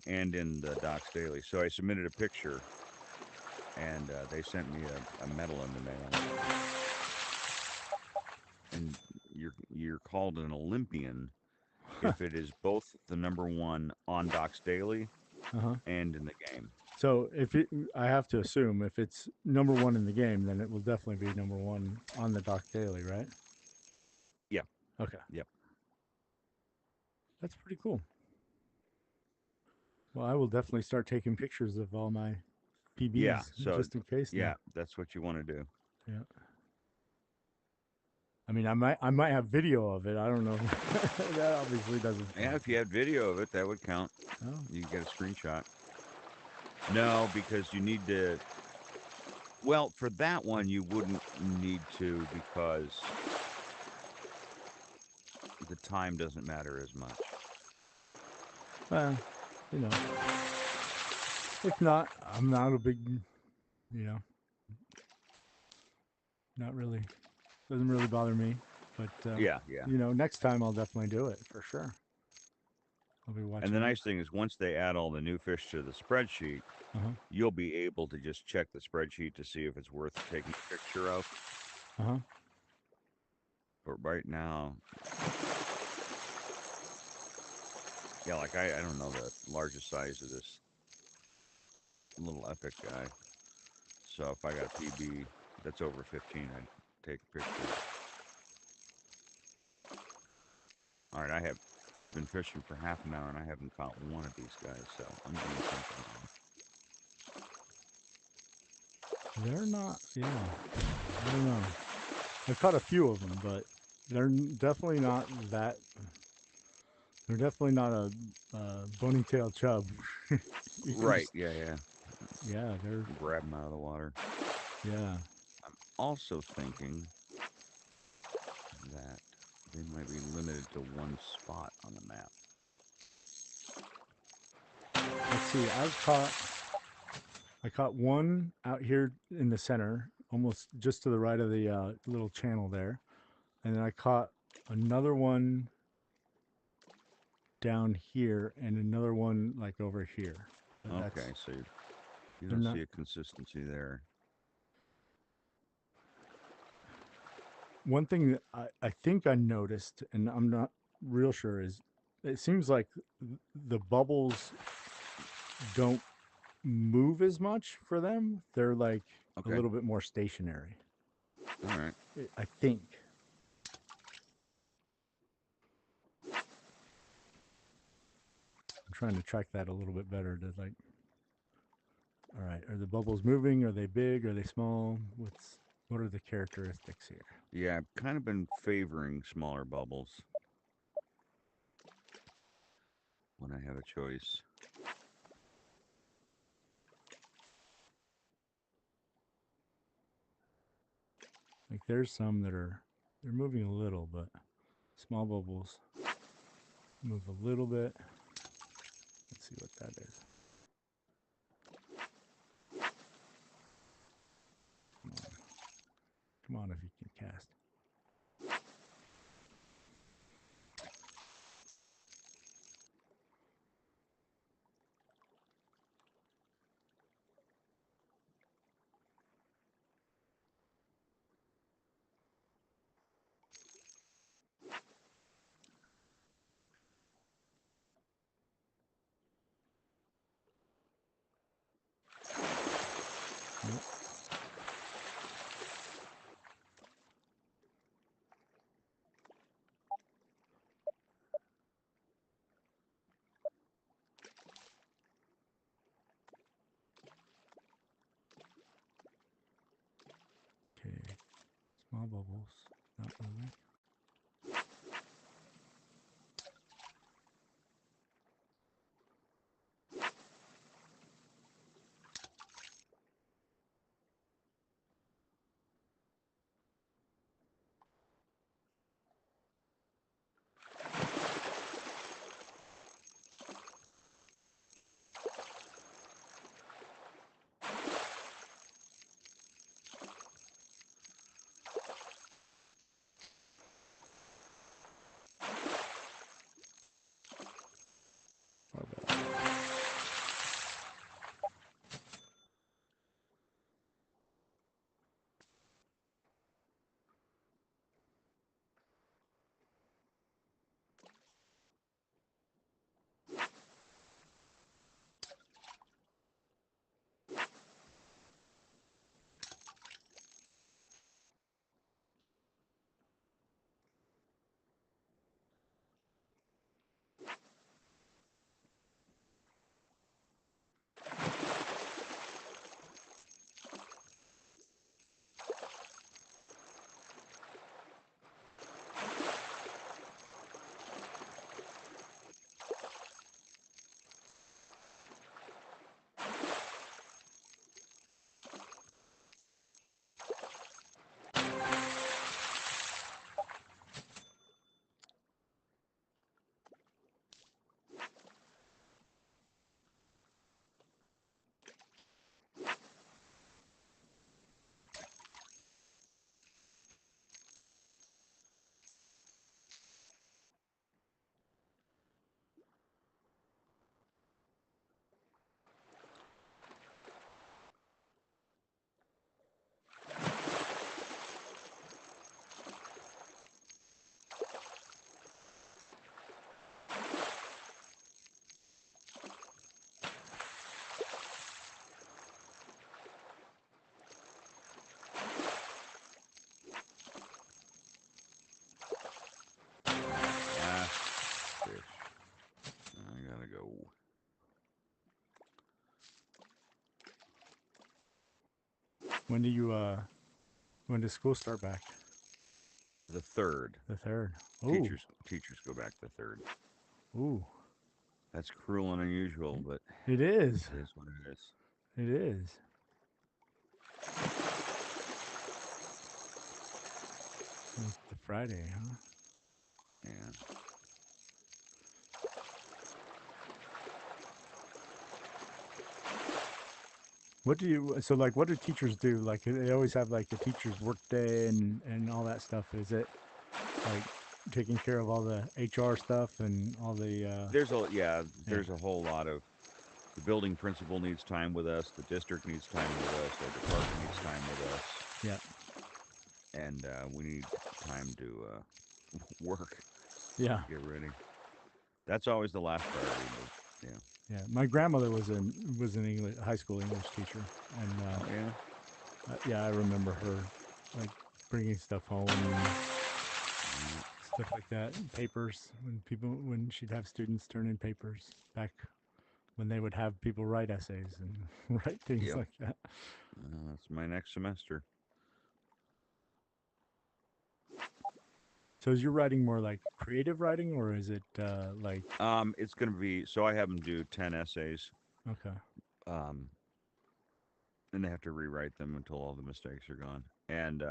and in the Docs Daily. So I submitted a picture, and they sent me a medal in the mail. And you're called an Olympian if it is both the #1 on Docs Daily Uh-huh. and in the game. So I have to assume if it's #1 in the game, then it will definitely be #1 on the Doc Daily, right? Yeah. Okay. Yep. That's pretty cool. Well, I will definitely start taking pictures of all my PBs Yeah. So just in case. yeah, Now. that's what you want to do. Yeah. I mean, I might have video of it. I don't know. That obviously doesn't. Yeah, if you had video of it, that would count. Oh. You can get a screenshot. No, because you need to. Well, for that one, you wouldn't need to because the time doesn't matter as much. Well, if not, I'm not a big, not really. Doesn't really bother me. But Yeah. next time I'll definitely do it for sure. I'll be watching. And the nice thing is, once they add all the new fish to the spreadsheet, Uh-huh. you'll be able to just check the spreadsheet to see if it's worth taking a picture of. Uh-huh. But right now, yeah, like I don't know the largest size of this little epic guy. So if I got a PB that's over 15, I'd take a picture. All right, I have been fishing for half an hour and I haven't caught one of these guys, so I'm doing something wrong. They're not. Yeah. I don't know. I've caught a few of them, but they're definitely not that. They're definitely not a bony tail chub. Right, yeah. Yeah, they're. Grab them out of the water. Yeah. I'm also thinking that they might be limited to one spot on the map. Let's see. I've caught I caught one out here in the center, almost just to the right of the little channel there, and then I caught another one down here and another one like over here. But Okay, so you they're don't not- see a consistency there. One thing that I think I noticed, and I'm not real sure, is it seems like the bubbles don't move as much for them. They're like Okay. a little bit more stationary. All right. I think. I'm trying to track that a little bit better to like. All right, are the bubbles moving? Are they big? Are they small? What are the characteristics here? Yeah, I've kind of been favoring smaller bubbles when I have a choice. Like there's some that they're moving a little, but small bubbles move a little bit. Let's see what that is. Come on. Come on if you can cast. Nope. Okay. Small bubbles. Not moving. Barbell. Last fish. I gotta go. When does school start back? The third. The third. Ooh. Teachers go back the third. Ooh. That's cruel and unusual, but It is. it is what it is. It is. It's the Friday, huh? Yeah. What do you so like? What do teachers do? Like they always have like the teachers' work day and all that stuff. Is it like taking care of all the HR stuff and all the Yeah, yeah, there's a whole lot of the building principal needs time with us, the district needs time with us, our department needs time with us, yeah, and we need time to work, yeah, get ready. That's always the last priority. But, yeah. yeah? My grandmother was an English high school English teacher, and Oh yeah. yeah, I remember her like bringing stuff home stuff like that, and papers when she'd have students turn in papers back when they would have people write essays and write things Yep. like that. That's my next semester. So is your writing more like creative writing or is it like It's gonna be so I have them do 10 essays, okay, um, and they have to rewrite them until all the mistakes are gone. And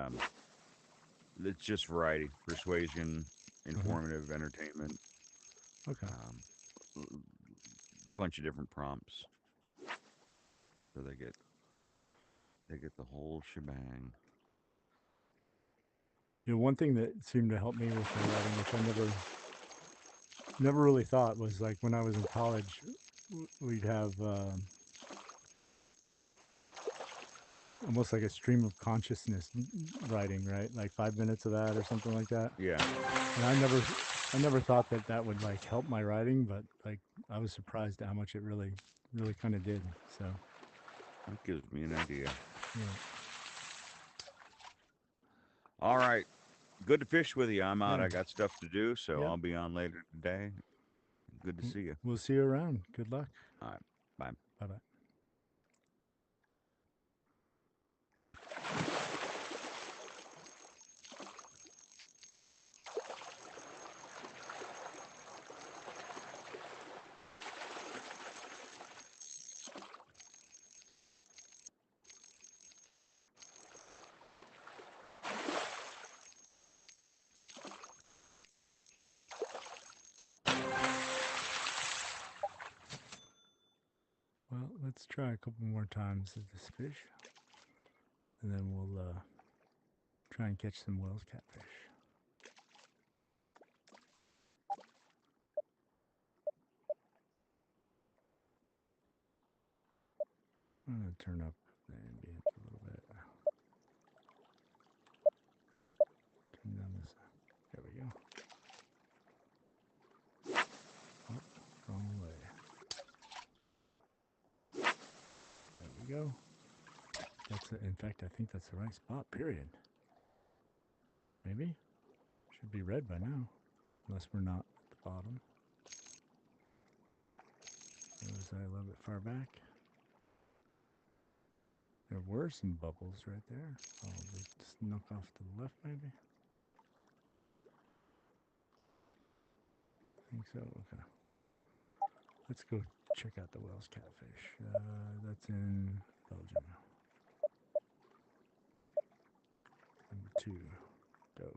it's just variety, persuasion, uh informative, entertainment, okay, bunch of different prompts, so they get the whole shebang. you know, one thing that seemed to help me with my writing, which I never really thought was like when I was in college, we'd have almost like a stream of consciousness writing, right? Like 5 minutes of that or something like that. Yeah, And I never thought that that would like help my writing, but like I was surprised at how much it really kind of did. So that gives me an idea. yeah, All right, good to fish with you. I'm out. yeah, I got stuff to do, so yep. I'll be on later today. Good to see you. We'll see you around. Good luck. All right, bye. Bye bye. Well, let's try a couple more times of this fish, and then we'll try and catch some Wells catfish. I'm gonna turn up the ambience a little bit. Turn down this. There we go. Oh, wrong way. There we go. In fact, I think that's the right spot. Period. Maybe should be red by now, unless we're not at the bottom. Or was I a little bit far back? There were some bubbles right there. Oh, they snuck off to the left, maybe. I think so. Okay. Let's go check out the Wells catfish. That's in Belgium. Number 2. Go.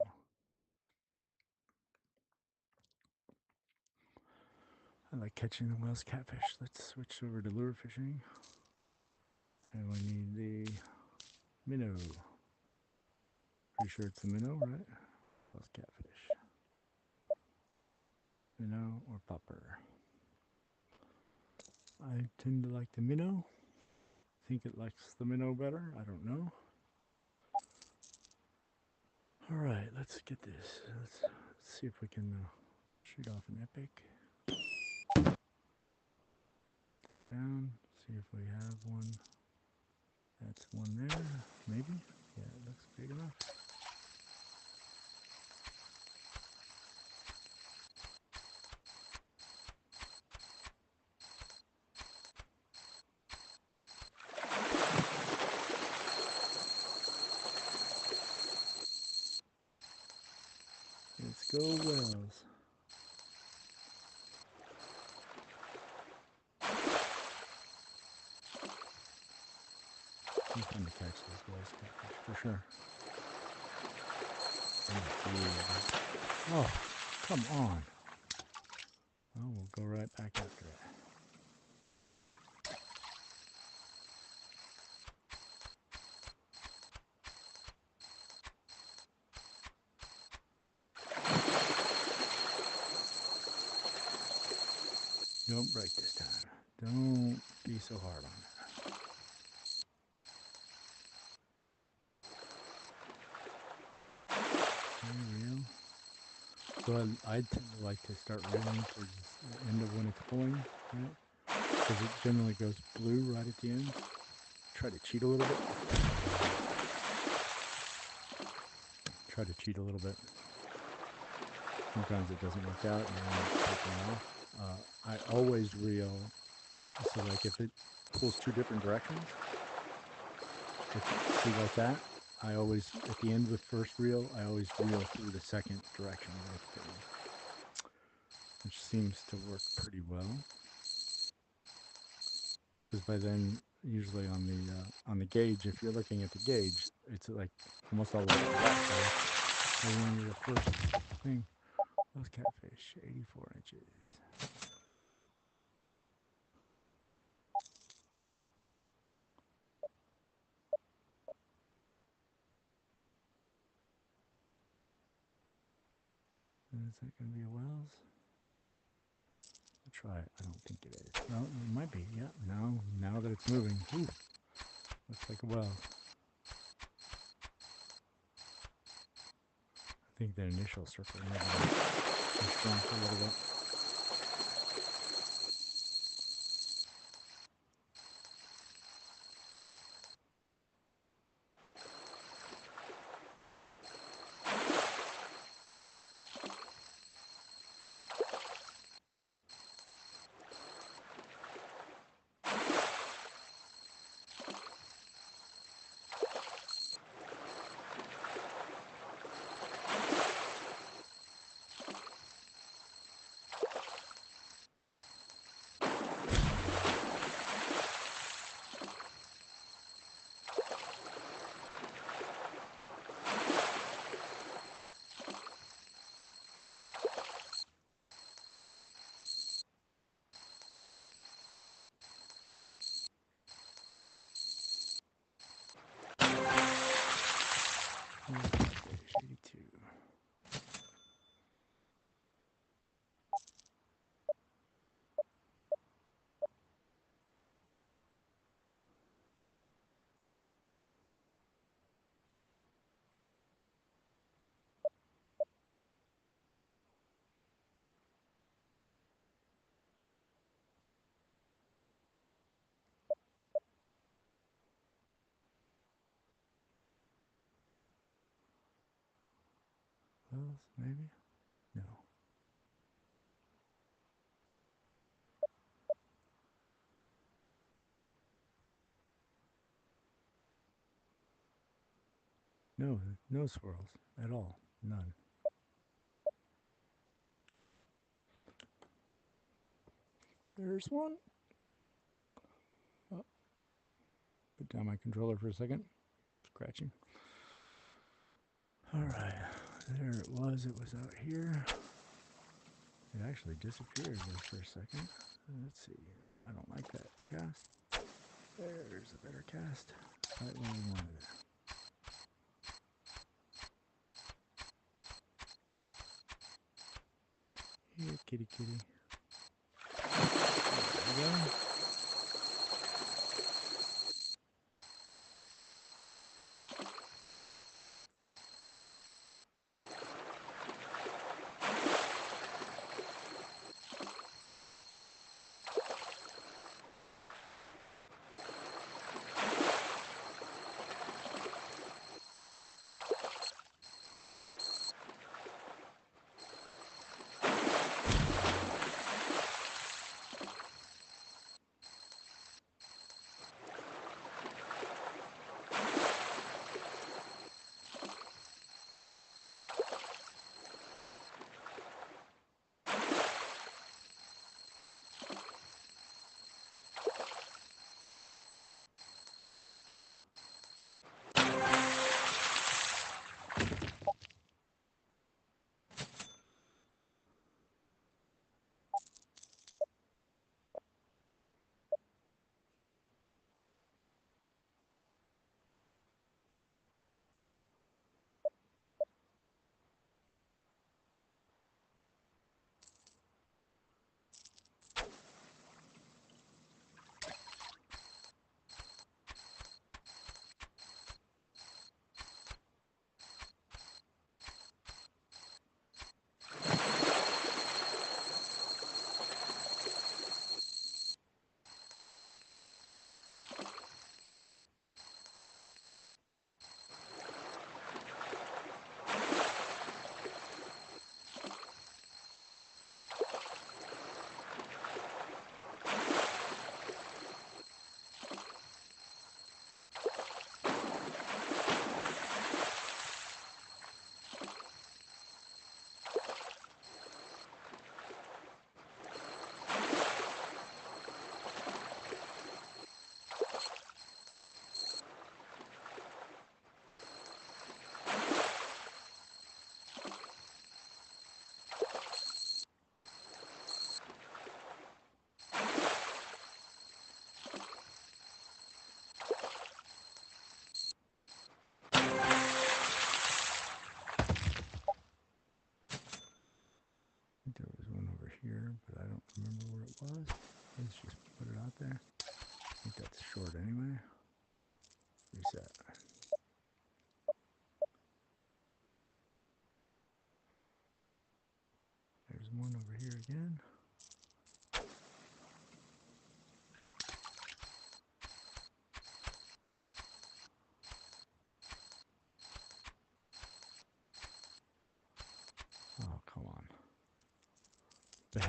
I like catching the Wells catfish. Let's switch over to lure fishing. And we need the minnow. Pretty sure it's the minnow, right? Wells catfish. Minnow or popper. I tend to like the minnow. I think it likes the minnow better. I don't know. All right, let's get this. Let's see if we can shoot off an epic. Down. See if we have one. That's one there. Maybe. Yeah, it looks big enough. Let's go, Wells. I'm trying to catch those Wells catfish for sure. Oh, come on. Oh, we'll go right back after it. Don't break this time. Don't be so hard on it. Okay, reel. So I tend to like to start reeling towards the end of when it's pulling, right? Because it generally goes blue right at the end. Try to cheat a little bit. Try to cheat a little bit. Sometimes it doesn't work out and you end up taking off. I always reel, so like if it pulls two different directions, see like that, I always, at the end of the first reel, I always reel through the second direction that it's pulling, which seems to work pretty well. Because by then, usually on the gauge, if you're looking at the gauge, it's like almost all the way to the left, right? And then the first thing, those catfish, 84 inches. Is that going to be a Wells? I'll try it. I don't think it is. No, it might be. Yeah, now that it's moving. Ooh, looks like a Wells. I think the initial circle maybe shrunk a little bit. Fish 82. Wells, maybe? No. No swirls at all. None. There's one. Oh, put down my controller for a second. Scratching. All right. There it was. It was out here. It actually disappeared there for a second. Let's see. I don't like that cast. There's a better cast. Right where we wanted it. Here, kitty kitty. There we go.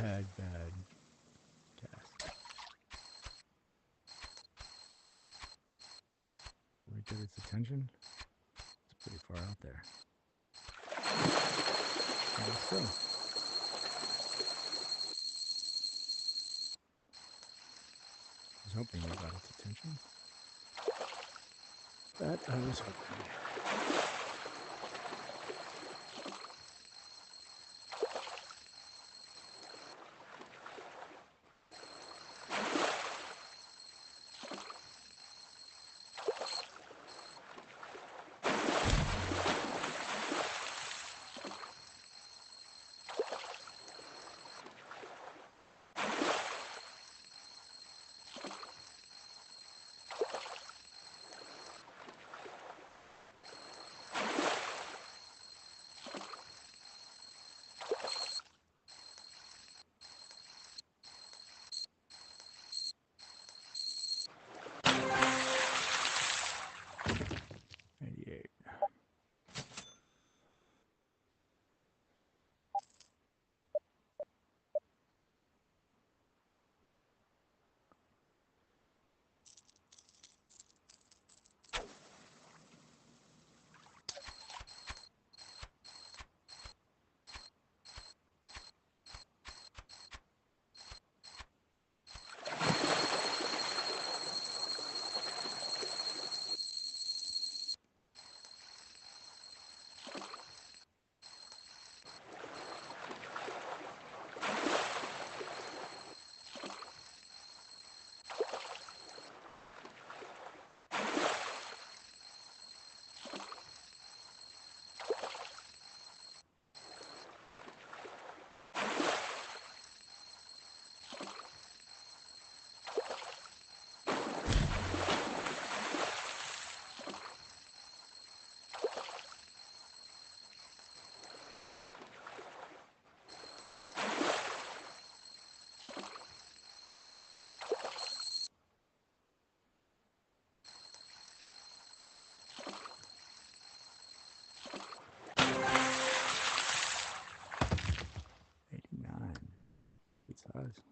bad cast. Will we get its attention? It's pretty far out there. I guess so. I was hoping we got its attention. That I was hoping. Good size.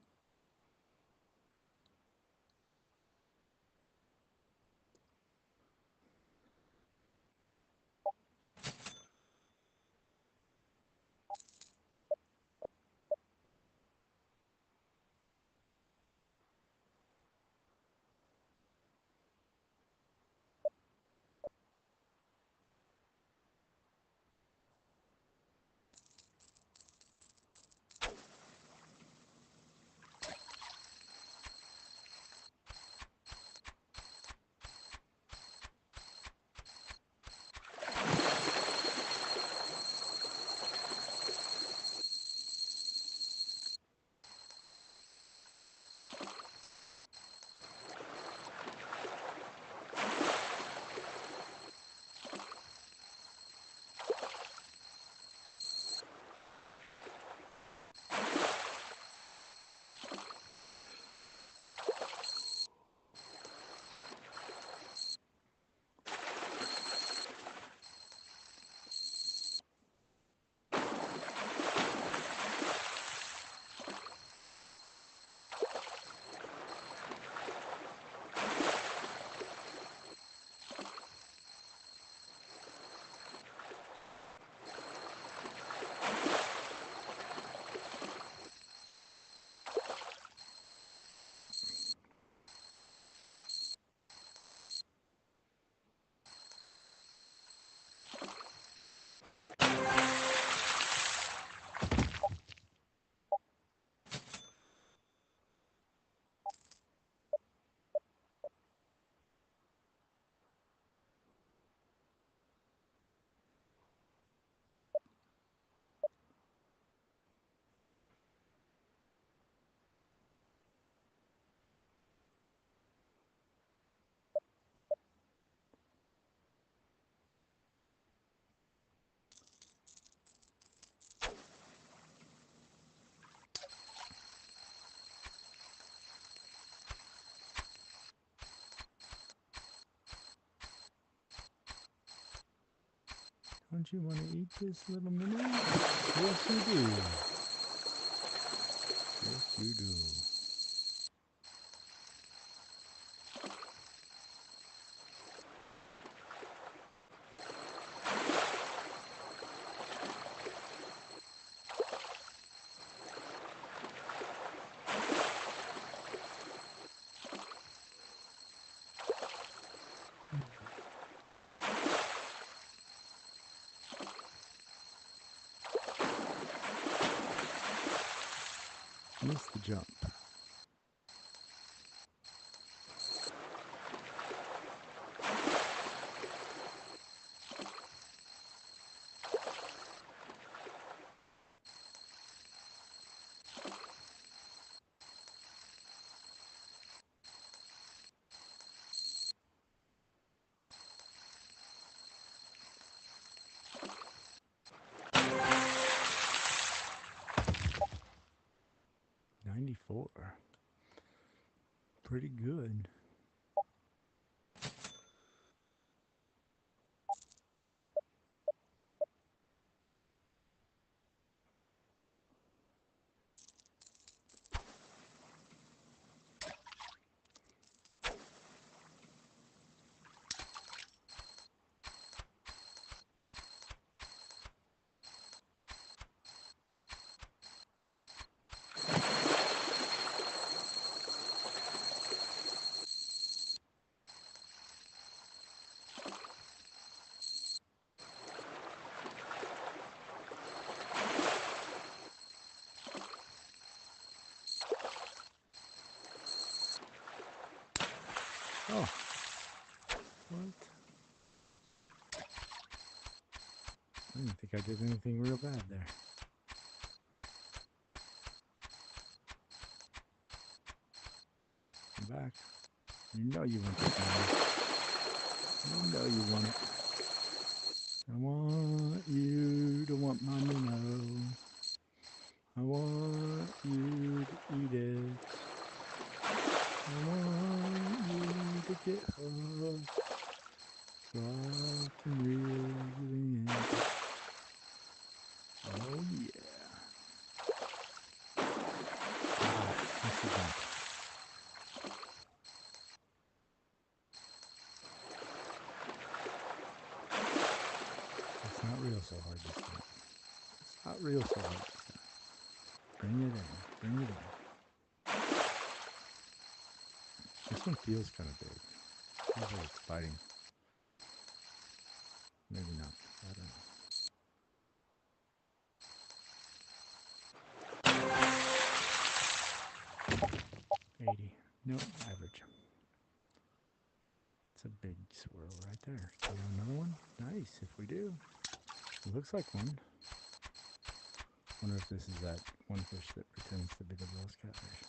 Don't you want to eat this little minnow? Yes, you do. Doo-doo. Missed the jump. $94. Pretty good. Oh. What? I didn't think I did anything real bad there. Come back. You know you want this money. You know you want it. I want you to want my minnow. I want you to eat it. I want you to get hooked so I can reel you in. Oh yeah. Missed the jump. It's not real so hard this time. It's not real so hard this time. Bring it in. Bring it in. This one feels kind of big. Feels like it's fighting. Maybe not. I don't know. 80. Nope, average. It's a big swirl right there. Do we have another one? Nice, if we do. It looks like one. Wonder if this is that one fish that pretends to be the Wells catfish.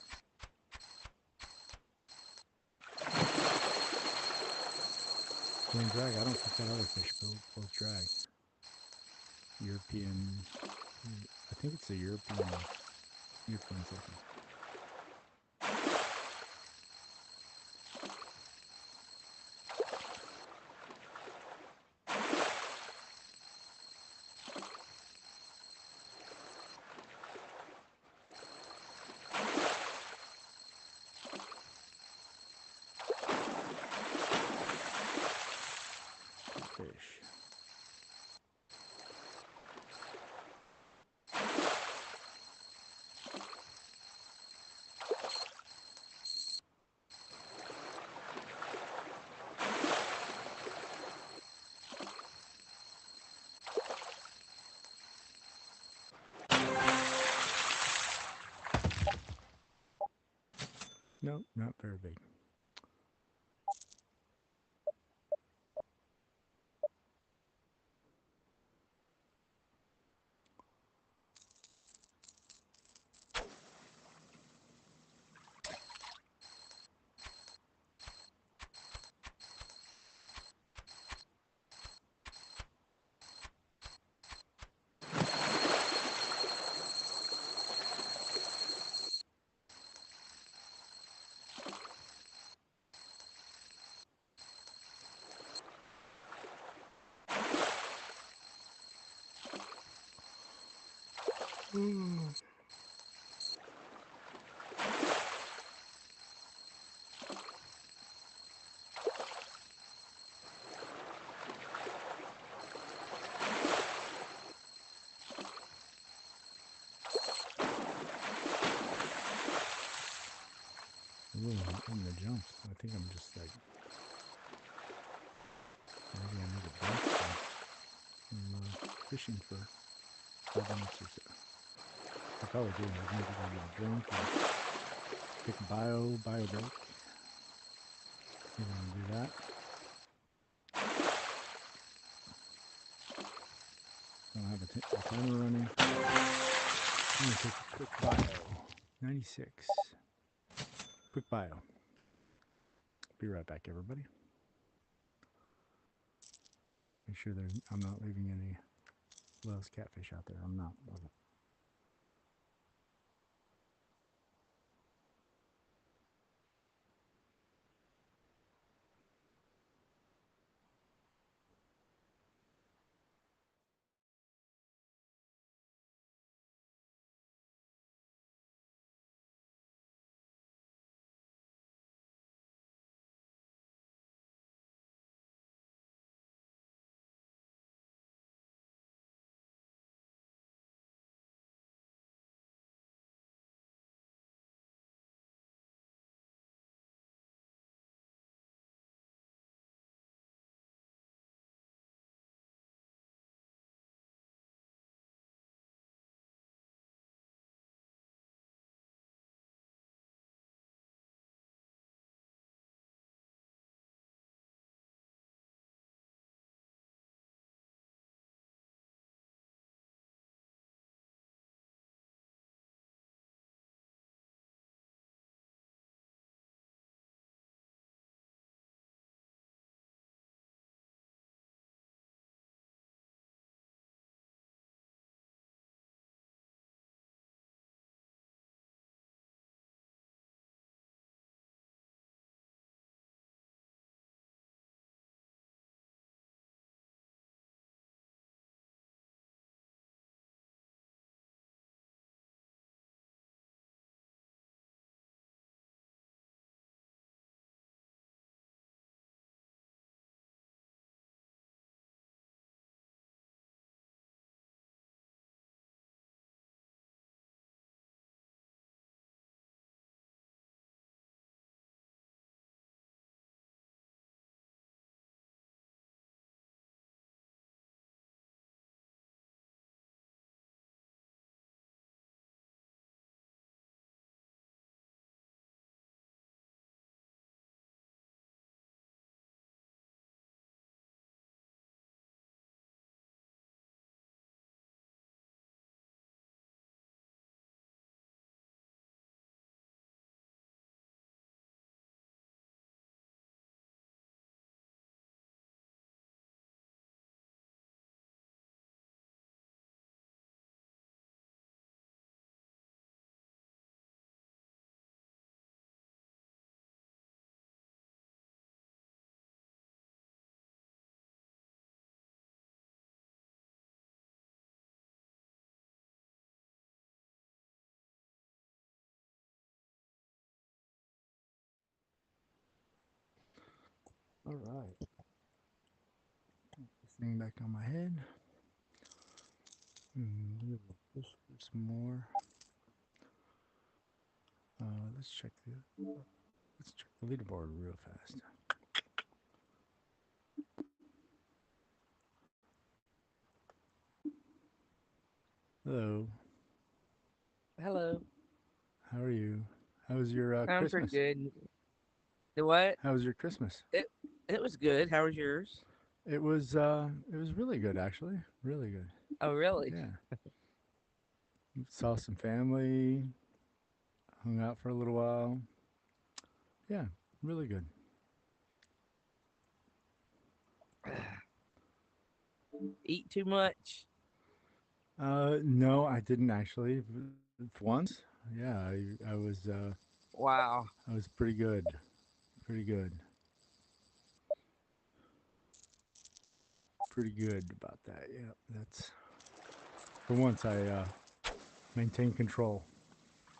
Pulling drag, I don't think that other fish pulls drag. European, I think it's a European something. Fish. Nope, not very big. getting the jumps. I think I'm just like maybe I need a break from fishing for 5 minutes or so. I probably do. I need to go get a drink and take a bio break. We're gonna do that. I don't have a timer running. I'm gonna take a quick bio. 96. Quick bio. Be right back, everybody. Make sure I'm not leaving any Wells catfish out there. I'm not. All right. Put this thing back on my head. Push for some more. Let's check the leaderboard real fast. Hello. Hello. How are you? How was your I'm pretty Christmas? good. The what? How was your Christmas? It was good. How was yours? It was really good actually. Really good. Oh, really? Yeah. Saw some family, hung out for a little while. Yeah, really good. Eat too much? No, I didn't actually. Once, yeah, Wow. I was pretty good. Pretty good. Pretty good about that. Yeah, that's for once I maintain control.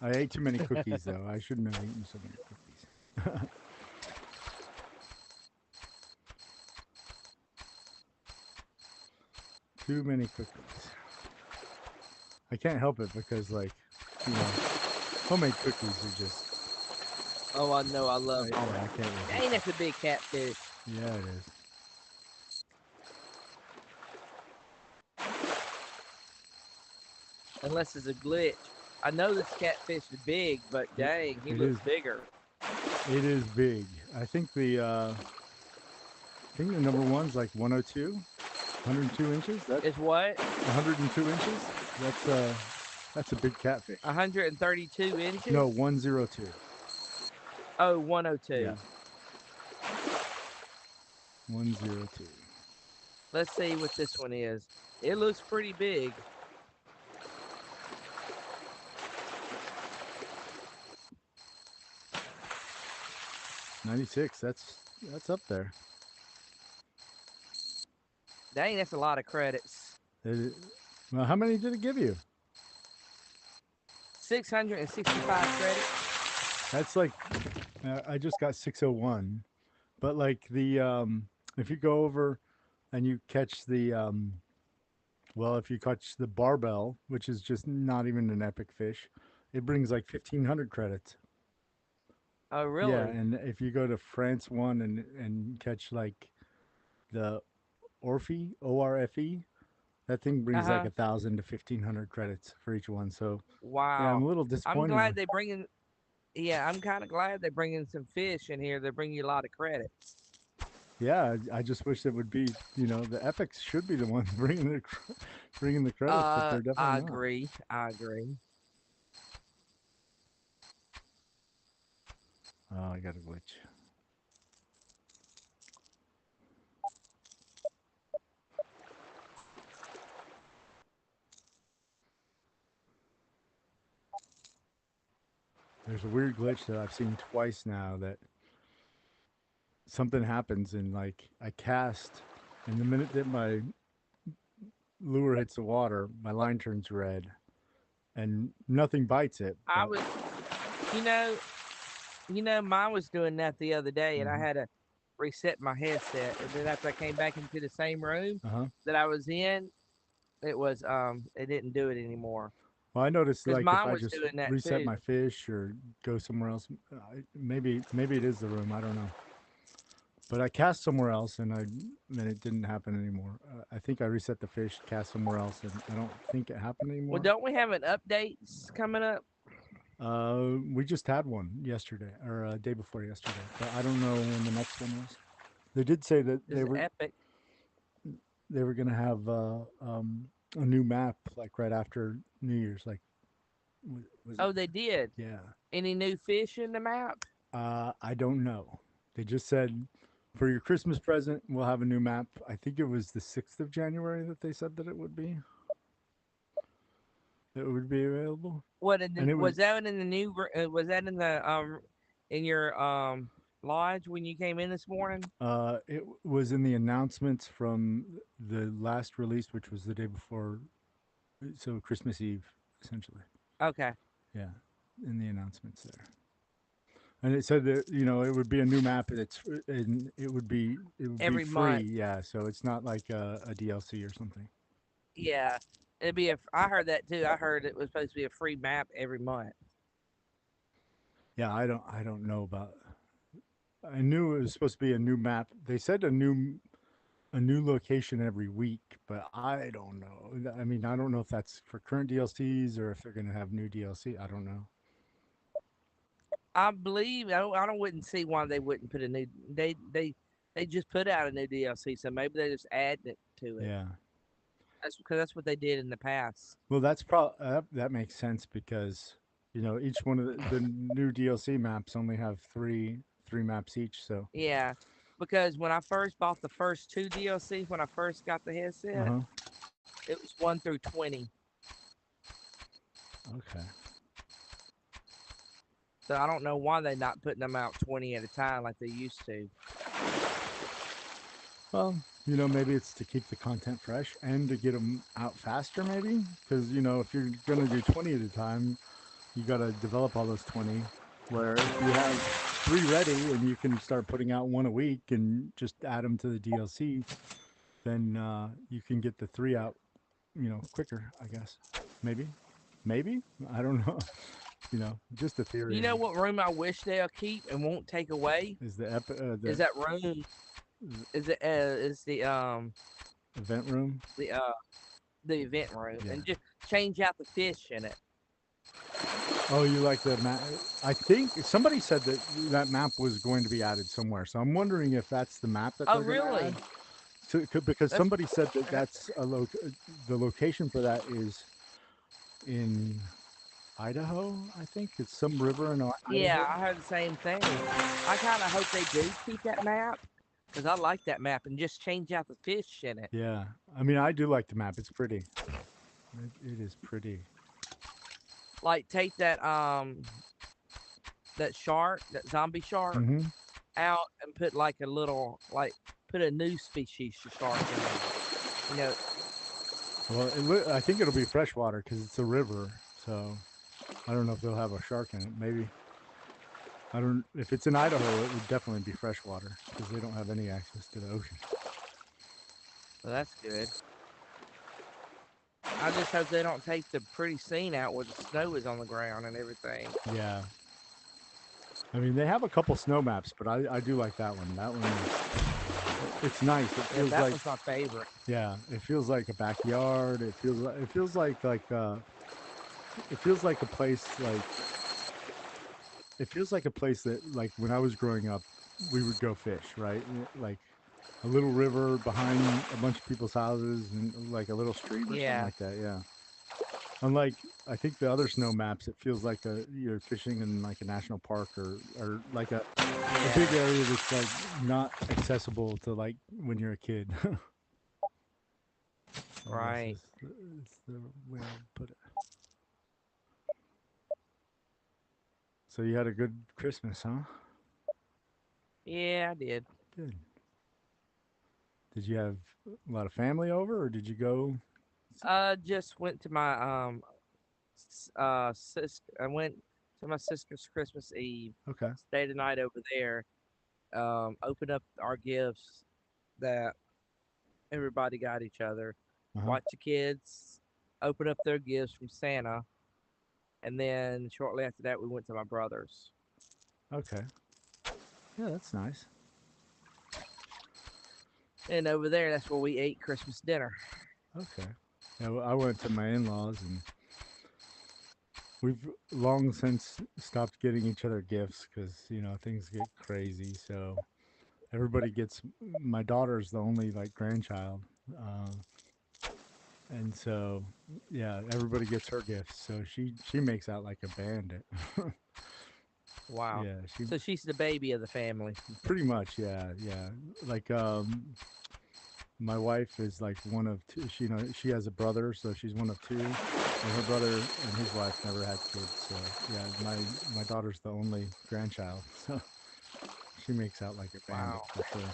I ate too many cookies though. I shouldn't have eaten so many cookies. Too many cookies. I can't help it because like, you know, homemade cookies are just Oh, I know. I love Yeah, I can't wait. Dang, that's a big catfish. Yeah, it is. Unless it's a glitch. I know this catfish is big, but dang, he it looks is. bigger. It is big. I think the number one's like 102, 102 inches. That's It's what? 102 inches. That's a big catfish. 132 inches? No, 102. Oh, 102. Yeah. 102. Let's see what this one is. It looks pretty big. $96. That's up there. Dang, that's a lot of credits. Well, how many did it give you? 665 credits. That's like I just got 601, but like if you go over and you catch if you catch the barbell, which is just not even an epic fish, it brings like 1,500 credits. Oh, really? Yeah, and if you go to France one and catch like the Orphe, ORFE, that thing brings like 1,000 to 1,500 credits for each one. So wow. yeah, I'm a little I'm disappointed. glad they bring in. Yeah, I'm kind of glad they bring in some fish in here. They bring you a lot of credits. Yeah, I just wish it would be, the epics should be the ones bringing the credits, but they're definitely I not. agree. I agree. Oh, I got a glitch. There's a weird glitch that I've seen twice now that something happens and like I cast, and the minute that my lure hits the water, my line turns red, and nothing bites it. I But was, mine was doing that the other day, and I Mhm. had to reset my headset. And then after I came back into the same room Uh-huh. that I was in, it didn't do it anymore. Well, I noticed Because like if mine I was just doing that reset too. my fish or go somewhere else, maybe it is the room. I don't know. But I cast somewhere else, and it didn't happen anymore. I think I reset the fish, cast somewhere else, and I don't think it happened anymore. Well, don't we have an updates coming up? We just had one yesterday or day before yesterday, but I don't know when the next one was. They did say that This is epic. they were gonna have a new map like right after New Year's. Like, was Oh, it? they did. Yeah. Any new fish in the map? I don't know. They just said for your Christmas present, we'll have a new map. I think it was the 6th of January that they said that it would be. It would be available. What And it was that in the new? Was that in the in your lodge when you came in this morning? It was in the announcements from the last release, which was the day before, so Christmas Eve, essentially. Okay. Yeah, in the announcements there. And it said that it would be a new map, and it would be Every free. month. Yeah, so it's not like a DLC or something. Yeah, it'd be a. I heard that too. I heard it was supposed to be a free map every month. Yeah, I don't know about. I knew it was supposed to be a new map. They said a new location every week, but I don't know. I mean, I don't know if that's for current DLCs or if they're going to have new DLC. I don't know. I believe I don't wouldn't see why they wouldn't put a new. They just put out a new DLC, so maybe they just added it to it. Yeah. That's because that's what they did in the past. Well, that's that makes sense because each one of the new DLC maps only have three maps each. So Yeah, because when I first bought the first two DLCs, when I first got the headset, it was 1 through 20. Okay. So I don't know why they're not putting them out 20 at a time like they used to. Well, maybe it's to keep the content fresh and to get them out faster, maybe. Because if you're gonna do 20 at a time, you got to develop all those 20. Where if you have 3 ready and you can start putting out 1 a week and just add them to the DLC, then you can get the 3 out, quicker. I guess. Maybe. I don't know. you know, just a theory. You know what room I wish they'll keep and won't take away Is the is that room. Is event room? the event room Yeah. and just change out the fish in it. Oh, you like the map? I think somebody said that that map was going to be added somewhere. So I'm wondering if that's the map that Oh, they're going to really? add. So, because That's- somebody said that that's the location for that is in Idaho. I think it's some river in Idaho. Yeah, I heard the same thing. I kind of hope they do keep that map because I like that map and just change out the fish in it. Yeah. I mean, I do like the map. It's pretty. It is pretty. Like take that shark, that zombie shark, Mm-hmm. out and put like a little put a new species of shark in there. You know, Well, I think it'll be freshwater because it's a river. So I don't know if they'll have a shark in it. Maybe. I don't. If it's in Idaho, it would definitely be freshwater because they don't have any access to the ocean. well, that's good. I just hope they don't take the pretty scene out where the snow is on the ground and everything. Yeah. I mean, they have a couple snow maps, but I do like that one. That one, it's nice. It Yeah, feels that like, was my favorite. yeah, it feels like a backyard. It feels like a place that like when I was growing up, we would go fish, right? Like a little river behind a bunch of people's houses and like a little stream or something Yeah. like that. Yeah. Unlike, I think the other snow maps, it feels like you're fishing in like a national park or like a big area that's like not accessible to like when you're a kid. I guess Right. is the way I would put it. So you had a good Christmas, huh? Yeah, I did. Good. Did you have a lot of family over, or did you go? Just went to my sister. I went to my sister's Christmas Eve. Okay. Stayed the night over there. Opened up our gifts that everybody got each other. Uh-huh. Watch the kids open up their gifts from Santa, and then shortly after that, we went to my brother's. Okay. Yeah, that's nice. And over there, that's where we ate Christmas dinner. Okay. Yeah, well, I went to my in-laws, and we've long since stopped getting each other gifts because things get crazy. So everybody gets. My daughter's the only like grandchild, and so yeah, everybody gets her gifts. So she makes out like a bandit. Wow. Yeah, So she's the baby of the family. pretty much. Yeah, yeah. Like my wife is like one of two. She has a brother, so she's one of two. And her brother and his wife never had kids. So yeah, my daughter's the only grandchild. So she makes out like a bandit Wow. for sure.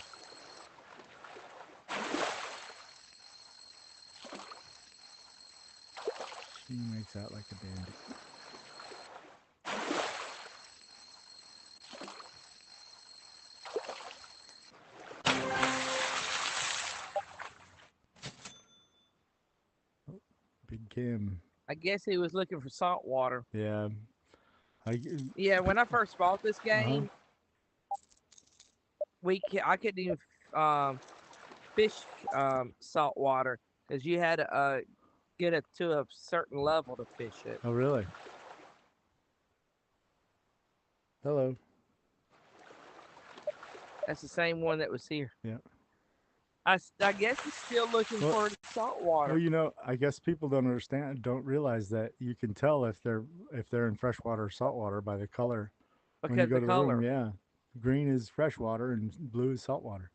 She makes out like a bandit. Oh, Big Kim. I guess he was looking for salt water. Yeah. Yeah, when I first bought this Uh-huh. game, I couldn't even fish salt water because you had to get it to a certain level to fish it. Oh, really? Hello. That's the same one that was here. Yeah. I guess he's still looking for salt water. Well, I guess people don't realize that you can tell if they're in freshwater or saltwater by the color. When you Because go the to the color. room, yeah. Green is freshwater and blue is saltwater.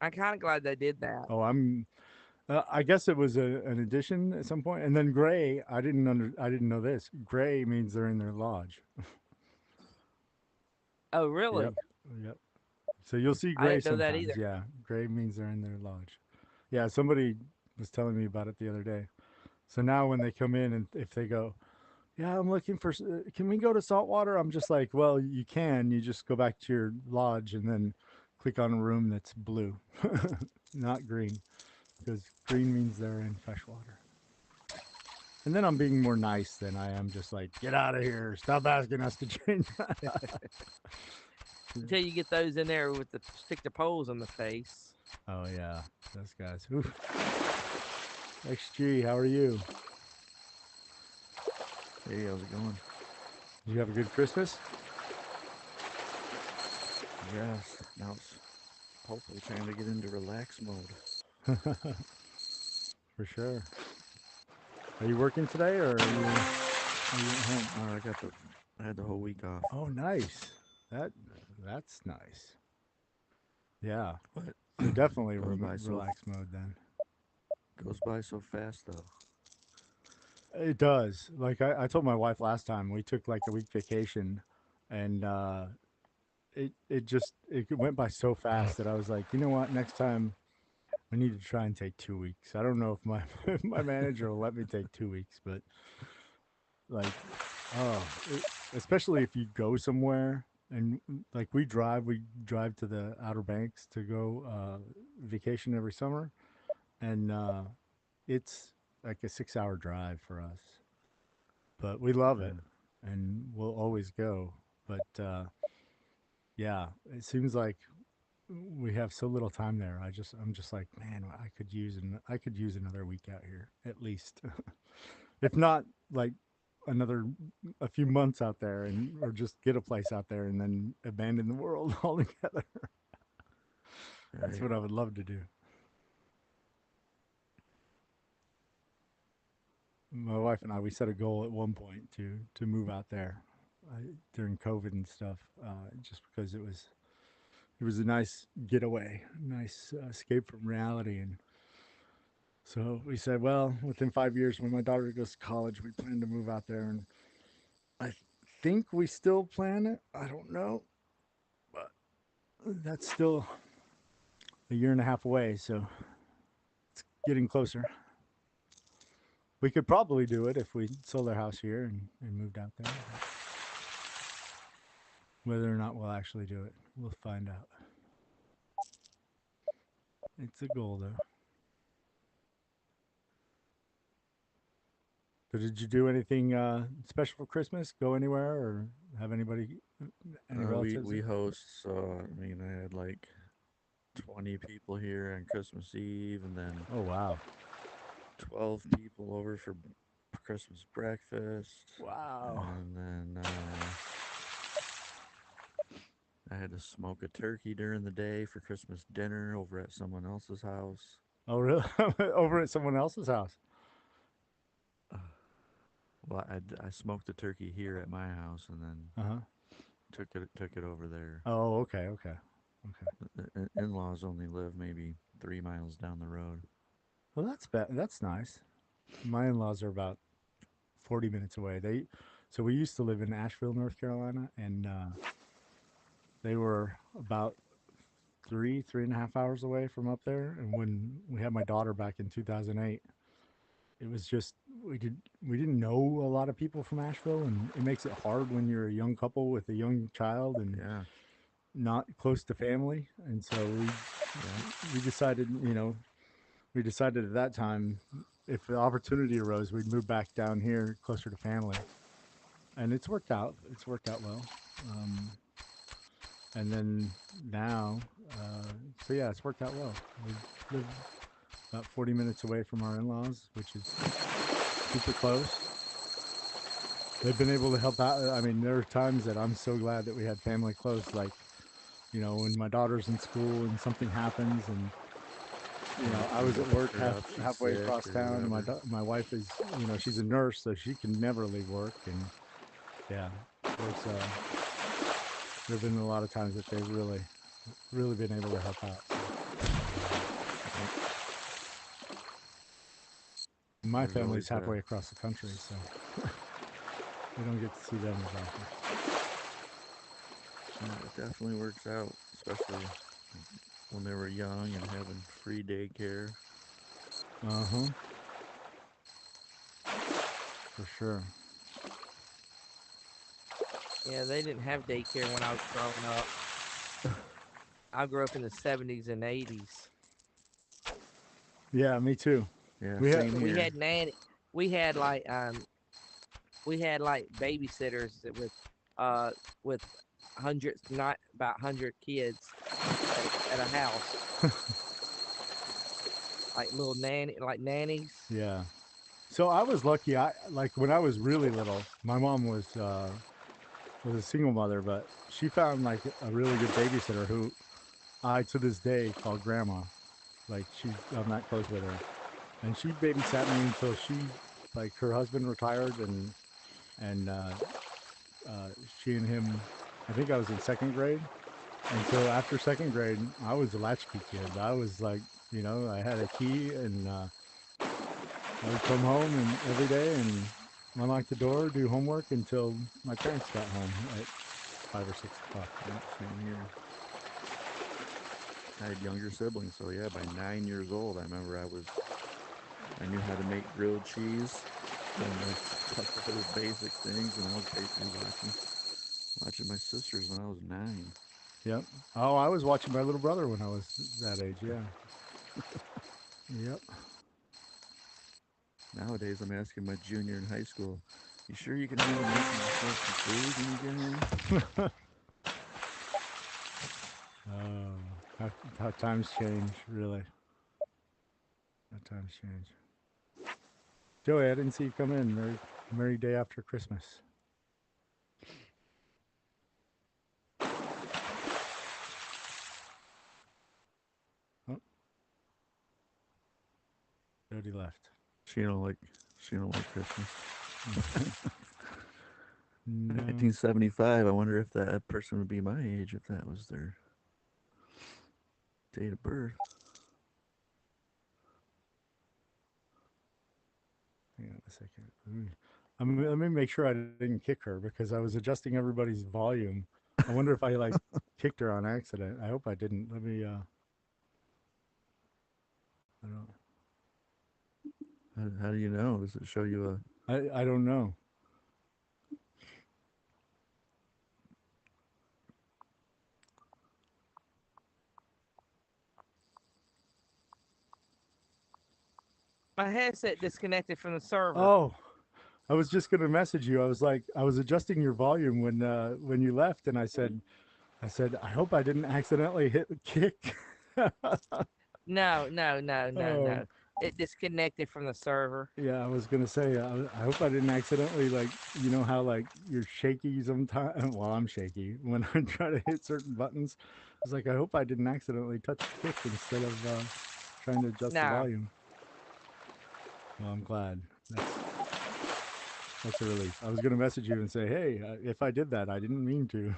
I'm kind of glad they did that. Oh, I guess it was an addition at some point. And then gray, I didn't know this. Gray means they're in their lodge. Oh, really? Yep. So you'll see I gray didn't know that sometimes. either. Yeah, gray means they're in their lodge. Yeah, somebody was telling me about it the other day. So now when they come in and if they go, yeah, I'm looking for, can we go to saltwater? I'm just like, well, you can. You just go back to your lodge and then click on a room that's blue, not green, because green means they're in freshwater. And then I'm being more nice than I am just like, get out of here. Stop asking us to change. Until you get those in there with the stick the poles on the face. Oh yeah, those guys. Oof. XG, how are you? Hey, how's it going? Did you have a good Christmas? Yes, now it's hopefully time to get into relax mode. For sure. Are you working today or are you at home? I had the whole week off. Oh, nice. That's nice. Yeah. But So definitely Goes by so- relax mode then. goes by so fast though. It does. Like I told my wife last time, we took like a week vacation, and it went by so fast that I was like, you know what? Next time we need to try and take 2 weeks. I don't know if my if my manager will let me take 2 weeks, but like, oh, especially if you go somewhere and like we drive to the Outer Banks to go vacation every summer, and it's like a 6 hour drive for us, but we love it and we'll always go. But yeah, it seems like we have so little time there. I'm just like, man, I could use another week out here at least, if not like another a few months out there, and or just get a place out there and then abandon the world altogether. That's Right. what I would love to do. My wife and I, we set a goal at one point to move out there during COVID and stuff, just because it was a nice getaway, nice escape from reality. And so we said, well, within 5 years, when my daughter goes to college, we plan to move out there. And I think we still plan it. I don't know, but that's still a year and a half away. So it's getting closer. We could probably do it if we sold our house here and moved out there. Whether or not we'll actually do it, we'll find out. It's a goal, though. So did you do anything special for Christmas? Go anywhere or have any relatives? We host, so I mean, I had like 20 people here on Christmas Eve, and then Oh wow! 12 people over for Christmas breakfast. Wow! And then I had to smoke a turkey during the day for Christmas dinner over at someone else's house. Oh really? Over at someone else's house? Well, I smoked the turkey here at my house, and then Uh huh. took it over there. Oh okay, okay, okay. The in-laws only live maybe 3 miles down the road. Well, that's nice. My in-laws are about 40 minutes away. So we used to live in Asheville, North Carolina, and they were about 3.5 hours away from up there. And when we had my daughter back in 2008, it was just we didn't know a lot of people from Asheville, and it makes it hard when you're a young couple with a young child and Yeah, not close to family. And so yeah. we decided at that time, if the opportunity arose, we'd move back down here closer to family, and it's worked out. It's worked out well. And then now, so yeah, it's worked out well. We live about 40 minutes away from our in-laws, which is super close. They've been able to help out. I mean, there are times that I'm so glad that we had family close. Like, when my daughter's in school and something happens, and I was at work halfway across town, and my wife is, she's a nurse, so she can never leave work, and yeah, there've been a lot of times that they've really been able to help out. So. My There's family's always, halfway across the country, so we don't get to see them as often. It definitely works out, especially when they were young and having free daycare. Uh-huh. For sure. Yeah, they didn't have daycare when I was growing up. I grew up in the 70s and 80s. Yeah, me too. Yeah, We had- same We here. had nanny. we had like babysitters with hundreds, not about 100 kids at a house, like little nannies. Yeah. So I was lucky. I like when I was really little. My mom was a single mother, but she found like a really good babysitter who I to this day call grandma. Like I'm not close with her, and she babysat me until like her husband retired, and uh, she and him. I think I was in second grade, and so after second grade, I was a latchkey kid. I was like, I had a key, and I would come home and every day and unlock the door, do homework until my parents got home at 5 or 6 o'clock. Yep, same here. I had younger siblings, so yeah, by 9 years old, I remember I knew how to make grilled cheese and a couple other basic things, and I was basically watching my sisters when I was 9. Yep. Oh, I was watching my little brother when I was that age. Yeah. Yep. Nowadays, I'm asking my junior in high school, "You sure you can handle making yourself some food when you get home?" How times change, really. How times change. Joey, I didn't see you come in. Merry day after Christmas. Oh, Jody left. She don't like Christmas. No. 1975. I wonder if that person would be my age if that was their date of birth. Hang on a second. Let me make sure I didn't kick her because I was adjusting everybody's volume. I wonder if I like kicked her on accident. I hope I didn't. Let me. I don't. How do you know? Does it show you a? I don't know. My headset disconnected from the server. Oh, I was just gonna message you. I was like, I was adjusting your volume when you left, and I said, I hope I didn't accidentally hit the kick. No. Oh. It disconnected from the server. Yeah, I was gonna say, I hope I didn't accidentally like, how like you're shaky sometimes. Well, I'm shaky when I try to hit certain buttons. I was like, I hope I didn't accidentally touch the kick instead of trying to adjust the No. volume. Well, I'm glad. That's a relief. I was gonna message you and say, hey, if I did that, I didn't mean to.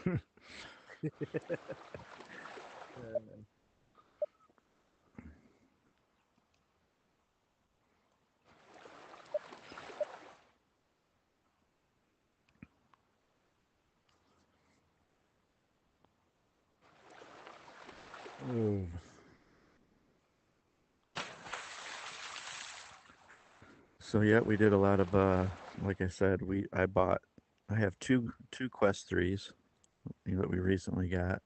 Oh. So yeah, we did a lot of like I said, I have two Quest 3s that we recently got.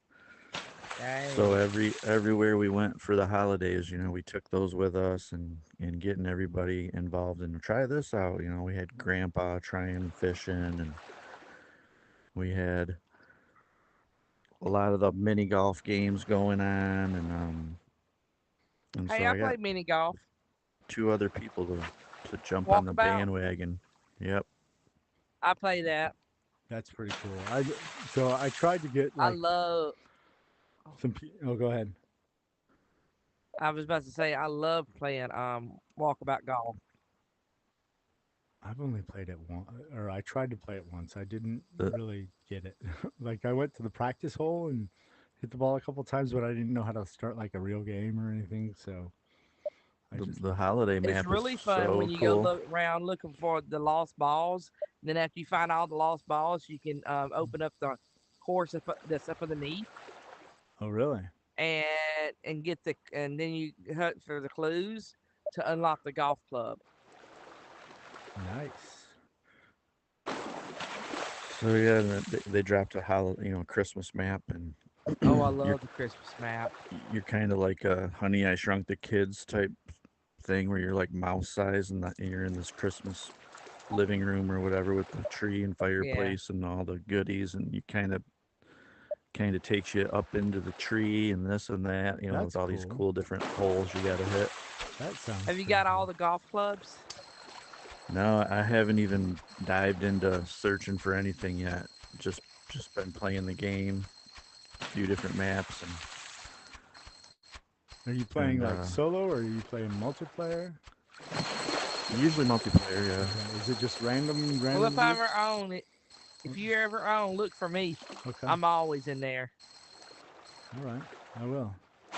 Dang. So everywhere we went for the holidays, we took those with us and getting everybody involved and try this out. We had Grandpa trying fishing, and we had a lot of the mini golf games going on, and Hey, so I I got play mini golf. 2 other people to jump on the Walkabout. bandwagon. Yep. I play that. That's pretty cool. So I tried to get I like love. some. Oh, go ahead. I was about to say I love playing walkabout golf. I've only played it once, or I tried to play it once. I didn't The really get it. Like I went to the practice hole and hit the ball a couple times, but I didn't know how to start like a real game or anything. So I the, just the holiday It's map really is fun when so you go cool. look around looking for the lost balls. Then after you find all the lost balls, you can open up the course that's up underneath Oh, really? and and then you hunt for the clues to unlock the golf club. Nice. So yeah, and they dropped a Christmas map, and Oh, I you're love the Christmas map. you're kind of like a Honey I Shrunk the Kids type thing where you're like mouse size and you're in this Christmas living room or whatever with the tree and fireplace and all the goodies, and you kind of takes you up into the tree and this and that, you know, That's with all these cool. cool different holes you got to hit. That sounds. Have you pretty got all cool. the golf clubs? No, I haven't even dived into searching for anything yet. Just been playing the game, a few different maps, and Are you playing and like solo or are you playing multiplayer? usually multiplayer. Yeah. Okay. Is it just random? Well, if I groups? ever own it, if you ever own, look for me. Okay. I'm always in there. All right. I will.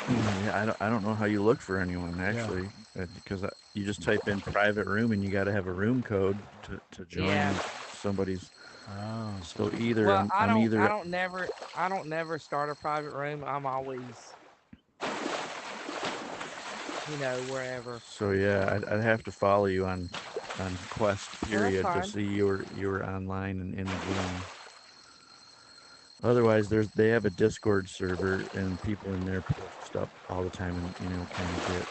Yeah, I don't know how you look for anyone actually, because you just type in private room and you got to have a room code to join Yeah. somebody's. Oh. So either Well, I I'm either don't never start a private room. I'm always, wherever. So yeah, I'd have to follow you on Quest period to fine. see you were online and in the game. Otherwise, they have a Discord server and people in there post up all the time and kind of get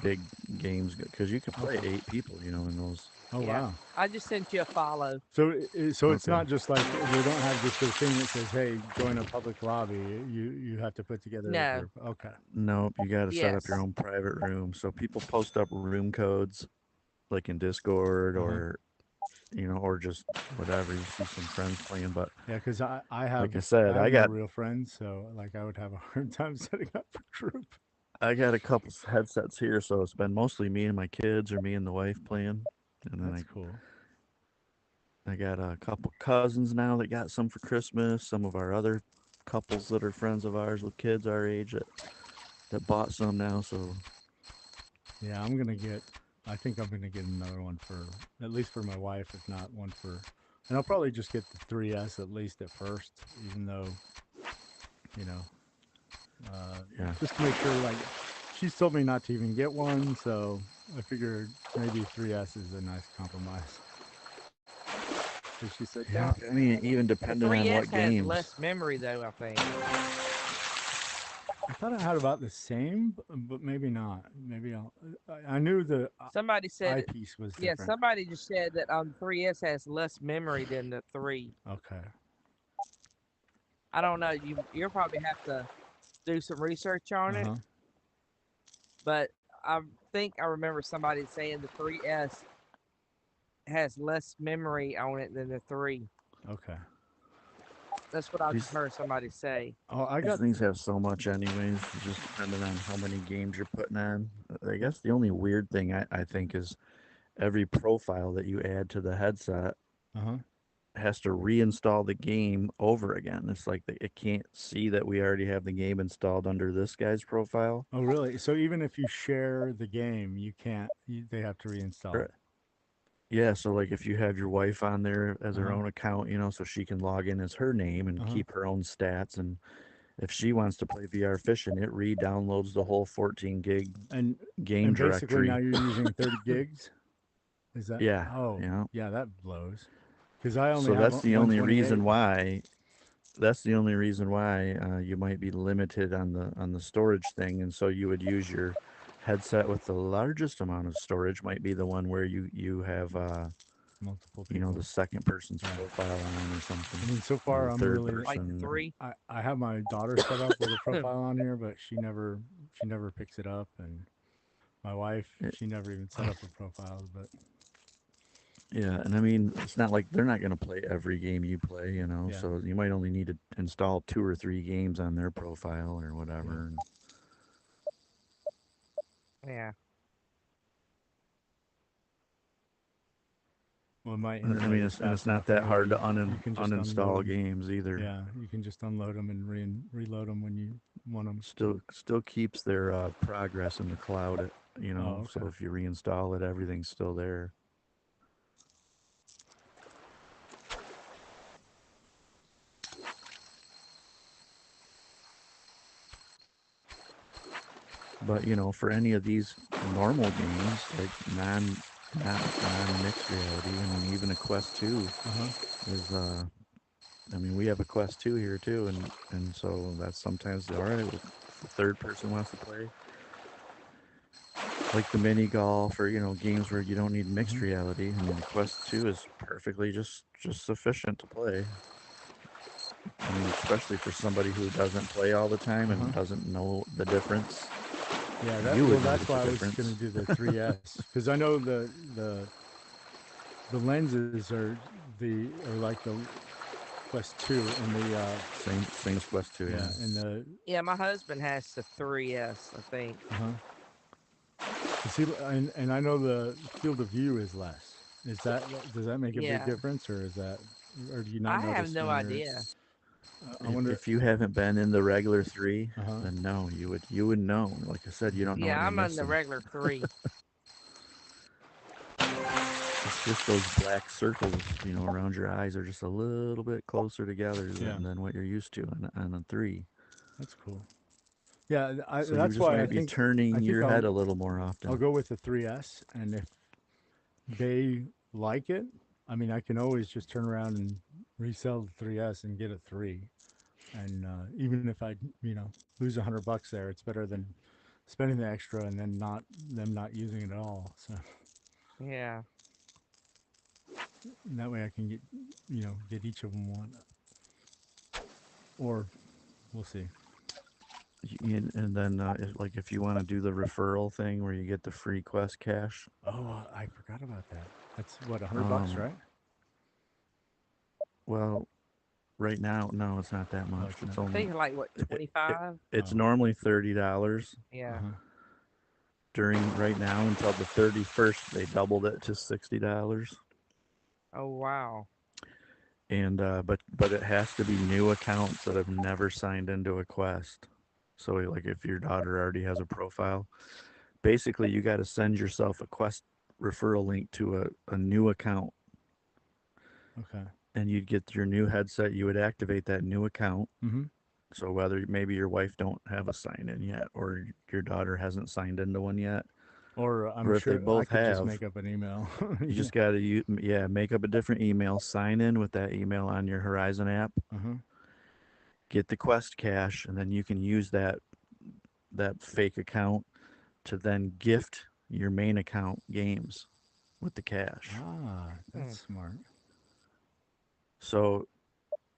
big games because you can play 8 people in those. Oh Yeah. wow. I just sent you a follow. So it's Okay. not just like they don't have just a thing that says, "Hey, join a public lobby." You have to put together a No. group. Okay. Nope, you got to set up your Yes. own private room. So people post up room codes, like in Discord or or just whatever. You see some friends playing, but Yeah, because I have like I said, I no got real friends, so like I would have a hard time setting up a group. I got a couple headsets here, so it's been mostly me and my kids or me and the wife playing. And then That's cool. I got a couple cousins now that got some for Christmas. Some of our other couples that are friends of ours with kids our age that bought some now. So Yeah, I think I'm gonna get another one for at least for my wife, if not one for. And I'll probably just get the 3S at least at first, even though, you know, yeah, just to make sure. Like, she's told me not to even get one, so I figured maybe 3S is a nice compromise. So she said, yeah. I mean, even The depending on 3S what has games. less memory though, I think. I thought it had about the same, but maybe not. Maybe I knew the Somebody said it. eyepiece was Yeah, different. somebody just said that 3S has less memory than the 3. Okay. I don't know. You'll probably have to do some research on it. But I think I remember somebody saying the 3S has less memory on it than the 3. Okay. That's what I just heard somebody say. Oh, I These got. things have so much anyways, just depending on how many games you're putting on. I guess the only weird thing I think is every profile that you add to the headset has to reinstall the game over again. It's like it can't see that we already have the game installed under this guy's profile. Oh, really? So even if you share the game, you can't. They have to reinstall it. Yeah, so like if you have your wife on there as her own account, so she can log in as her name and keep her own stats, and if she wants to play VR fishing, it re-downloads the whole 14 gig And game basically directory. now you're using 30 gigs. Is that? Yeah. Oh, yeah. yeah, that blows. Because I only So have that's the only 128. reason why. That's the only reason why you might be limited on the storage thing, and so you would use your headset with the largest amount of storage. Might be the one where you have multiple people. the second person's profile on or something. I mean, so far I'm third really Like person. 3. I have my daughter set up with a profile on here, but she never picks it up, and my wife she never even set up a profile. But yeah, and I mean it's not like they're not going to play every game you play, Yeah. So you might only need to install 2 or 3 games on their profile or whatever. Yeah. well, it might. I mean, it's not that hard to uninstall games either. Yeah, you can just unload them and reload them when you want them. Still keeps their progress in the cloud, Oh, okay. So if you reinstall it, everything's still there. But for any of these normal games, like not mixed reality, I mean, even a Quest 2 is I mean, we have a Quest 2 here too, and so that's sometimes all right. If the third person wants to play, like the mini golf or games where you don't need mixed reality. I mean, the Quest 2 is perfectly just sufficient to play. I mean, especially for somebody who doesn't play all the time and doesn't know the difference. Yeah, You would that's notice why the I was going difference. to do the 3S because I know the lenses are like the Quest 2 and the Same as Quest 2, yeah. and the Yeah, my husband has the 3S, I think. see, and I know the field of view is less. Does that make a big Yeah. difference, or do you not I have notice? no when you're- idea. I wonder. If you haven't been in the regular 3, Uh-huh. then no, you would know. Like I said, you don't know what Yeah, you're I'm on the missing. regular 3. It's just those black circles, around your eyes are just a little bit closer together than what you're used to on a 3. That's cool. Yeah, So you that's just why might be turning your head a little more often. I'll go with the 3S, and if they like it, I mean, I can always just turn around and resell the 3S and get a 3. And even if I, lose $100 there, it's better than spending the extra and then them not using it at all. So Yeah. that way I can get each of them one, or we'll see. And then, if you want to do the referral thing where you get the free Quest cash. Oh, I forgot about that. That's what, $100, right? Well, right now, no, it's not that much. It's I only. think like what, 25? It's normally $30. Yeah. During right now until the 31st, they doubled it to $60. Oh wow. And but it has to be new accounts that have never signed into a Quest. So like if your daughter already has a profile, basically you got to send yourself a Quest referral link to a new account. Okay. And you'd get your new headset. You would activate that new account. Mm-hmm. So whether maybe your wife don't have a sign in yet, or your daughter hasn't signed into one yet, or if sure they both I could have, just make up an email. you just got to make up a different email, sign in with that email on your Horizon app, get the Quest cash, and then you can use that fake account to then gift your main account games with the cash. Ah, that's smart. So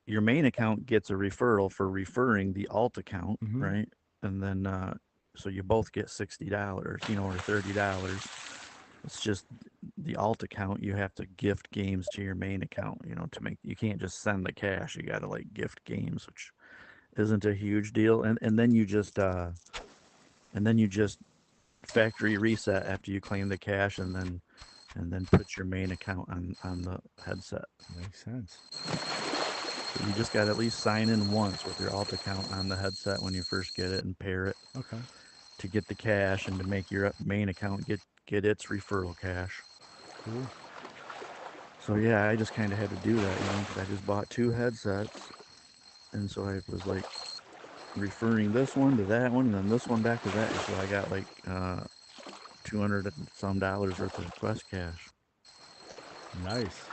your main account gets a referral for referring the alt account, right? And then so you both get $60, or $30. It's just the alt account, you have to gift games to your main account, you can't just send the cash. You got to like gift games, which isn't a huge deal. And then you just factory reset after you claim the cash, and then put your main account on the headset. Makes sense. So you just got to at least sign in once with your alt account on the headset when you first get it and pair it. Okay. To get the cash and to make your main account get its referral cash. Cool. So yeah, I just kind of had to do that, because I just bought 2 headsets, and so I was like referring this one to that one, and then this one back to that. So I got like $200 and some worth of Quest cash. Nice.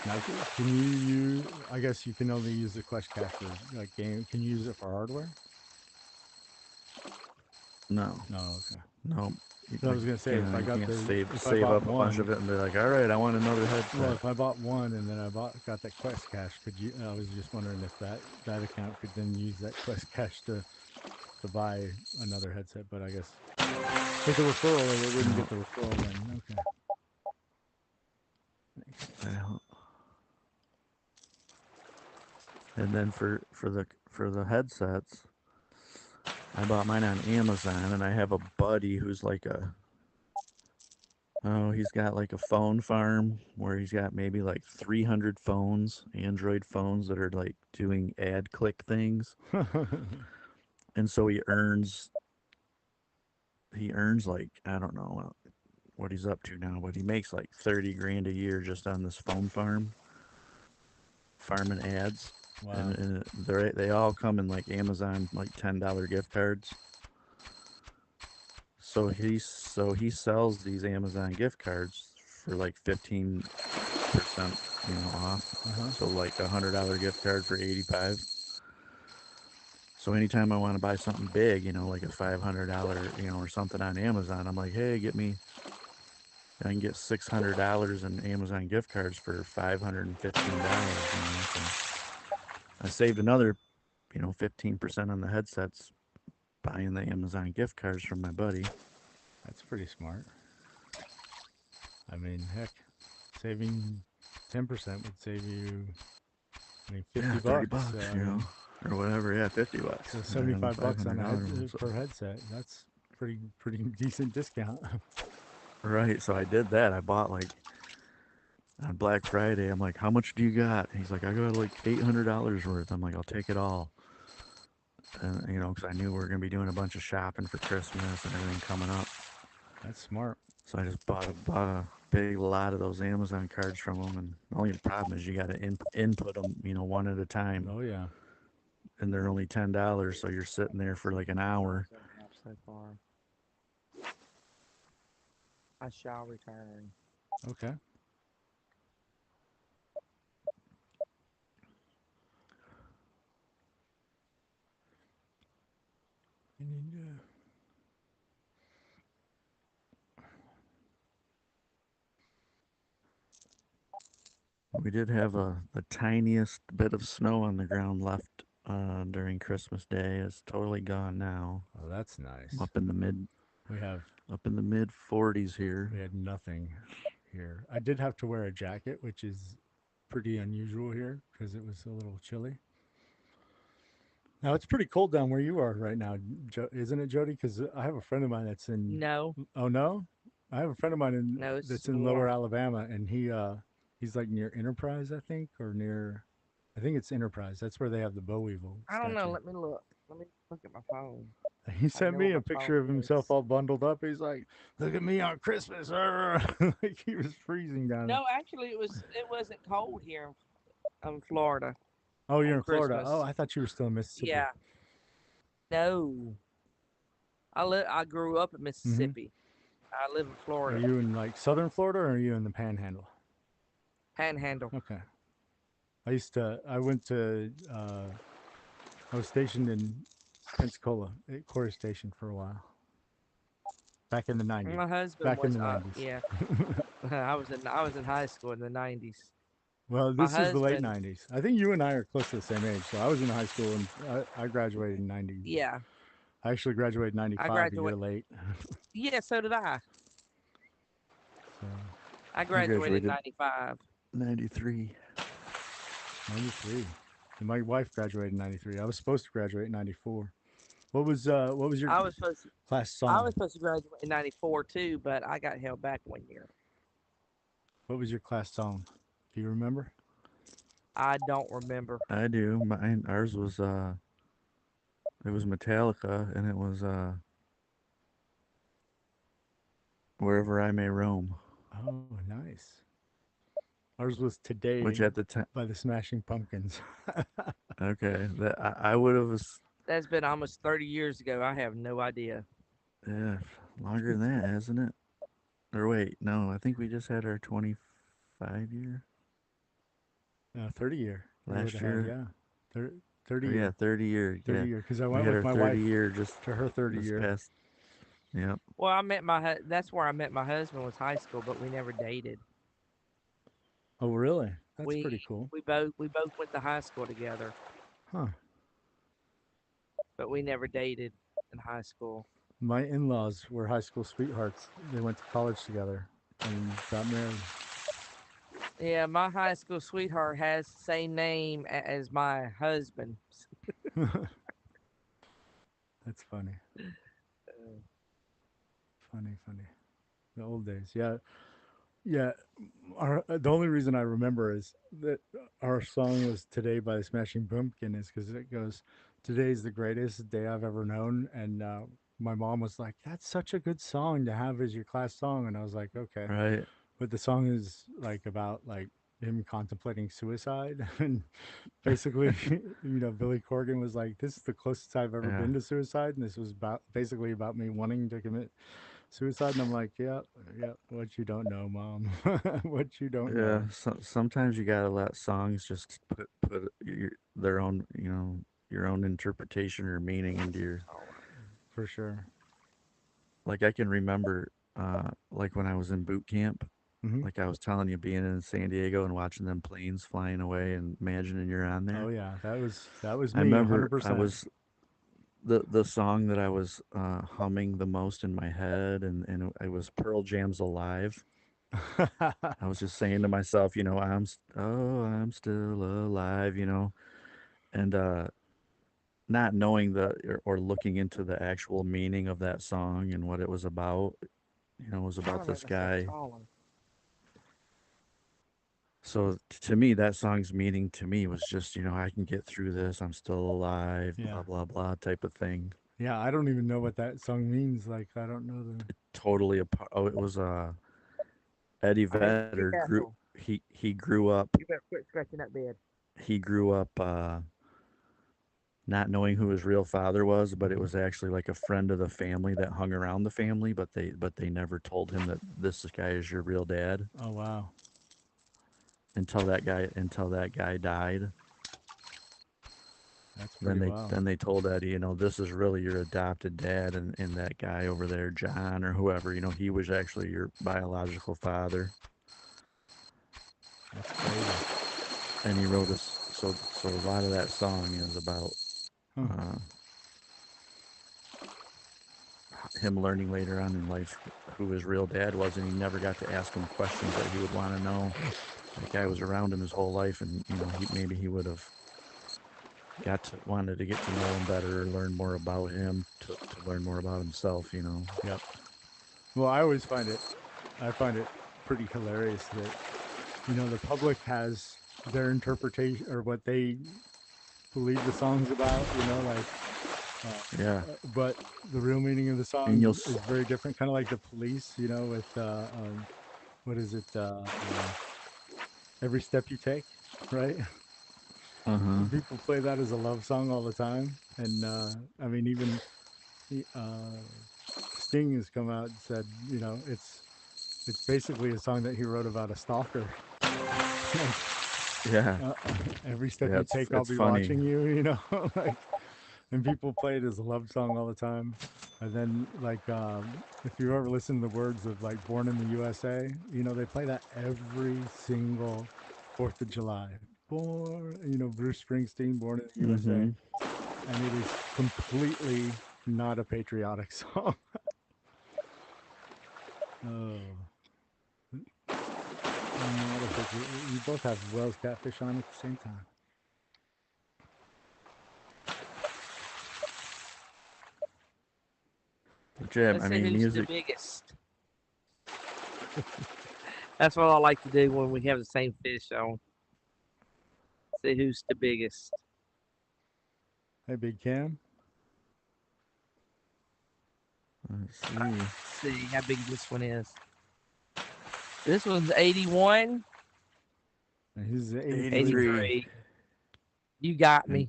Now, can you use? I guess you can only use the Quest cash for like game. Can you use it for hardware? No. No. Okay. No. So I was gonna say, if I got save up a bunch of it and be like, all right, I want another headset. Well, if I bought one and then I got that Quest cash, could you? I was just wondering if that account could then use that Quest cash to buy another headset. But I guess with the referral, it wouldn't get the referral then. Okay. Well, and then for the headsets, I bought mine on Amazon, and I have a buddy who's like he's got like a phone farm where he's got maybe like 300 phones, Android phones that are like doing ad click things. And so he earns like, I don't know what he's up to now, but he makes like 30 grand a year just on this phone farming ads. Wow. And they all come in like Amazon, like $10 gift cards. So he sells these Amazon gift cards for like 15%, off. So like $100 gift card for $85. So anytime I want to buy something big, you know, like a $500, you know, or something on Amazon, I'm like, hey, I can get $600 in Amazon gift cards for $515. You know, so I saved another, you know, 15% on the headsets buying the Amazon gift cards from my buddy. That's pretty smart. I mean, heck, saving 10% would save you, I mean, 50 Yeah, bucks. 30 bucks, So, you know, or whatever. Yeah, 50 bucks. So 75 bucks on a $500. per headset. That's pretty decent discount. Right. So I did that. I bought like on Black Friday. I'm like, how much do you got? He's like, I got like $800 worth. I'm like, I'll take it all. And you know, because I knew we were gonna be doing a bunch of shopping for Christmas and everything coming up. That's smart. So I just bought a big lot of those Amazon cards from them. And the only problem is you got to input them, you know, one at a time. Oh yeah. And they're only $10, so you're sitting there for like an hour. So far, I shall return. Okay. I need to... We did have the tiniest bit of snow on the ground left during Christmas Day. It's totally gone now. Oh, that's nice. Up in the mid mid 40s here. We had nothing here. I did have to wear a jacket, which is pretty unusual here because it was a little chilly. Now it's pretty cold down where you are right now, isn't it, Jody? Because I have a friend of mine that's in. No. Oh no, I have a friend of mine that's in Lower Alabama, and he's like near Enterprise, I think, or near. I think it's Enterprise. That's where they have the Boll Weevil. I don't know. Let me look. Let me look at my phone. He sent me a picture of himself all bundled up. He's like, "Look at me on Christmas!" Like he was freezing down. No, actually, it wasn't cold here in Florida. Oh, you're in Florida. Oh, I thought you were still in Mississippi. Yeah. No. I grew up in Mississippi. I live in Florida. Are you in like southern Florida, or are you in the Panhandle? Panhandle. Okay. I was stationed in Pensacola at Corey Station for a while. Back in the 90s. My husband Back was in the 90s. Yeah. I was in high school in the 90s. Well, this is the late 90s. I think you and I are close to the same age. So I was in high school and I graduated in 90. Yeah. I actually graduated in 95, a year late. Yeah, so did I. So, I graduated in 95. 93. 93. And my wife graduated in 93. I was supposed to graduate in 94. What was your class song? I was supposed to graduate in 94 too, but I got held back 1 year. What was your class song? Do you remember? I don't remember. I do. Ours was it was Metallica, and it was Wherever I May Roam. Oh, nice. Ours was Today, which at the time by the Smashing Pumpkins. Okay, that I would have. That's been almost 30 years ago. I have no idea. Yeah, longer than that, hasn't it? Or wait, no, I think we just had our 25 year. 30 year. Last year. Yeah. 30 year. Yeah, 30 year. 30 year. Because I went with my wife year just to her 30 year. Past. Yep. Well, that's where I met my husband, was high school, but we never dated. Oh, really? That's pretty cool. We both went to high school together. Huh. But we never dated in high school. My in-laws were high school sweethearts. They went to college together and got married. Yeah, my high school sweetheart has the same name as my husband. That's funny. Funny. The old days. Yeah. Yeah. The only reason I remember is that our song was Today by the Smashing Pumpkin is because it goes, today's the greatest day I've ever known. And my mom was like, that's such a good song to have as your class song. And I was like, okay. Right. But the song is like about like him contemplating suicide. And basically, Billy Corgan was like, this is the closest I've ever been to suicide. And this was basically about me wanting to commit suicide. And I'm like, yeah, what you don't know, Mom. What you don't know. Yeah, sometimes you gotta let songs just put their own, your own interpretation or meaning into your. For sure. Like I can remember, like when I was in boot camp, Hmm. like I was telling you, being in San Diego and watching them planes flying away and imagining you're on there. Oh yeah, that was I me, remember I 100%. was the song that I was humming the most in my head, and it was Pearl Jam's "Alive." I was just saying to myself, I'm still alive, and not knowing or looking into the actual meaning of that song and what it was about. It was about this guy. So to me, that song's meaning to me was just, I can get through this. I'm still alive, Yeah. blah, blah, blah type of thing. Yeah, I don't even know what that song means. Like, I don't know the. Totally. Oh, it was Eddie Vedder careful. he grew up. You better quit scratching that bed. He grew up not knowing who his real father was, but it was actually like a friend of the family that hung around the family, but they never told him that this guy is your real dad Oh wow. until that guy died. That's pretty Then wild. they told Eddie, this is really your adopted dad, and that guy over there, John or whoever, he was actually your biological father. That's crazy. And he wrote us. So a lot of that song is about Huh. him learning later on in life who his real dad was, and he never got to ask him questions that he would want to know. That guy was around him his whole life, and maybe he would have wanted to get to know him better, or learn more about him, to learn more about himself. Yep. Well, I find it pretty hilarious that the public has their interpretation or what they believe the song's about. Like. Yeah. But the real meaning of the song And is very different. Kind of like the Police. With what is it? Every Step You Take, right? People play that as a love song all the time, and I mean, even Sting has come out and said, it's basically a song that he wrote about a stalker. Yeah. Every step Yeah, you take, I'll be funny. watching you. Like, and people play it as a love song all the time. And then, like, if you ever listen to the words of like "Born in the USA," they play that every single 4th of July. Born, Bruce Springsteen, "Born in the USA," and it is completely not a patriotic song. Oh. You both have Wells Catfish on at the same time. Jim, Let's I see mean, who's music. the biggest. That's what I like to do when we have the same fish on. See who's the biggest. Hey, Big Cam. Let's see how big this one is. This one's 81. He's 83. You got me.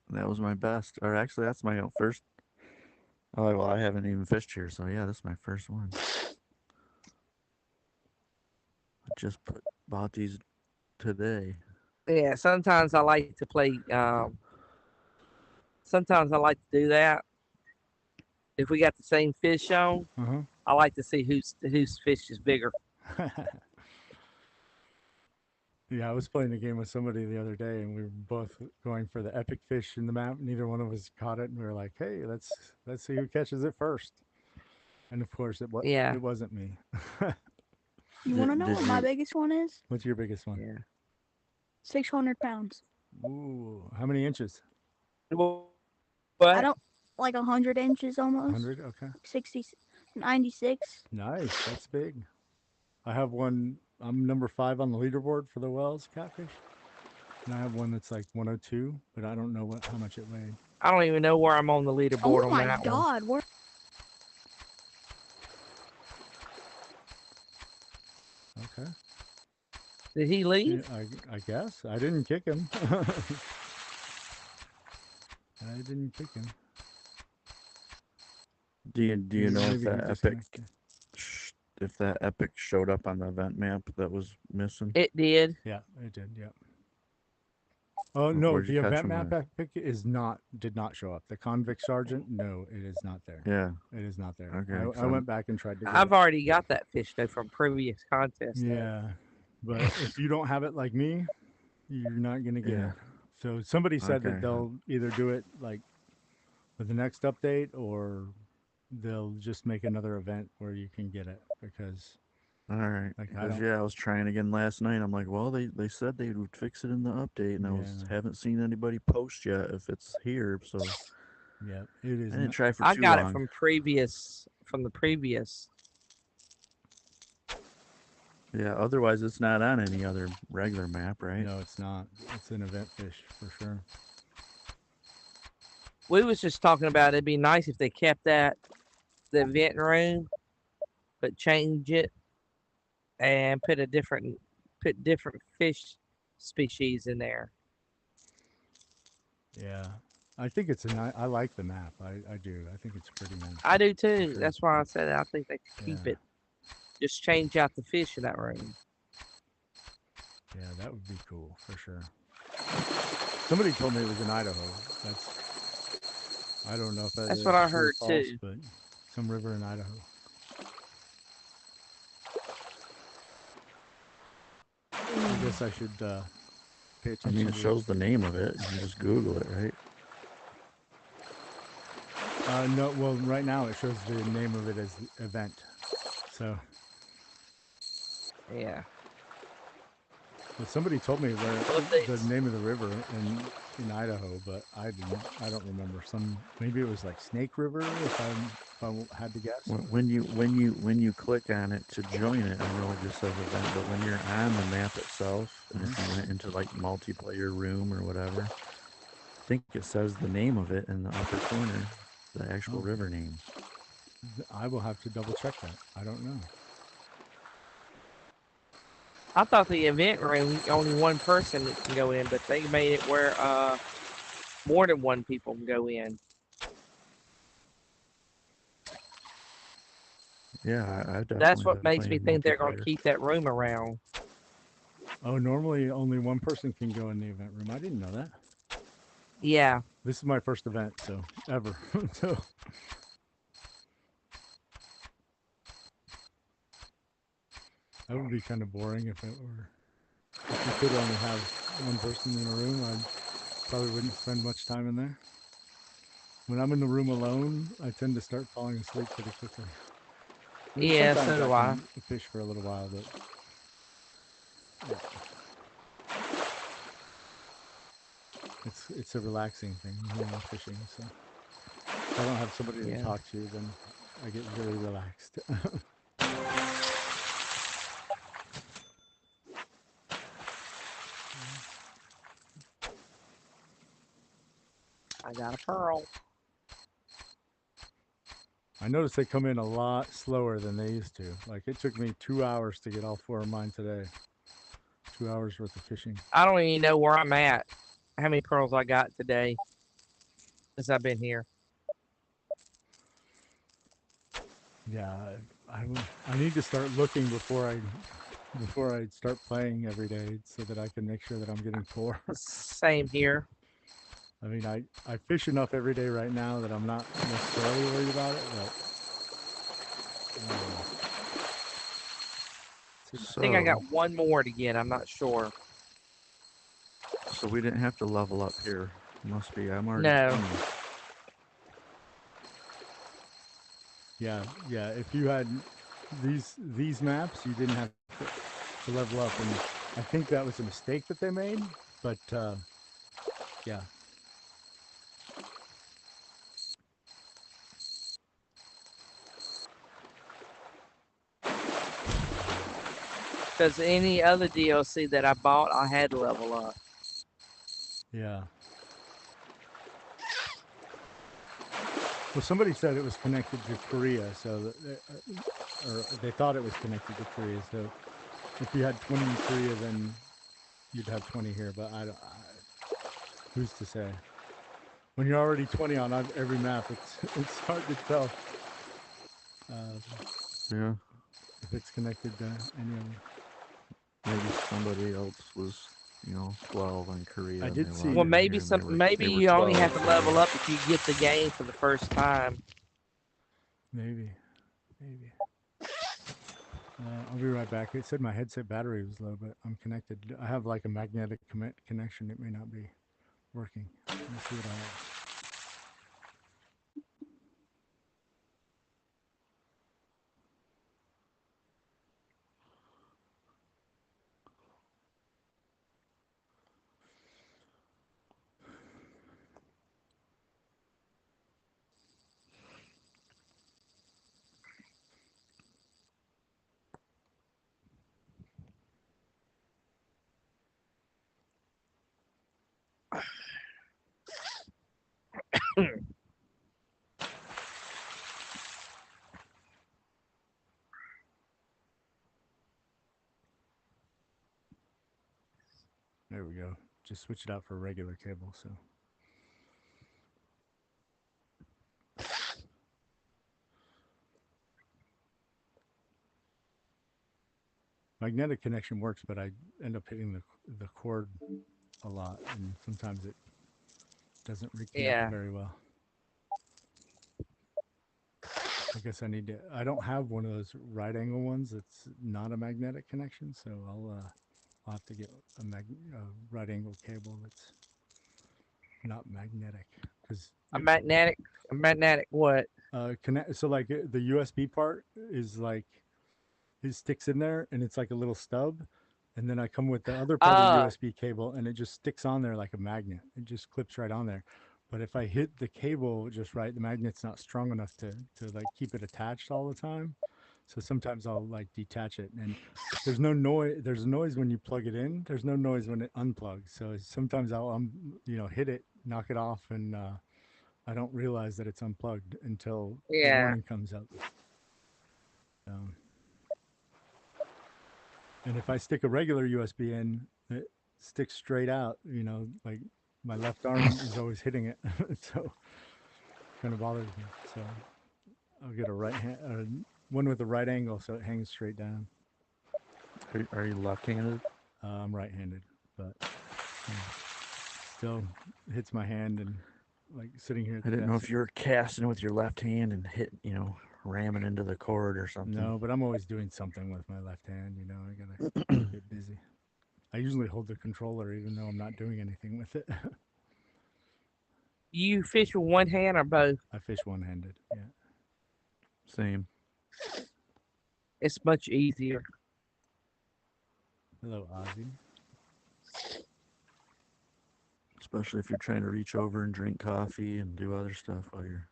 That was my best. Or actually, that's my first. Oh, well, I haven't even fished here, so yeah, this is my first one. I just bought these today. Yeah, sometimes I like to play. Sometimes I like to do that. If we got the same fish on, I like to see whose fish is bigger. Yeah, I was playing a game with somebody the other day, and we were both going for the epic fish in the map. Neither one of us caught it, and we were like, "Hey, let's see who catches it first." And of course, it wasn't me. You want to know what my biggest one is? What's your biggest one? Yeah, 600 pounds. Ooh, how many inches? What? I don't 100 inches almost. 100, okay. 60, 96. Nice, that's big. I have one. I'm number 5 on the leaderboard for the Wells Catfish, and I have one that's like 102, but I don't know how much it weighed. I don't even know where I'm on the leaderboard on that one. Oh my God! Where? Okay. Did he leave? I guess I didn't kick him. I didn't kick him. Do you know if that epic showed up on the event map that was missing? It did. Yeah, it did. Yeah. Oh no, Where'd you the catch event 'em map at? epic did not show up. The convict sergeant, no, it is not there. Yeah. It is not there. Okay. 'cause I went back and tried to get I've it. already got that fish though from previous contests. though. Yeah, but if you don't have it like me, you're not gonna get Yeah. it. So somebody said that Okay. they'll either do it like with the next update, or they'll just make another event where you can get it, because All right. like I Because don't. yeah, I was trying again last night. I'm like, well, they said they would fix it in the update, and I Yeah, haven't seen anybody post yet if it's here. So yeah, it is I didn't not. try for I too got it long. from the previous. Yeah. Otherwise, it's not on any other regular map, right? No, it's not. It's an event fish for sure. We was just talking about it'd be nice if they kept the event room, but change it and put different fish species in there. Yeah, I think it's I like the map. I do. I think it's pretty nice. I do too. sure. That's why I said I think they could keep Yeah. it. Just change out the fish in that room. Yeah, that would be cool for sure. Somebody told me it was in Idaho. I don't know if that That's is what I true or heard false, too. but some river in Idaho. I guess I should pay I attention. mean, it to shows the name of it. You can just Google it, right? No, well, right now it shows the name of it as the event. So, Yeah. but somebody told me Well, if the name of the river in Idaho, but I don't remember. Maybe it was like Snake River, if I had to guess. When you click on it to join it, I know it just says event, but when you're on the map itself, and if you went into like multiplayer room or whatever, I think it says the name of it in the upper corner, the actual Oh. river name. I will have to double check that. I don't know. I thought the event room only one person can go in, but they made it where more than one people can go in. Yeah, I definitely. That's what have makes me played think they're going to multiplayer. keep that room around. Oh, normally only one person can go in the event room. I didn't know that. Yeah. This is my first event, so ever. So that would be kind of boring if you could only have one person in a room. I probably wouldn't spend much time in there. When I'm in the room alone, I tend to start falling asleep pretty quickly. Yeah, so sometimes do I. can fish for a little while, but yeah. It's a relaxing thing, fishing. So if I don't have somebody to Yeah. talk to, then I get very relaxed. I got a pearl. I noticed they come in a lot slower than they used to. Like it took me 2 hours to get all 4 of mine today. 2 hours worth of fishing. I don't even know where I'm at. How many pearls I got today since I've been here. Yeah, I need to start looking before I start playing every day, so that I can make sure that I'm getting 4. Same here. I mean, I fish enough every day right now that I'm not necessarily worried about it, but I think I got one more to get. I'm not sure. So we didn't have to level up here. Must be. I'm already. No. 20. yeah. If you had these maps, you didn't have to level up, and I think that was a mistake that they made. But yeah. Because any other DLC that I bought, I had to level up. Yeah. Well, somebody said it was connected to Korea, so or they thought it was connected to Korea. So if you had 20 in Korea, then you'd have 20 here. But who's to say? When you're already 20 on every map, it's hard to tell Yeah. if it's connected to any of them. Maybe somebody else was 12 on Korea. I and did they see- logged Well, in maybe here and they were- maybe they were you only have 12, to level so- up if you get the game for the first time. Maybe. I'll be right back. It said my headset battery was low, but I'm connected. I have like a magnetic connection. It may not be working. Let me see what I have. There we go. Just switch it out for a regular cable, so. Magnetic connection works, but I end up hitting the cord a lot, and sometimes it doesn't reconnect Yeah. very well. I guess I need to. I don't have one of those right angle ones that's not a magnetic connection, so I'll have to get a right angle cable that's not magnetic, because A magnetic what? connect. So like the USB part is like it sticks in there, and it's like a little stub, and then I come with the other part of the USB cable, and it just sticks on there like a magnet. It just clips right on there. But if I hit the cable just right, the magnet's not strong enough to like keep it attached all the time. So sometimes I'll like detach it, and there's no noise. There's noise when you plug it in. There's no noise when it unplugs. So sometimes I'll hit it, knock it off, and I don't realize that it's unplugged until the warning comes up. And if I stick a regular USB in, it sticks straight out. Like my left arm is always hitting it, so kind of bothers me. So I'll get a one with a right angle, so it hangs straight down. Are you left-handed? I'm right-handed, but still hits my hand, and like sitting here. I didn't know if you were casting with your left hand and ramming into the cord or something. No, but I'm always doing something with my left hand. I gotta keep it busy. I usually hold the controller, even though I'm not doing anything with it. You fish with one hand or both? I fish one-handed. Yeah. Same. It's much easier. Hello, Ozzy. Especially if you're trying to reach over and drink coffee and do other stuff while you're...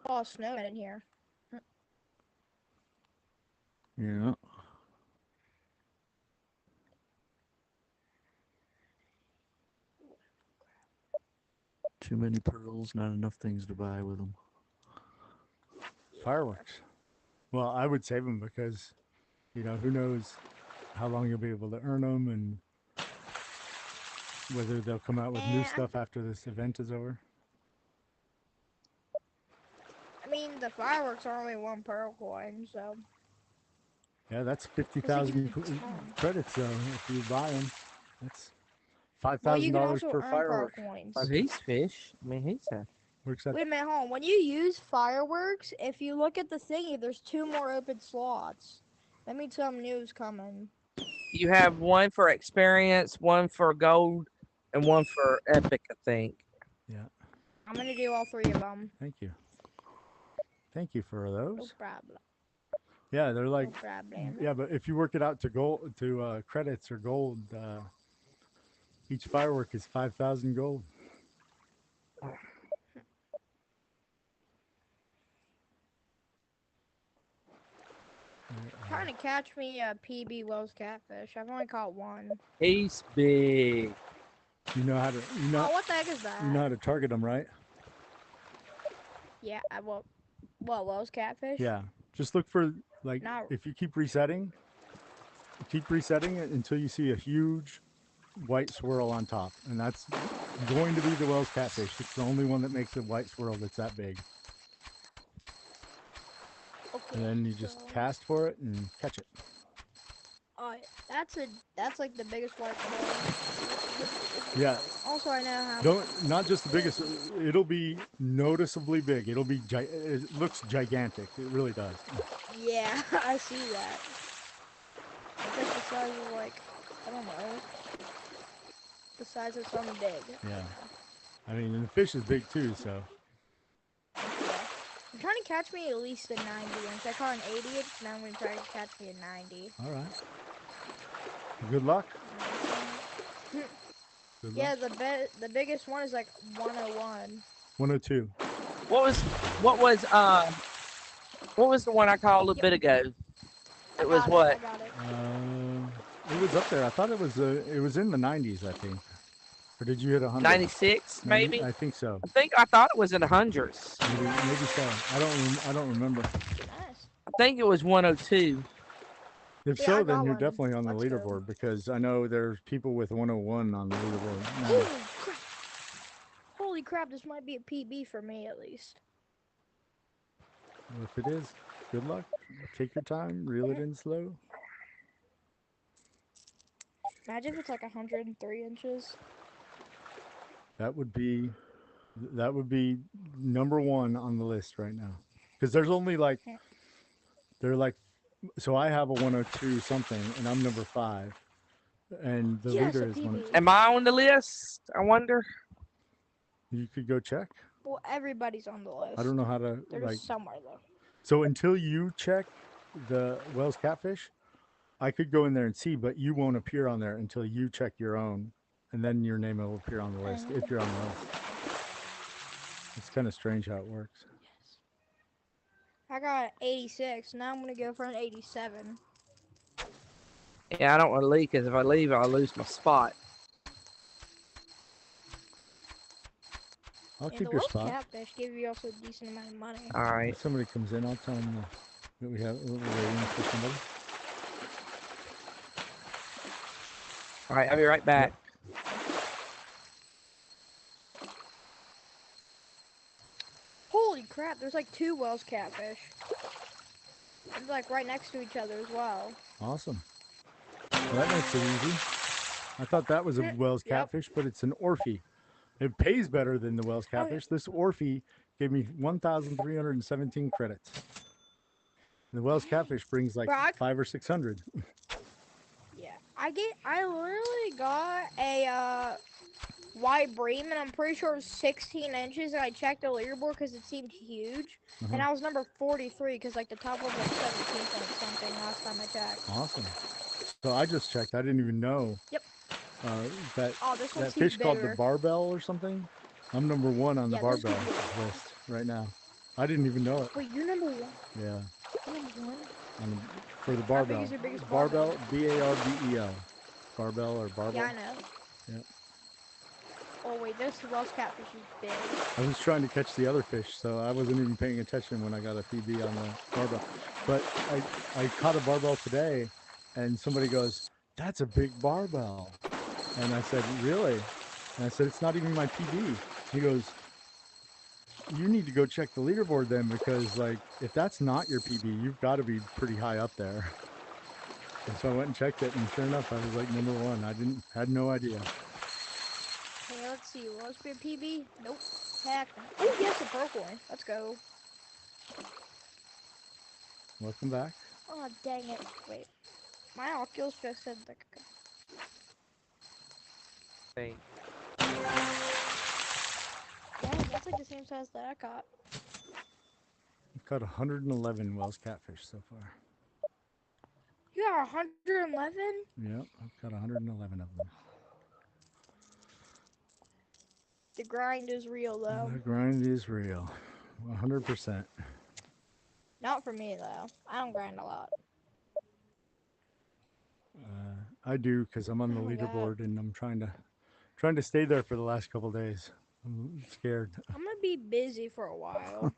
Oh, snowing in here. Yeah. Too many pearls, not enough things to buy with them. Fireworks. Well, I would save them because, who knows how long you'll be able to earn them, and whether they'll come out with new stuff after this event is over. I mean, the fireworks are only 1 pearl coin, so. Yeah, that's 50,000 credits, though, if you buy them. That's $5,000 per firework. Well, he's fish. I mean, he's a... Works out. Wait a minute, hold on. When you use fireworks, if you look at the thingy, there's 2 more open slots. That means some news coming. You have one for experience, one for gold, and one for epic, I think. Yeah. I'm gonna do all 3 of them. Thank you. Thank you for those. No problem. Yeah, they're like, No problem. yeah, but if you work it out to credits or gold, each firework is 5,000 gold. Trying to catch me a PB Wells catfish. I've only caught 1. He's big. You know how to. Oh, what the heck is that? You know how to target them, right? Yeah, what Wells catfish? Yeah. Just look for if you keep resetting it until you see a huge white swirl on top, and that's going to be the Wells catfish. It's the only one that makes a white swirl that's that big. Okay, And then you just cast for it and catch it. That's like the biggest waterfall. Yeah. Also, I know how. Don't not just the biggest. It'll be noticeably big. It'll be. It looks gigantic. It really does. Yeah, I see that. It's like the size of like, I don't know, the size of some dig. Yeah. I mean, and the fish is big too. So. Yeah. I'm trying to catch me at least a 90 inch. I caught an 80 inch, now I'm going to try to catch me a 90. All right. Good luck. Good Yeah, luck. the biggest one is like 101. 102. What was the one I caught a little bit ago? It was what? I got it. It was up there. I thought it was in the 90s, I think. Or did you hit 100? 96, maybe. I think so. I thought it was in the hundreds. Maybe so. I don't remember. Nice. I think it was 102. If Yeah, so, I then got you're one. definitely on the Let's go. leaderboard because I know there's people with 101 on the leaderboard. now. Holy crap. Holy crap, this might be a PB for me at least. Well, if it is, good luck. Take your time. Reel it in slow. Imagine if it's like 103 inches. That would be number one on the list right now. Because there's only like, so I have a 102 something, and I'm number 5, and the Yes, leader a is PB. 102. Am I on the list? I wonder. You could go check. Well, everybody's on the list. I don't know how to They're like. just somewhere though. So until you check the Wells Catfish, I could go in there and see, but you won't appear on there until you check your own, and then your name will appear on the list if you're on the list. It's kind of strange how it works. I got an 86. Now I'm gonna go for an 87. Yeah, I don't want to leave because if I leave, I'll lose my spot. I'll And keep the your Wells spot. Catfish give you also a decent amount of money. All right. If somebody comes in, I'll tell them that we're waiting for somebody. All right, I'll be right back. Holy crap, there's like 2 Wells Catfish. They're like right next to each other as well. Awesome. Well, that makes it easy. I thought that was a Wells Catfish, but it's an Orphe. It pays better than the Wells Catfish. This Orphe gave me 1,317 credits. The Wells Catfish brings like 500 or 600. Yeah, I literally got a white bream, and I'm pretty sure it was 16 inches. And I checked the leaderboard because it seemed huge, and I was number 43 because like the top was like 17 point something last time I checked. Awesome. So I just checked. I didn't even know. Yep. That fish called the barbell or something. I'm number 1 on the barbell list right now. I didn't even know it. Wait, you're number 1? Yeah. You're number 1? For the barbell. How big is your biggest barbell? Barbell. Barbell or barbell? Yeah, I know. Yeah. Oh wait, this Wells Catfish is big. I was trying to catch the other fish, so I wasn't even paying attention when I got a PB on the barbell. But I caught a barbell today, and somebody goes, "That's a big barbell." And I said, "Really?" And I said, "It's not even my PB." He goes, "You need to go check the leaderboard then, because like if that's not your PB, you've got to be pretty high up there." And so I went and checked it, and sure enough, I was like number 1. Had no idea. Hey, let's see. Will this be a PB? Nope. Heck no. Oh, yes, a pearl coin. Let's go. Welcome back. Oh, dang it. Wait. My Oculus just said like. Thing. Yeah, that's like the same size that I caught. I've caught 111 Wells Catfish so far. You got 111? Yep, I've got 111 of them. The grind is real, though. The grind is real. 100%. Not for me, though. I don't grind a lot. I do, because I'm on the leaderboard, and I'm trying to stay there for the last couple days. I'm scared. I'm gonna be busy for a while.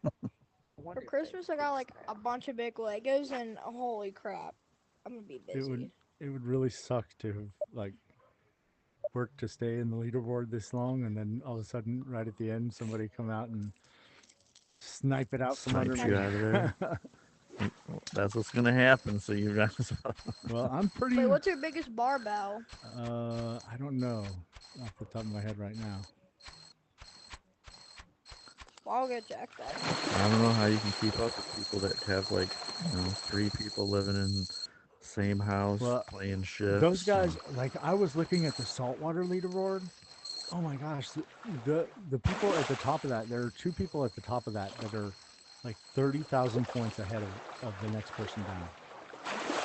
For Christmas, I got like a bunch of big Legos, and holy crap, I'm gonna be busy. It would really suck to have like worked to stay in the leaderboard this long, and then all of a sudden, right at the end, somebody come out and snipe it out from under me. You out of there. That's what's gonna happen. So you guys. Well, I'm pretty. Wait, what's your biggest barbell? I don't know off the top of my head right now. Well, I'll get checked then. I don't know how you can keep up with people that have like 3 people living in same house, Well, playing shifts. Those guys, like I was looking at the saltwater leaderboard. Oh my gosh, the people at the top of that, there are 2 people at the top of that are like 30,000 points ahead of the next person down.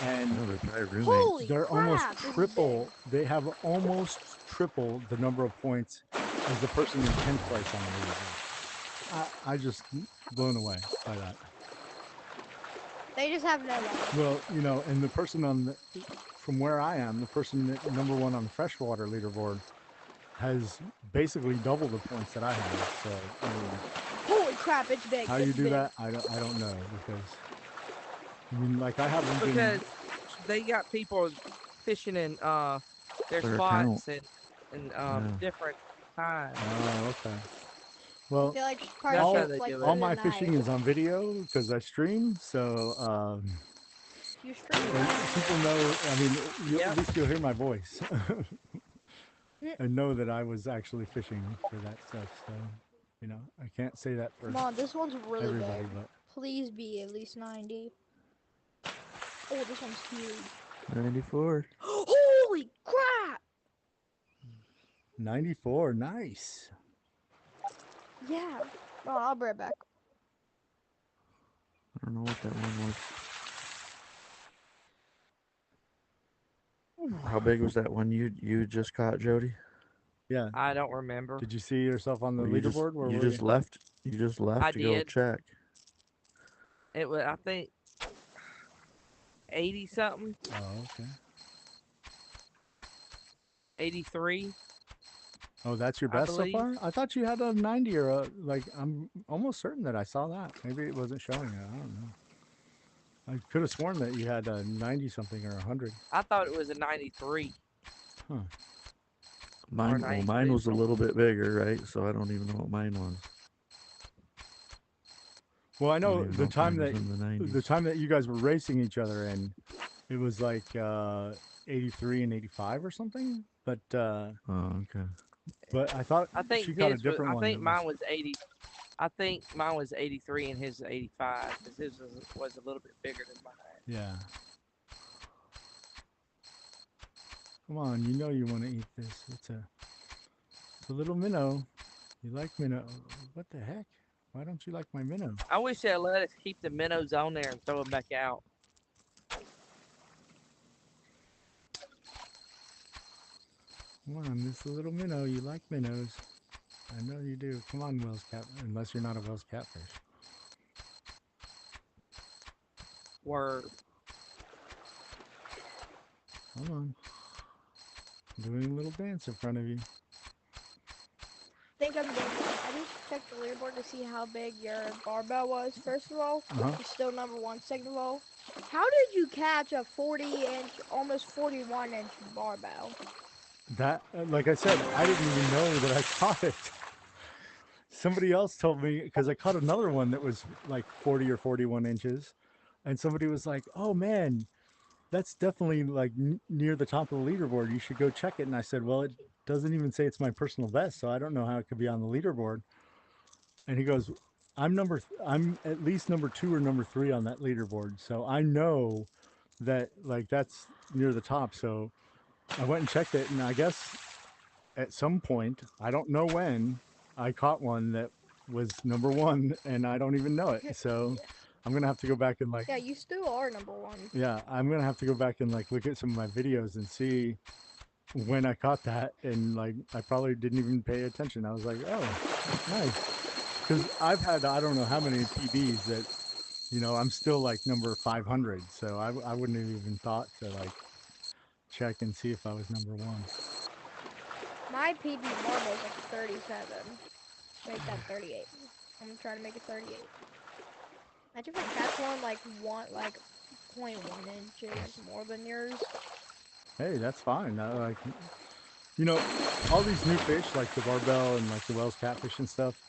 And they're probably roommates. Holy they're crap! almost this is triple. big. They have almost triple the number of points as the person in 10th place on the leaderboard. I just blown away by that. They just have no life. Well, and the person from where I am, the person that number 1 on the freshwater leaderboard has basically double the points that I have. So, I mean, Holy crap! It's big. how it's you do big. that, I don't know, because I mean, like I haven't Because been. they got people fishing in their Their spots account. and Yeah. different times. Oh, okay. I Well, feel like That's how probably they like do it. all through my the fishing night. is on video because I stream. So You stream. people know. I mean, Yep. at least you'll hear my voice and know that I was actually fishing for that stuff. So, I can't say that for Come on, this one's really everybody, big. but Please be at least 90. Oh, this one's huge. 94. Holy crap! 94, nice. Yeah. Oh, I'll be right back. I don't know what that one was. How big was that one you just caught, Jody? Yeah. I don't remember. Did you see yourself on the Or leaderboard? You just left. You just left I to go did. check. It was, I think, 80 something, Oh, okay. 83. Oh, that's your I best so believe. far? I thought you had a 90 or a, like, I'm almost certain that I saw that. Maybe it wasn't showing it. I don't know. I could have sworn that you had a 90 something or 100. I thought it was a 93. Huh. Mine, Or well, 93 mine was a something. little bit bigger, right? So I don't even know what mine was. Well, I I don't know even the if time mine that was in the 90s. the time that you guys were racing each other in, it was like 83 and 85 or something. But Oh, okay. I thought I think she got a his was, different I one. think that mine was 80. I think mine was 83 and his was 85 because his was a little bit bigger than mine. Yeah. Come on, you know you want to eat this. It's a little minnow. You like minnow? What the heck? Why don't you like my minnow? I wish they'd let us keep the minnows on there and throw them back out. Come on, this little minnow. You like minnows. I know you do. Come on, Wells Cat. Unless you're not a Wells Catfish. Word. Come on. Doing a little dance in front of you. I think I'm good. I just checked the leaderboard to see how big your barbell was. First of all, it's still number 1. Second of all, how did you catch a 40-inch, almost 41-inch barbell? That, like I said, I didn't even know that I caught it. Somebody else told me, because I caught another one that was like 40 or 41 inches. And somebody was like, oh man, that's definitely like near the top of the leaderboard. You should go check it. And I said, well, it doesn't even say it's my personal best, so I don't know how it could be on the leaderboard. And he goes, I'm at least number 2 or number 3 on that leaderboard. So I know that like that's near the top. So I went and checked it, and I guess at some point, I don't know when, I caught one that was number 1, and I don't even know it. So I'm gonna have to go back and like. Yeah, you still are number 1. Yeah, I'm gonna have to go back and like look at some of my videos and see when I caught that, and like I probably didn't even pay attention. I was like, oh, nice, because I've had I don't know how many PBs that, I'm still like number 500, so I wouldn't have even thought to like check and see if I was number 1. My PB barbell is like 37. Make that 38. I'm gonna try to make it 38. Imagine if I catch one like 0.1 inches more than yours. Hey, that's fine. Like, all these new fish like the barbell and like the Wells Catfish and stuff.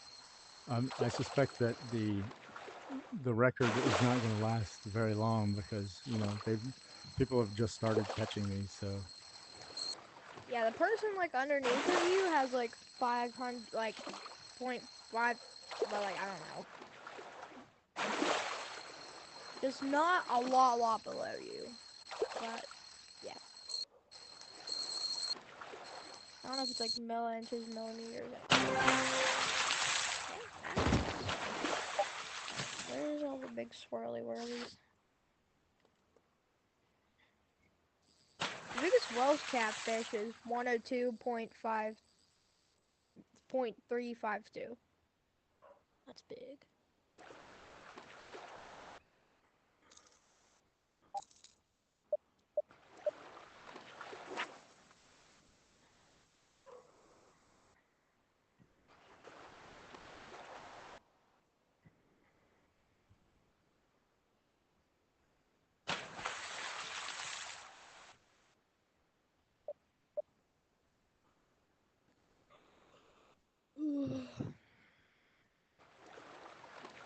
I suspect that the record is not going to last very long because people have just started catching these. So Yeah, the person like underneath of you has like 500, like 0.5, but like I don't know. Just not a lot below you. But yeah. I don't know if it's like inches, millimeters. Where's all the big swirly whirlies? The biggest Wells catfish is 102.352. That's big.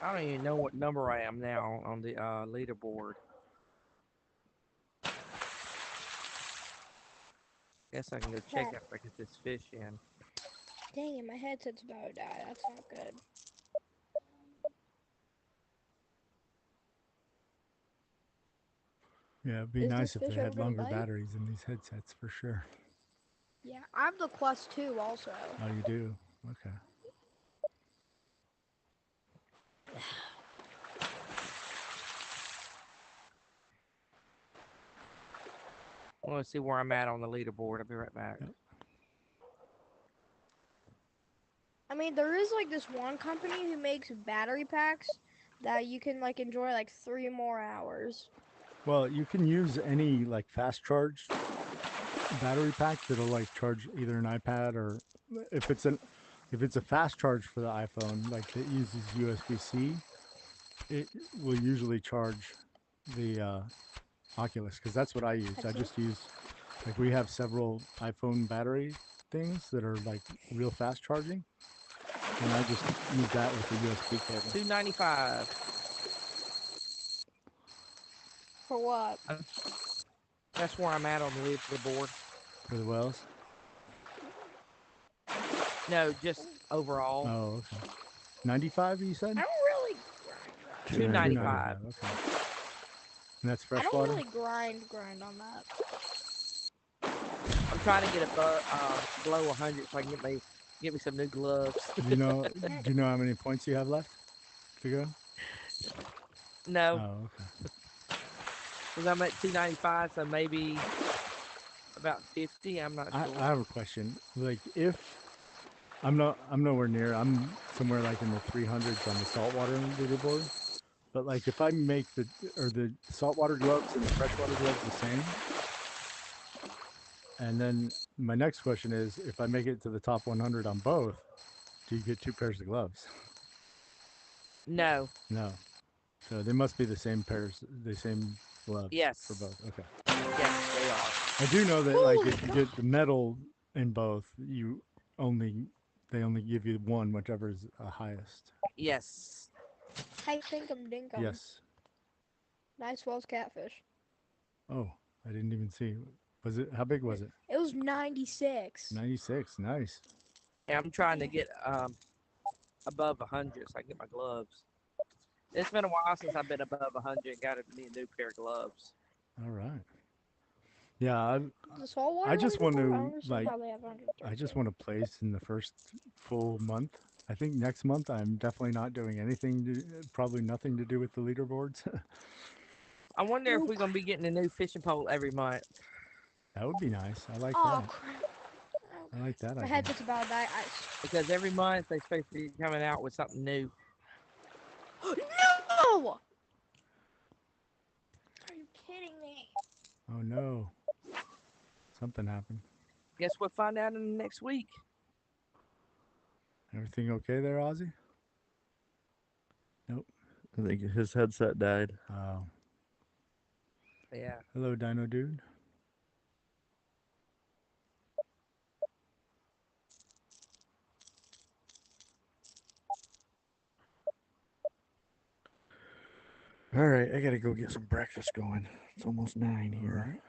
I don't even know what number I am now on the leaderboard. Guess I can go check after I get this fish in. Dang it, my headset's about to die. That's not good. yeah, it'd be Is nice this if they fish had ever gonna longer bite? batteries in these headsets for sure. Yeah, I have the Quest 2 also. Oh, you do? Okay. I want to see where I'm at on the leaderboard. I'll be right back. Yep. I mean, there is like this one company who makes battery packs that you can like enjoy like 3 more hours. Well, you can use any like fast charge battery pack that'll like charge either an iPad or if it's a fast charge for the iPhone, like that uses USB-C, it will usually charge the Oculus because that's what I use. I just use like we have several iPhone battery things that are like real fast charging, and I just use that with the USB cable. $2.95. For what? That's where I'm at on the leaderboard. For the wells? No, just overall. Oh, okay. 95, you said? I don't really grind. $2.95. Okay. And that's I fresh don't water? really grind on that. I'm trying to get below 100 so I can get me some new gloves. Do you know how many points you have left to go? No. Oh, okay. Because I'm at 295, so maybe about 50. I'm not sure. I have a question. Like, if I'm nowhere near. I'm somewhere like in the 300s on the saltwater leaderboard. But like, if I make the saltwater gloves and the freshwater gloves the same, and then my next question is, if I make it to the top 100 on both, do you get 2 pairs of gloves? No. No. So they must be the same pairs, the same gloves for both. Okay. Yes, they are. I do know that like if you get the metal in both, they only give you one, whichever is highest. Yes. Hey, Thinkum Dinkum. Yes. Nice Wells catfish. Oh, I didn't even see. Was it? How big was it? It was 96. 96. Nice. Yeah, I'm trying to get above 100 so I can get my gloves. It's been a while since I've been above 100 and got me a new pair of gloves. All right. Yeah, The saltwater I just want to I just want to place in the first full month. I think next month I'm definitely not doing anything. Probably nothing to do with the leaderboards. I wonder if we're gonna be getting a new fishing pole every month. That would be nice. I like Oh, that. crap. I like that My idea. headset's about to die. Because every month they're supposed to be coming out with something new. No! Are you kidding me? Oh no. Something happened. Guess we'll find out in the next week. Everything okay there, Ozzy? Nope. I think his headset died. Oh. Yeah. Hello, Dino Dude. All right, I gotta go get some breakfast going. It's almost 9 All here. right.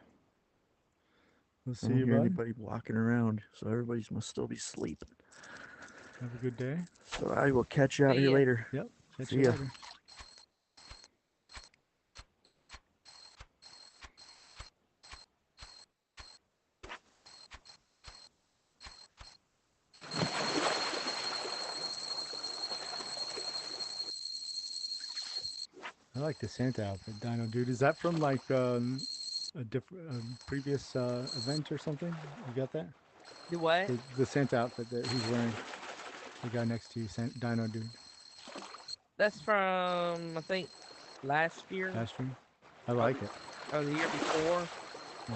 We'll I see don't you, hear bud. anybody walking around, so everybody must still be sleeping. Have a good day. So I will catch you out See here ya. later. Yep. Catch See you ya. later. I like the Santa outfit, Dino Dude. Is that from like a different previous event or something? You got that? Do what? The Santa outfit that he's wearing. The guy next to you, Dino Dude. That's from I think last year Last stream. I like it. or the year before. Yeah.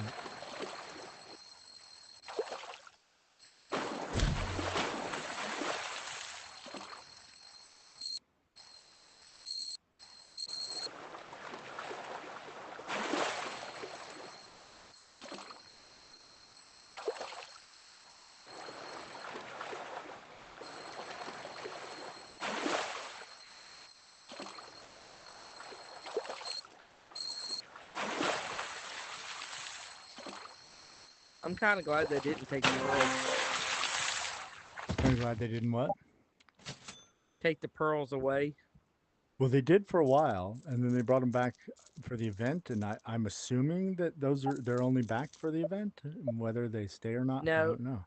I'm kind of glad they didn't take the pearls. I'm glad they didn't what? Take the pearls away. Well, they did for a while, and then they brought them back for the event, and I'm assuming that they're only back for the event. Whether they stay or not, I No, don't know.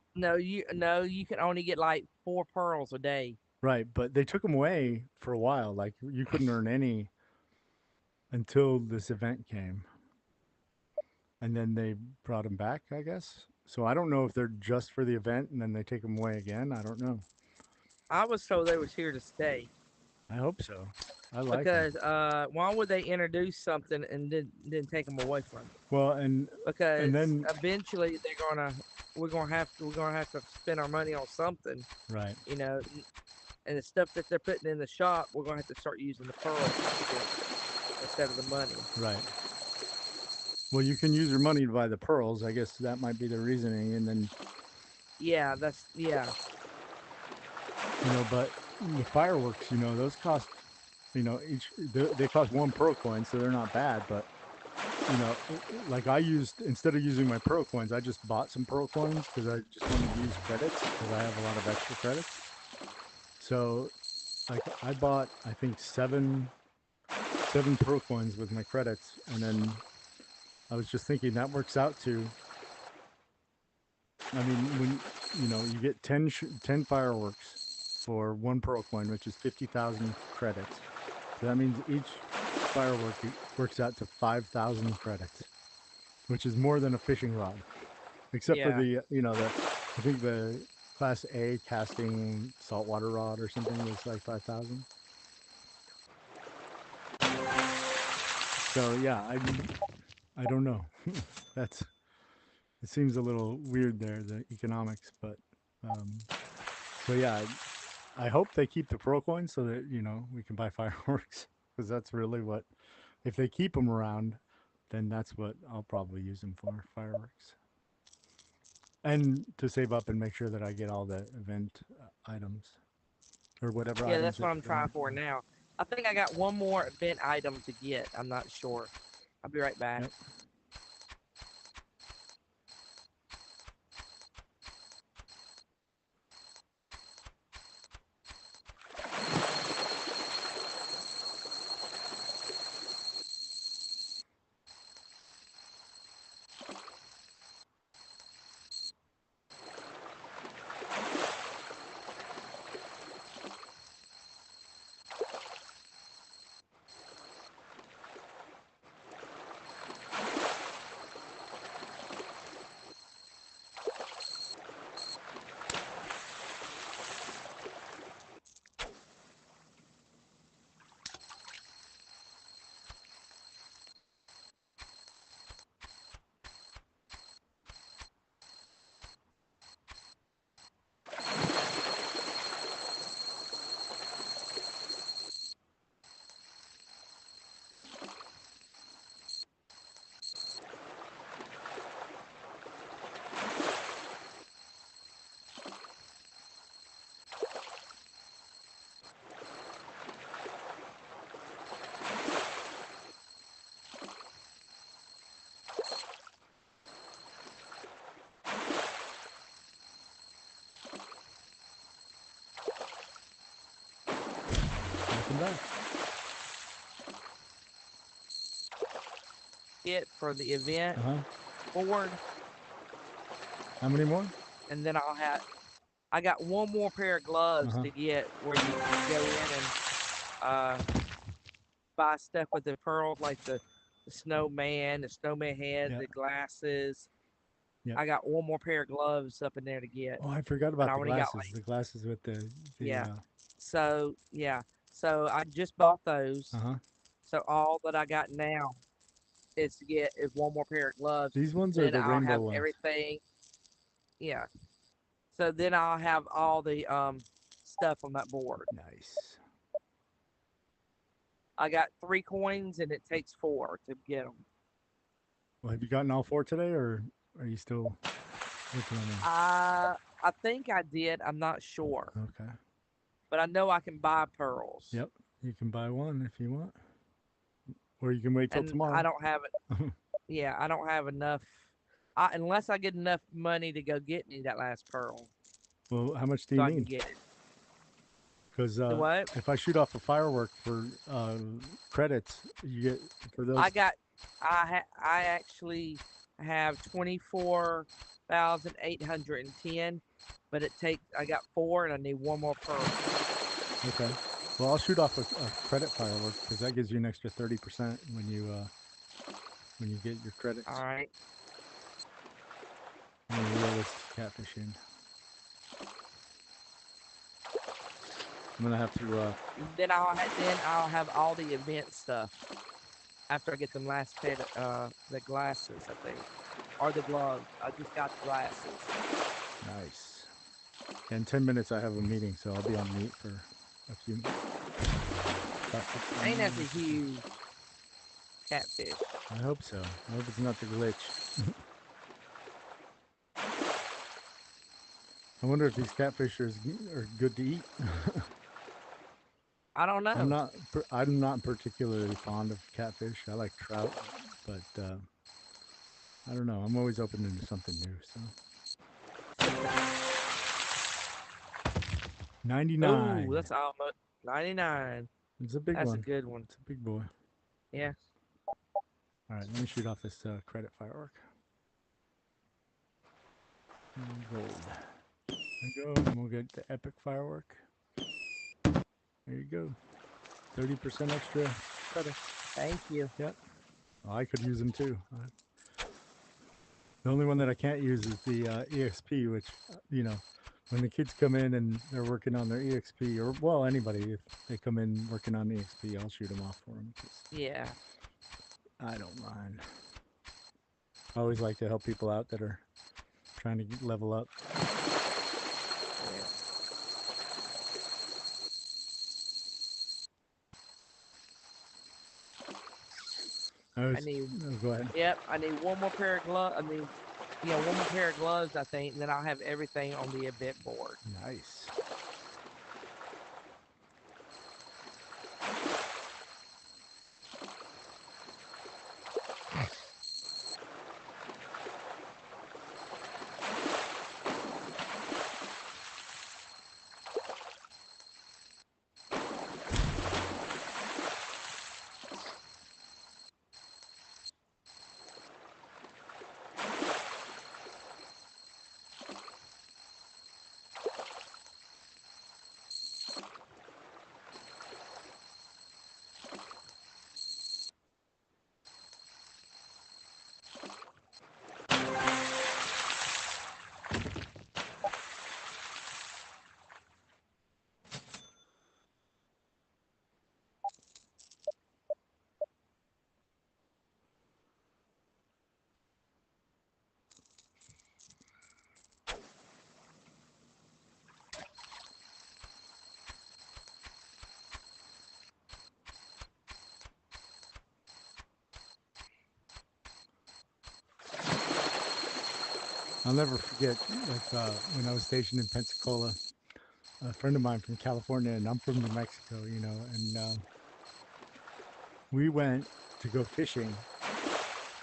no, you can only get like 4 pearls a day. Right, but they took them away for a while. Like you couldn't earn any until this event came, and then they brought them back, I guess. So I don't know if they're just for the event and then they take them away again. I don't know. I was told they was here to stay I hope so. I like them. because why would they introduce something and then take them away from it? Well, and Because then eventually we're gonna have to spend our money on something, right. you know. And the stuff that they're putting in the shop, we're gonna have to start using the pearls instead of the money. Right. Well, you can use your money to buy the pearls. I guess that might be the reasoning. And then, Yeah, but the fireworks, those cost, they cost 1 pearl coin, so they're not bad. But, like instead of using my pearl coins, I just bought some pearl coins because I just wanted to use credits because I have a lot of extra credits. So, like, I bought, I think, seven pearl coins with my credits. And then I was just thinking that works out to, I mean, when you get 10 fireworks for 1 pearl coin, which is 50,000 credits. So that means each firework works out to 5,000 credits, which is more than a fishing rod, except for yeah. I think the Class A casting saltwater rod or something was like 5,000. So yeah, I don't know. It seems a little weird there, the economics, but so yeah, I hope they keep the pearl coins so that we can buy fireworks because that's really what, if they keep them around, then that's what I'll probably use them for, fireworks, and to save up and make sure that I get all the event items or whatever Yeah, items that's that what I'm they trying want. for now. I think I got one more event item to get. I'm not sure. I'll be right back. Yep. kit for the event Uh-huh. board, How many more? and then I got one more pair of gloves Uh-huh. to get where you can go in and buy stuff with the pearls, like the snowman head, Yeah. the glasses. Yeah. I got one more pair of gloves up in there to get. Oh, I forgot And about I the already got glasses. like, The glasses with the yeah. So yeah. So I just bought those. uh-huh. So all that I got now is to get is one more pair of gloves. These ones are Then the I'll rainbow have ones. everything. Yeah. So then I'll have all the stuff on that board. Nice. I got 3 coins and it takes 4 to get them. Well, have you gotten all 4 today, or are you still working on them? I think I did. I'm not sure, Okay. but I know I can buy pearls. Yep. You can buy one if you want, or you can wait till And tomorrow. I don't have it. Yeah, I don't have enough. Unless I get enough money to go get me that last pearl, Well, how much do so you I can need? get it. Because The what? if I shoot off a firework for credits, you get for those. I actually have 24,810, but I got 4 and I need one more pearl. Okay. Well, I'll shoot off a credit firework because that gives you an extra 30% when you get your credits. All right. I'm gonna reel this catfish in. I'm gonna have to. Then I'll have all the event stuff after I get them last pair of the glasses, I think, or the gloves. I just got the glasses. Nice. In 10 minutes, I have a meeting, so I'll be on mute for a few. Ain't that a huge catfish? I hope so. I hope it's not the glitch. I wonder if these catfish are good to eat. I don't know. I'm not particularly fond of catfish. I like trout, but I don't know. I'm always open to something new. So 99. Ooh, that's almost 99. It's a big That's one. a good one. It's a big boy. Yeah. All right, let me shoot off this credit firework. Gold. There you go, and we'll get the epic firework. There you go. 30% extra credit. Thank you. Yep. Well, I could use them too. The only one that I can't use is the EXP, which, when the kids come in and they're working on their EXP, or, well, anybody, if they come in working on EXP, I'll shoot them off for them. Yeah. I don't mind. I always like to help people out that are trying to level up. I need. Go ahead. Yep, I need one more pair of gloves. One more pair of gloves, I think, and then I'll have everything on the event board. Nice. I'll never forget, when I was stationed in Pensacola, a friend of mine from California, and I'm from New Mexico, and we went to go fishing.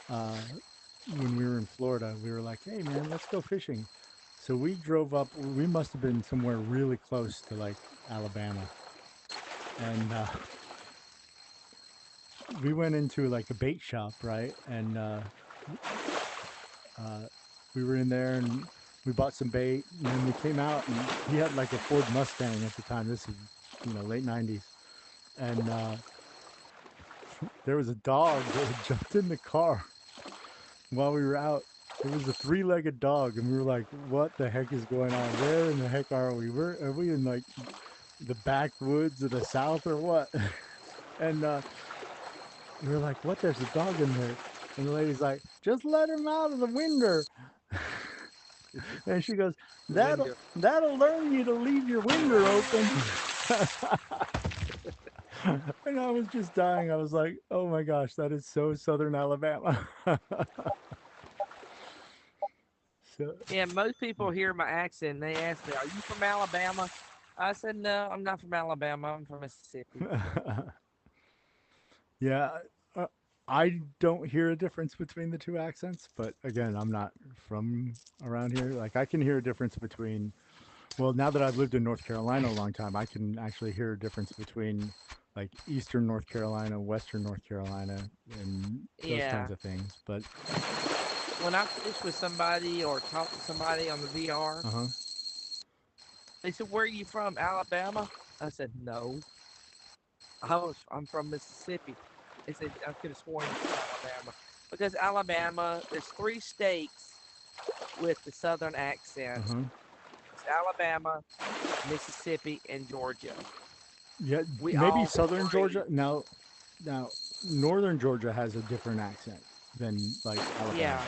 When we were in Florida, we were like, hey man, let's go fishing. So we drove up, we must have been somewhere really close to like Alabama. And we went into like a bait shop, right? And we were in there and we bought some bait, and then we came out and he had like a Ford Mustang at the time. This is, late 90s. And there was a dog that had jumped in the car while we were out. It was a three-legged dog, and we were like, what the heck is going on? Where in the heck are we? Are we in like the backwoods of the South or what? And we were like, what? There's a dog in there. And the lady's like, just let him out of the window. And she goes, that'll learn you to leave your window open. And I was just dying. I was like, oh my gosh, that is so Southern Alabama. So, Yeah, most people hear my accent and they ask me, "Are you from Alabama?" I said, "No, I'm not from Alabama. I'm from Mississippi." yeah, I don't hear a difference between the two accents, but again, I'm not from around here. Like I can hear a difference between, well, now that I've lived in North Carolina a long time, I can actually hear a difference between like Eastern North Carolina, Western North Carolina, and those Yeah. kinds of things. But When I fish with somebody or talk to somebody on the VR, they said, "Where are you from? Alabama?" I said, "No, I'm from Mississippi." They said, "I could have sworn you from Alabama." Because Alabama, there's 3 states with the Southern accent. It's Alabama, Mississippi, and Georgia. yeah, We maybe all Southern agree. Georgia. Now, Northern Georgia has a different accent than like Alabama. Yeah,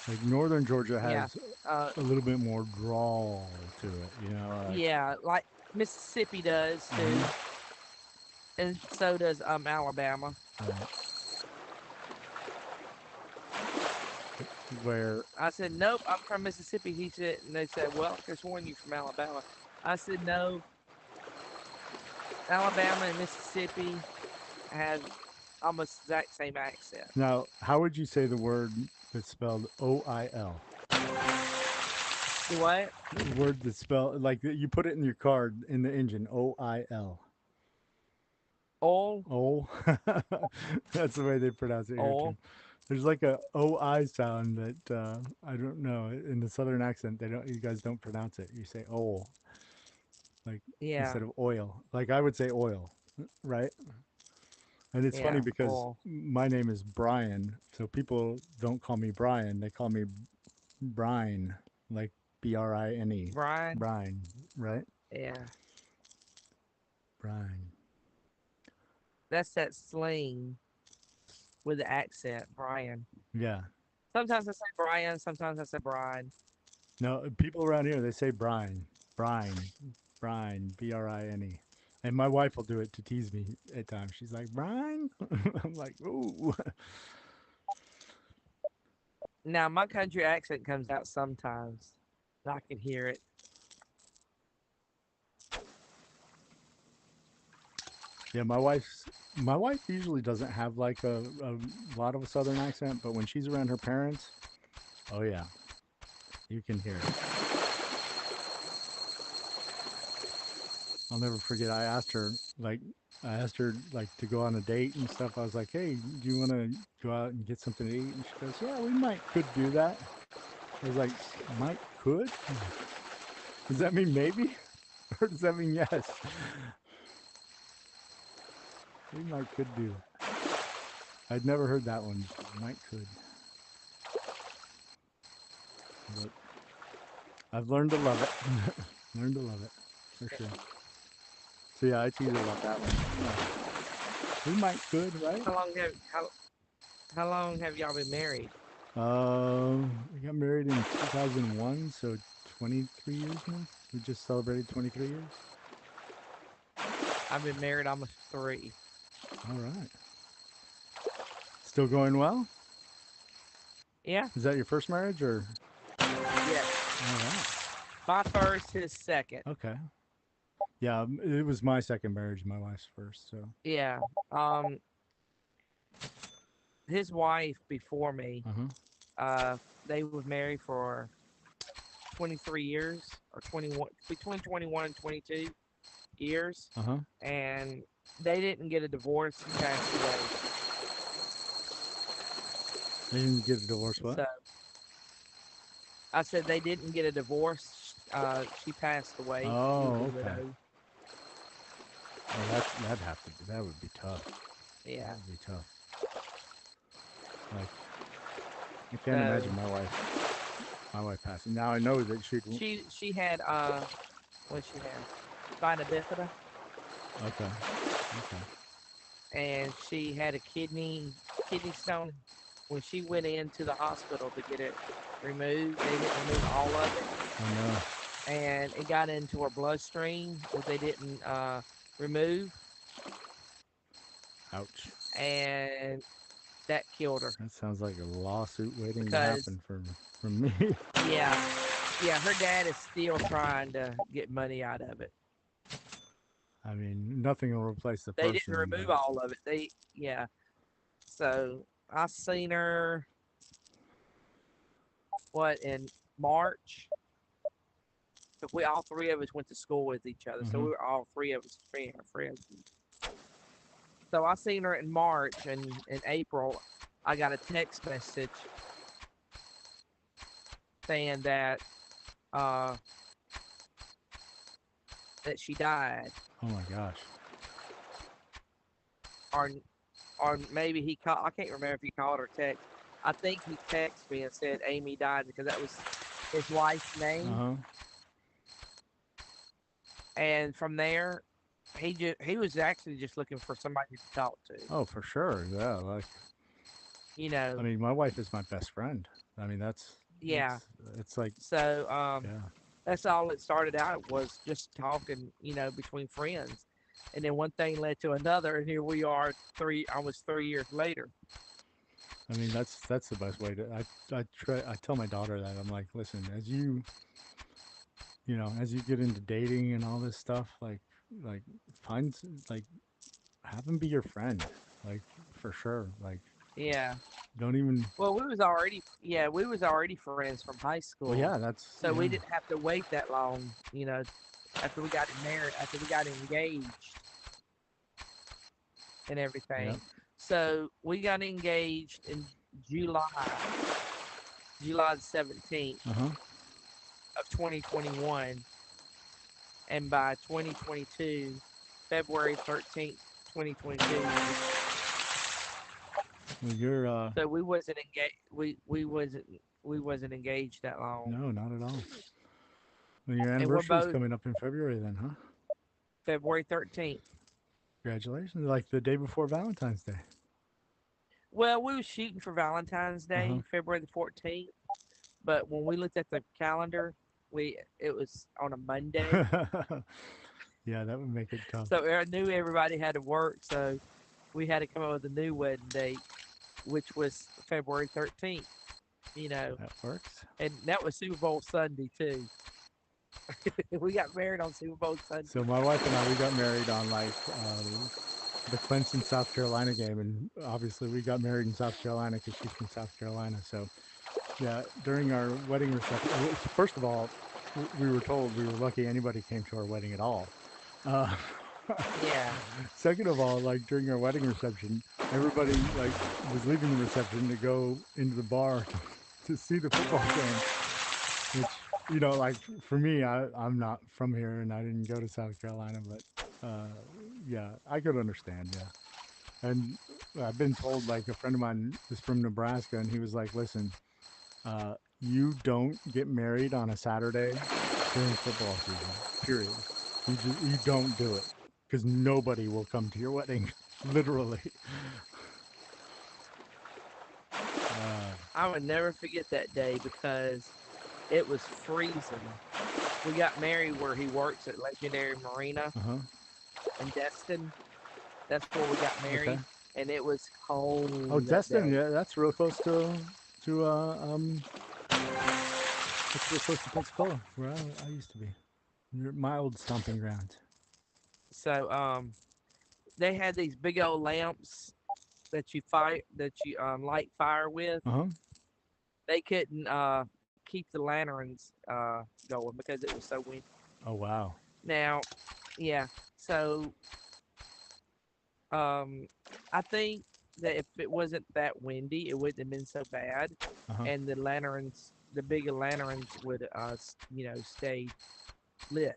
Like Northern Georgia yeah, has a little bit more drawl to it, like, yeah. Like Mississippi does too, and so does Alabama. right. Where I said, "Nope, I'm from Mississippi." He said, and they said, "Well, I could have sworn you from Alabama." I said, "No, Alabama and Mississippi have almost exact same accent." now, how would you say the word that's spelled OIL? The what? The word that's spelled like you put it in your card in the engine. OIL. All, Oh, that's the way they pronounce it here all. too. There's like a OI sound that I don't know in the Southern accent. You guys don't pronounce it. You say oh, like Yeah, instead of oil. Like I would say oil, right? And it's funny yeah, because all. my name is Brian, so people don't call me Brian. They call me Brine, like Brine. Brian. Brine, right? Yeah, Brine. that's that slang with the accent, Brian. Yeah. Sometimes I say Brian, sometimes I say Brian. No, people around here they say Brine, Brine, Brine, Brine. And my wife will do it to tease me at times. She's like, Brine? I'm like, ooh. Now my country accent comes out sometimes. I can hear it. Yeah, my wife usually doesn't have like a lot of a southern accent, but when she's around her parents, oh yeah, you can hear it. I'll never forget. I asked her like to go on a date and stuff. I was like, hey, do you want to go out and get something to eat? And she goes, yeah, we could do that. I was like, might could? Does that mean maybe? Or does that mean yes? We might could do that. I'd never heard that one. Might could. But I've learned to love it. Learned to love it. For sure. So yeah, I tease her about that one. We might could, right? How long have y'all been married? We got married in 2001, so 23 years now. We just celebrated 23 years. I've been married almost 3. All right. Still going well? Yeah. Is that your first marriage or? Yes. All right. My first, his second. Okay. Yeah, it was my second marriage, my wife's first. So. Yeah. His wife before me. They were married for 23 years or 21, between 21 and 22 years, Uh-huh. and they didn't get a divorce. He passed away. They didn't get a divorce, what? So I said they didn't get a divorce. She passed away. She was Oh, a okay. widow. Well, that'd have to be, that would be tough. Yeah. That would be tough. Like, I can't imagine my wife passing. Now I know that She had what she had? Spina bifida. Okay. Okay. And she had a kidney stone. When she went into the hospital to get it removed, they didn't remove all of it, I know. and it got into her bloodstream, which they didn't remove, Ouch. and that killed her. That sounds like a lawsuit waiting to Because happen from me. yeah, her dad is still trying to get money out of it. I mean, nothing will replace the They person. didn't remove all of it. So I seen her in March. We all three of us went to school with each other, so we were all three of us friends. So I seen her in March, and in April, I got a text message saying that she died. Oh my gosh. Or maybe he called. I can't remember if he called or text. I think he texted me and said Amy died because that was his wife's name. Uh-huh. And from there, he was actually just looking for somebody to talk to. Oh, for sure. Yeah, like, You know. I mean, my wife is my best friend. I mean, it's like, so yeah. That's all it started out was just talking, between friends. And then one thing led to another, and here we are almost 3 years later. I mean, that's the best way to. I tell my daughter that I'm like, listen, as you get into dating and all this stuff, like find have him be your friend, like for sure. Like, yeah, don't even. Well, we was already friends from high school. Well, yeah, that's so we didn't have to wait that long, after we got married, after we got engaged and everything. Yep. So we got engaged in July the 17th of 2021, and by 2022, February 13th, 2022. Well, you're. So we wasn't engaged. We wasn't engaged that long. No, not at all. Well, your anniversary is coming up in February, then, huh? February 13th. Congratulations! Like the day before Valentine's Day. Well, we were shooting for Valentine's Day, February the 14th, but when we looked at the calendar, it was on a Monday. Yeah, that would make it tough. So I knew everybody had to work, so we had to come up with a new wedding date, which was February 13th. That works. And that was Super Bowl Sunday too. We got married on Super Bowl Sunday. So my wife and I, we got married on the Clemson, South Carolina game, and obviously we got married in South Carolina because she's from South Carolina. So yeah, during our wedding reception, first of all, we were told we were lucky anybody came to our wedding at all. Yeah. Second of all, like during our wedding reception, everybody was leaving the reception to go into the bar to see the football game, which, for me, I'm not from here and I didn't go to South Carolina, but yeah, I could understand. Yeah. And I've been told, like, a friend of mine is from Nebraska, and he was like, listen, you don't get married on a Saturday during football season, period. You don't do it, because nobody will come to your wedding, literally. I would never forget that day because it was freezing. We got married where he works at Legendary Marina in Destin. That's where we got married, and it was cold. Oh, Destin, yeah, that's real close to it's real close to Pensacola, where I used to be. My old stomping ground. So they had these big old lamps that you light fire with. They couldn't keep the lanterns going because it was so windy. Oh wow! Now Yeah. So I think that if it wasn't that windy, it wouldn't have been so bad, Uh-huh. and the lanterns, the bigger lanterns, would stay lit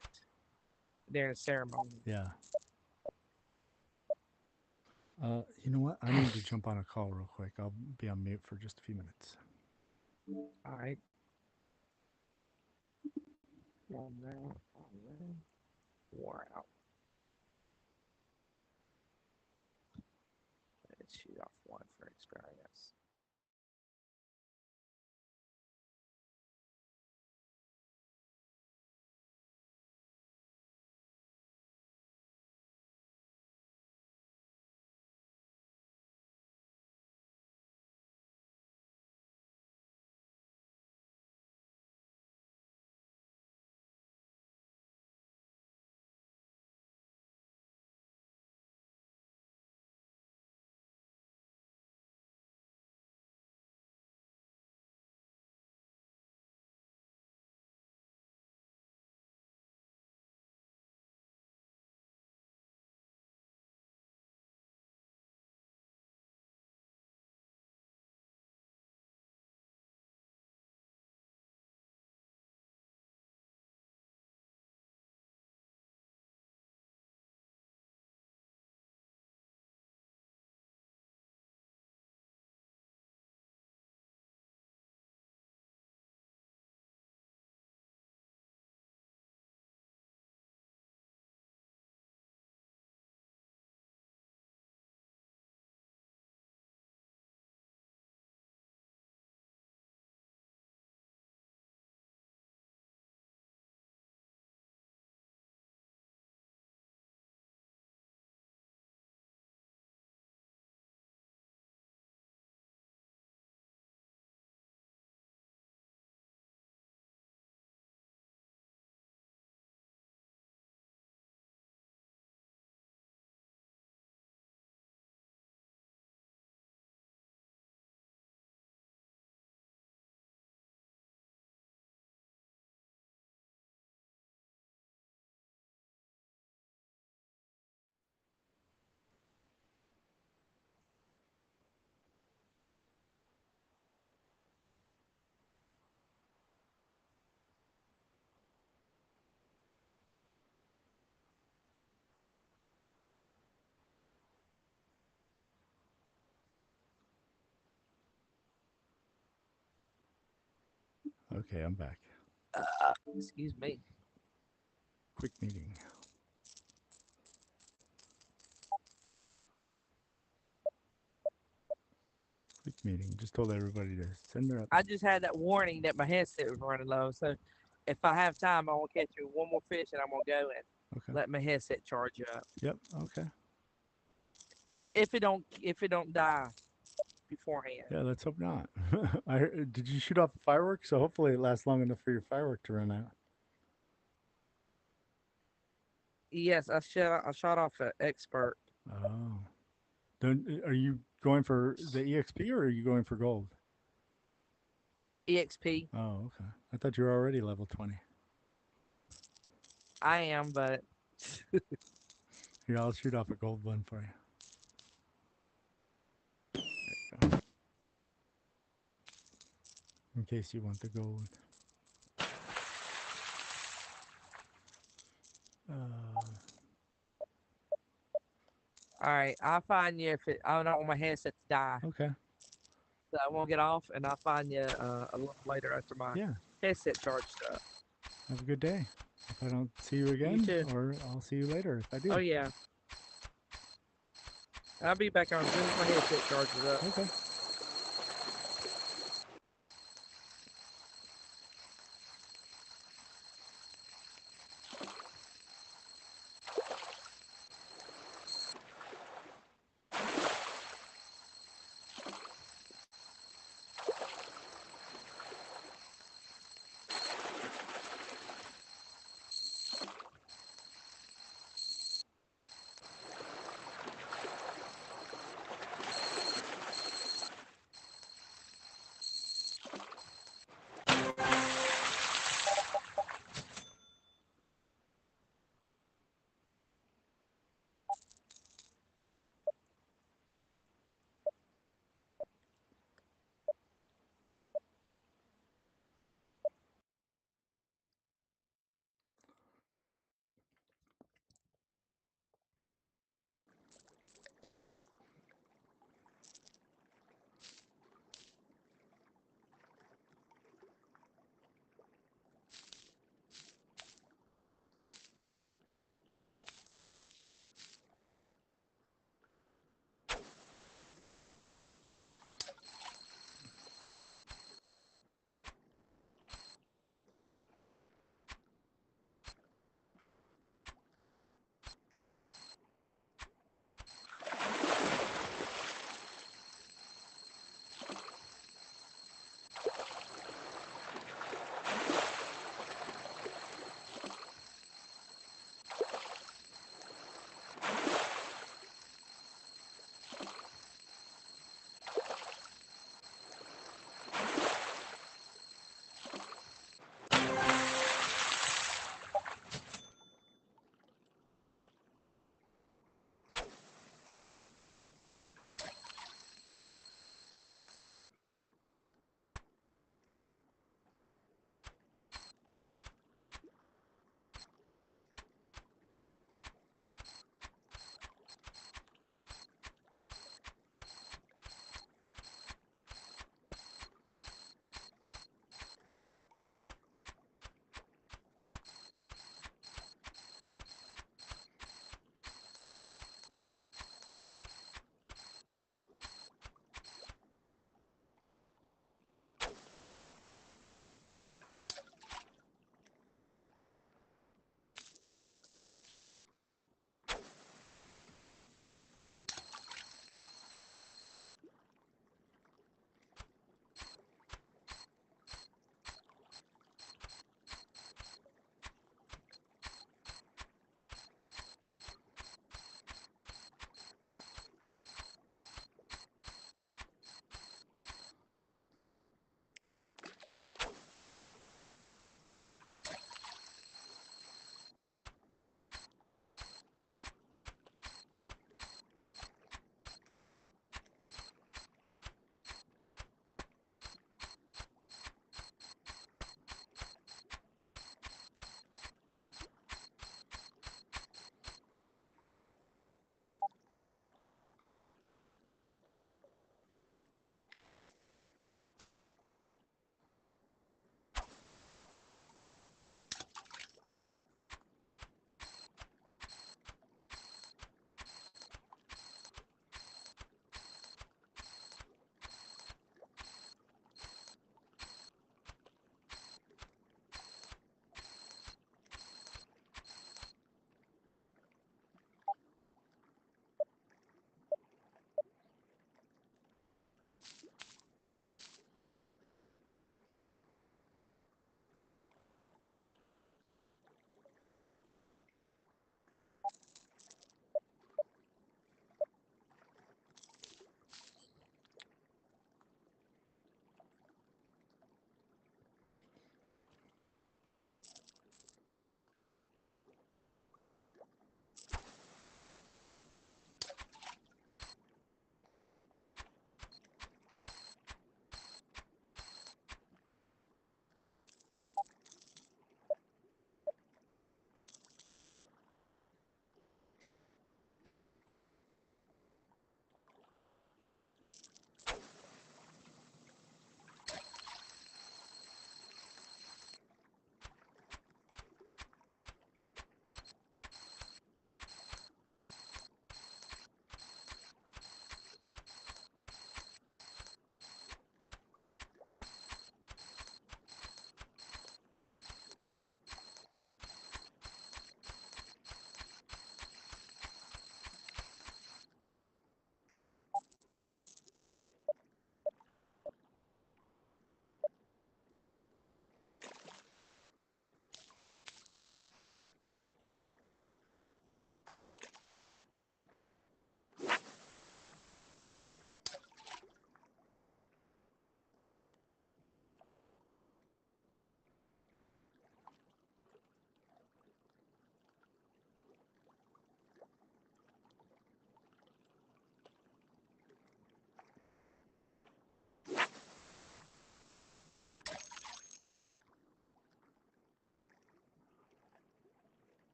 during the ceremony. Yeah. You know what? I need to jump on a call real quick. I'll be on mute for just a few minutes. All right. One there, wore out. Let's shoot off one for experience. Okay, I'm back. Excuse me. Quick meeting. Quick meeting. Just told everybody to send their. I just had that warning that my headset was running low. So if I have time, I will catch you one more fish, and I'm gonna go and Okay. let my headset charge up. Yep. Okay. If it don't die beforehand. Yeah, let's hope not. Did you shoot off the fireworks? So hopefully it lasts long enough for your firework to run out. Yes, I shot off an expert. Oh. Are you going for the EXP or are you going for gold? EXP. Oh, okay. I thought you were already level 20. I am, but Here, I'll shoot off a gold one for you. There you go. In case you want the gold. all right. I'll find you if I don't want my headset to die. Okay. So I won't get off, and I'll find you a little later after my Yeah. headset charged up. Have a good day. If I don't see you You again, too. or I'll see you later if I do. Oh yeah. I'll be back on as soon as my headset charges up. Okay.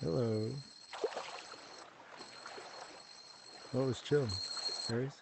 Hello. What was chill? Harry's?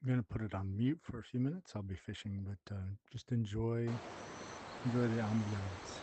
I'm gonna put it on mute for a few minutes. I'll be fishing, but just enjoy the ambiance.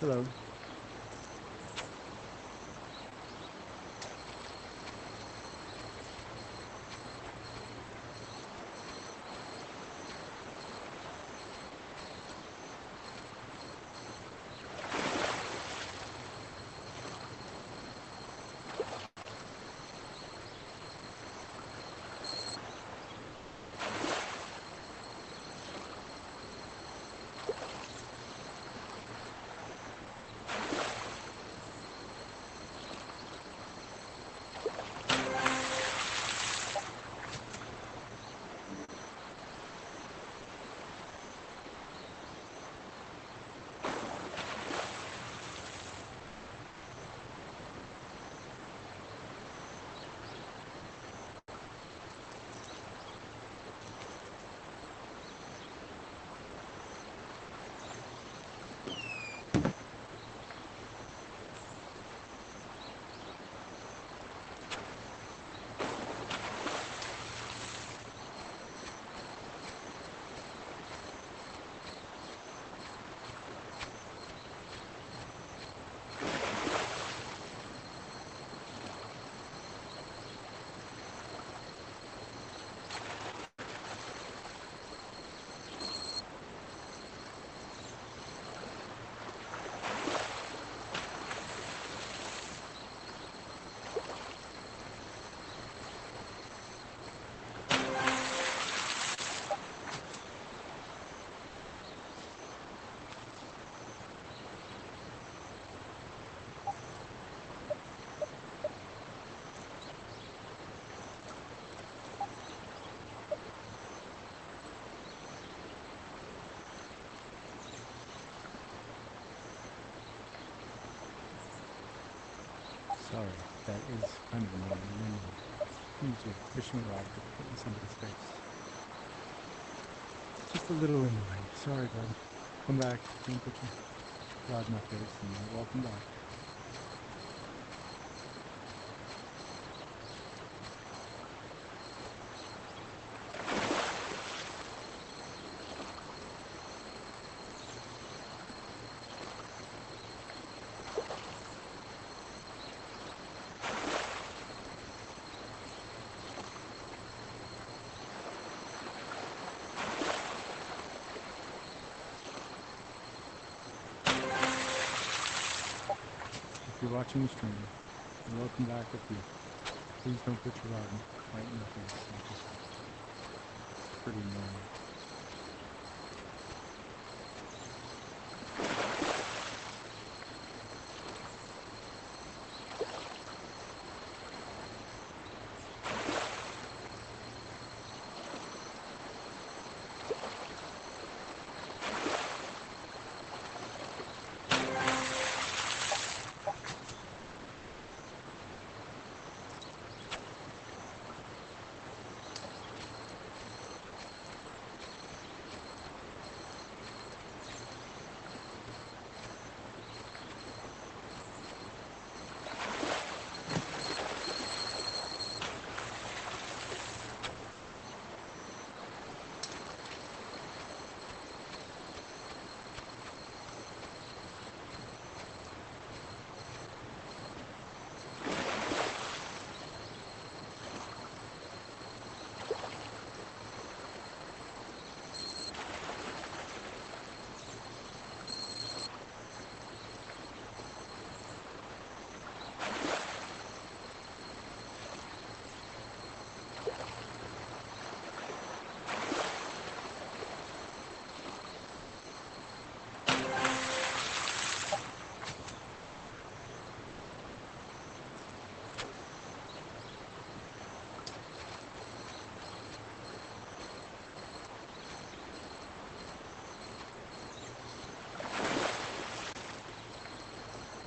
Hello. Sorry, that is kind of annoying when you use your fishing rod to put in somebody's face. Just a little annoying. Sorry, bud. Come back. Don't put your rod in my face, and you're welcome back. If you're watching the stream, you're welcome back if you please don't put your rod right in my face. It's pretty annoying.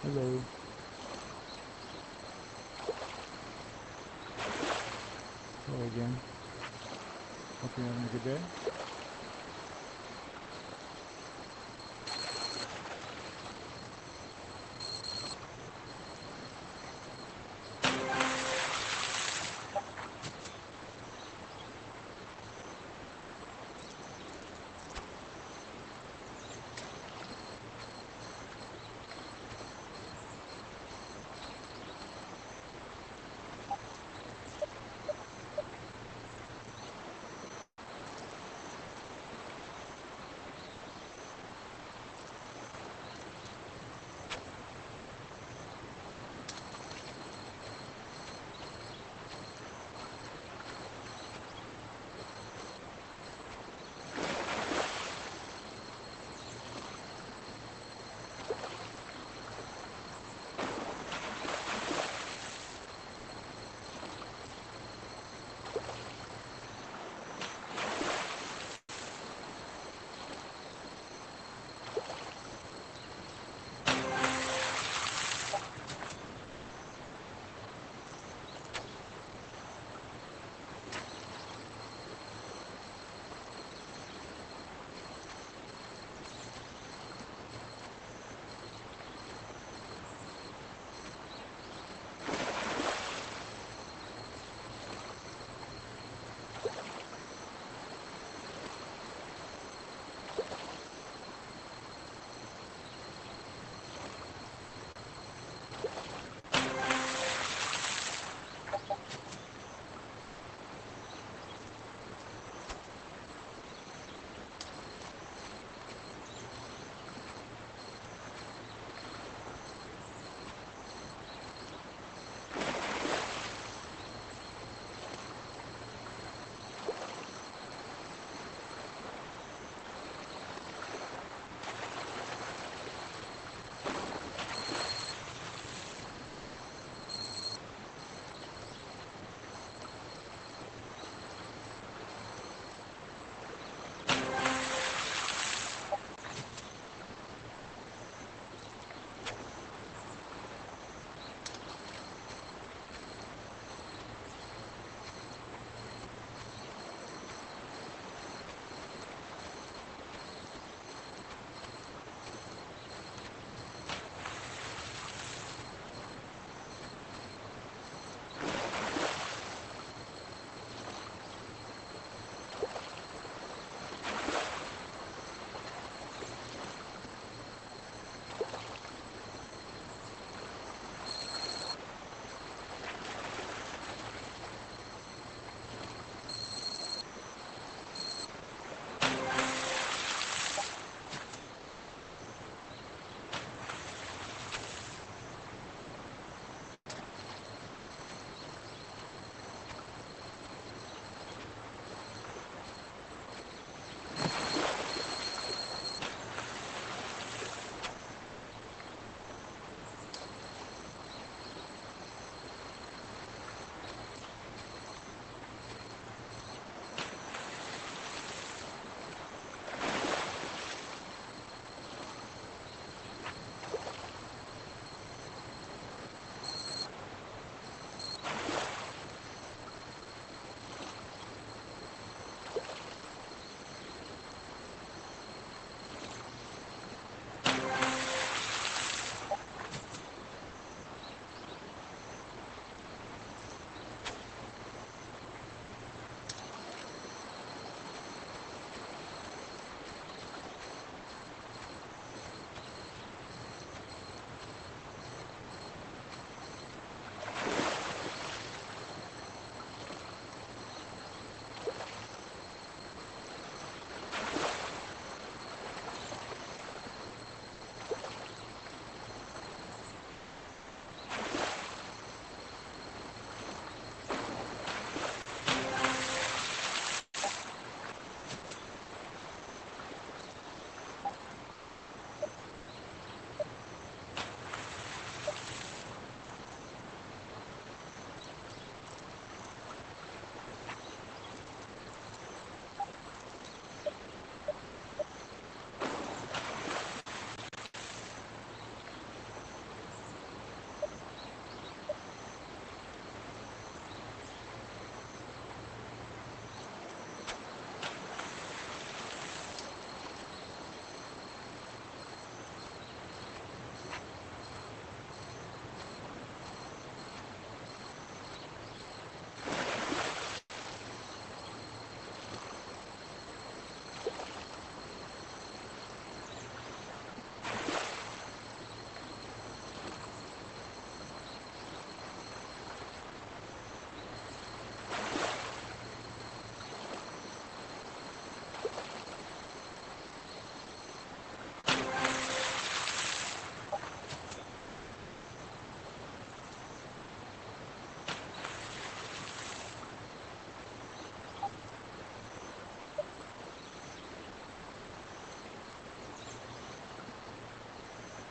Hello. Hello again. Hope you're having a good day.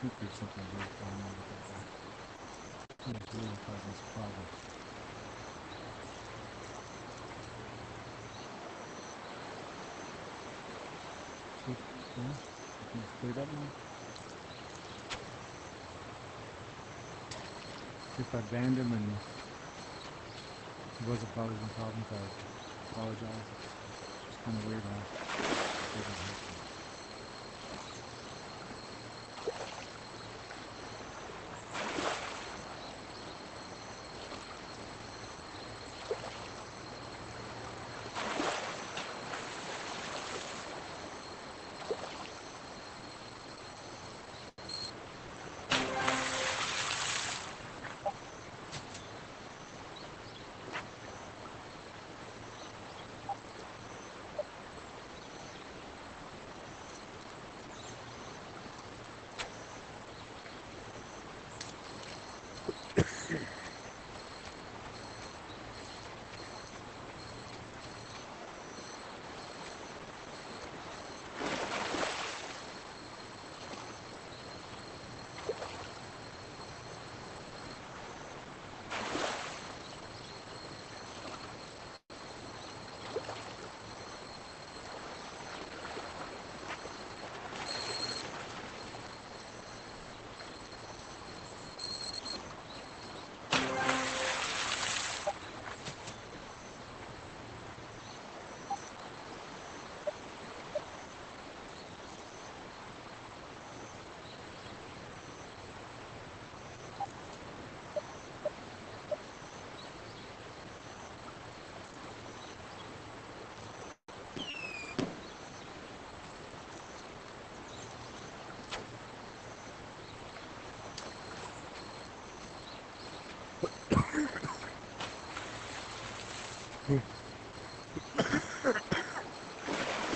think there's something weird going on with that guy. He's really causing some problems. See, yeah, you think it's cleared up now? See, if I banned him and he wasn't causing problems, I would apologize. It's just kind of weird how it doesn't happen.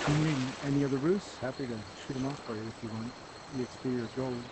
You need any other roosts? Happy to shoot them off for you if you want EXP or gold.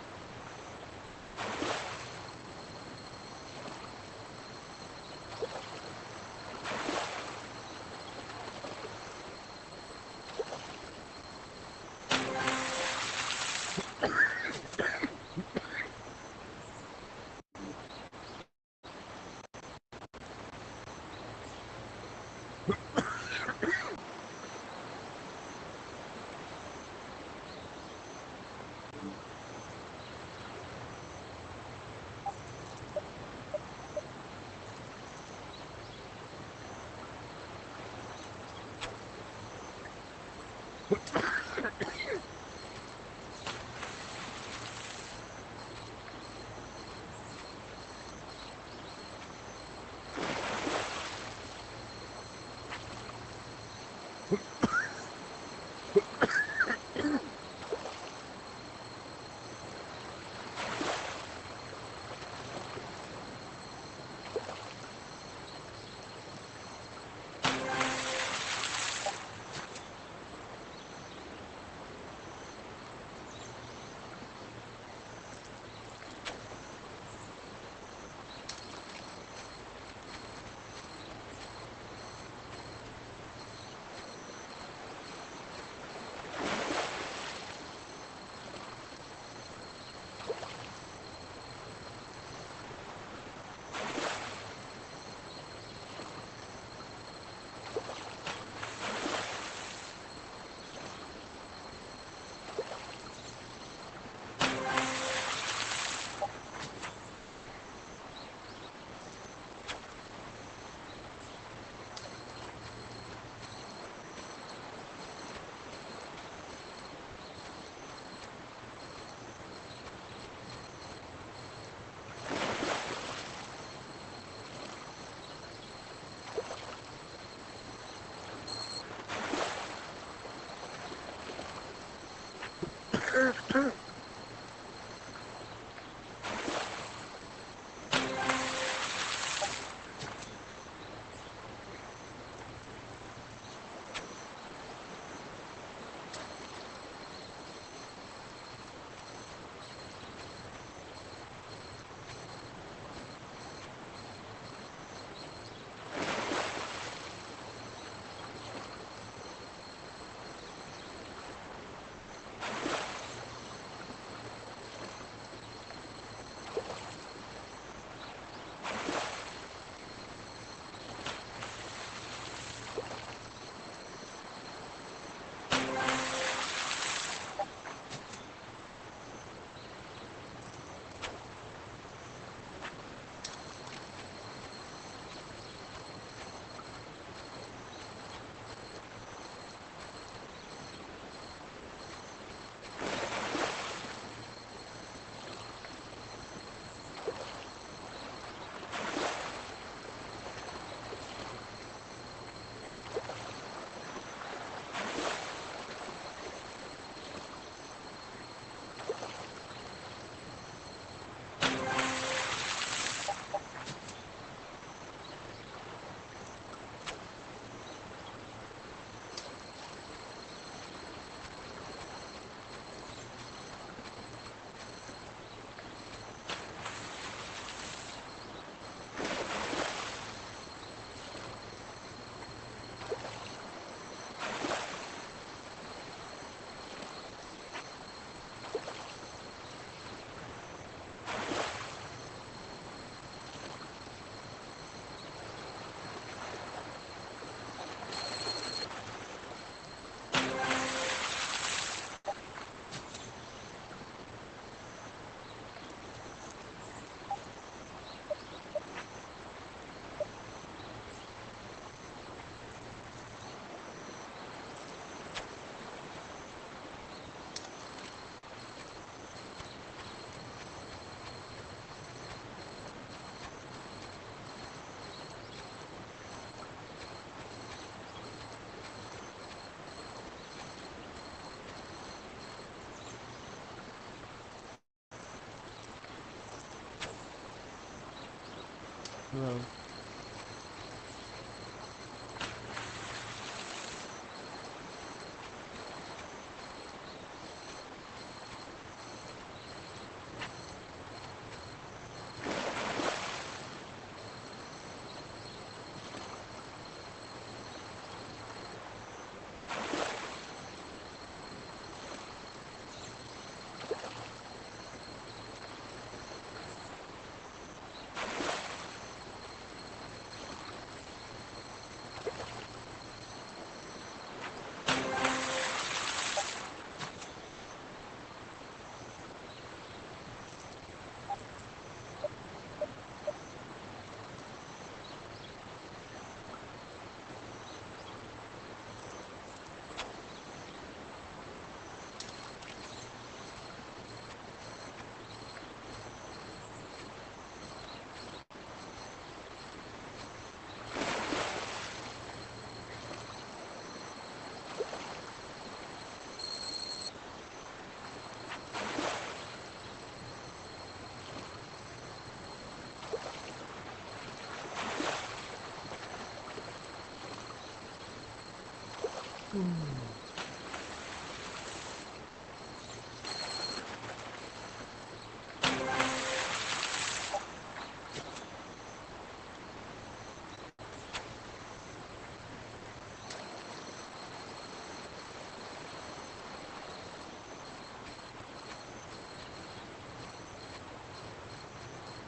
Hello.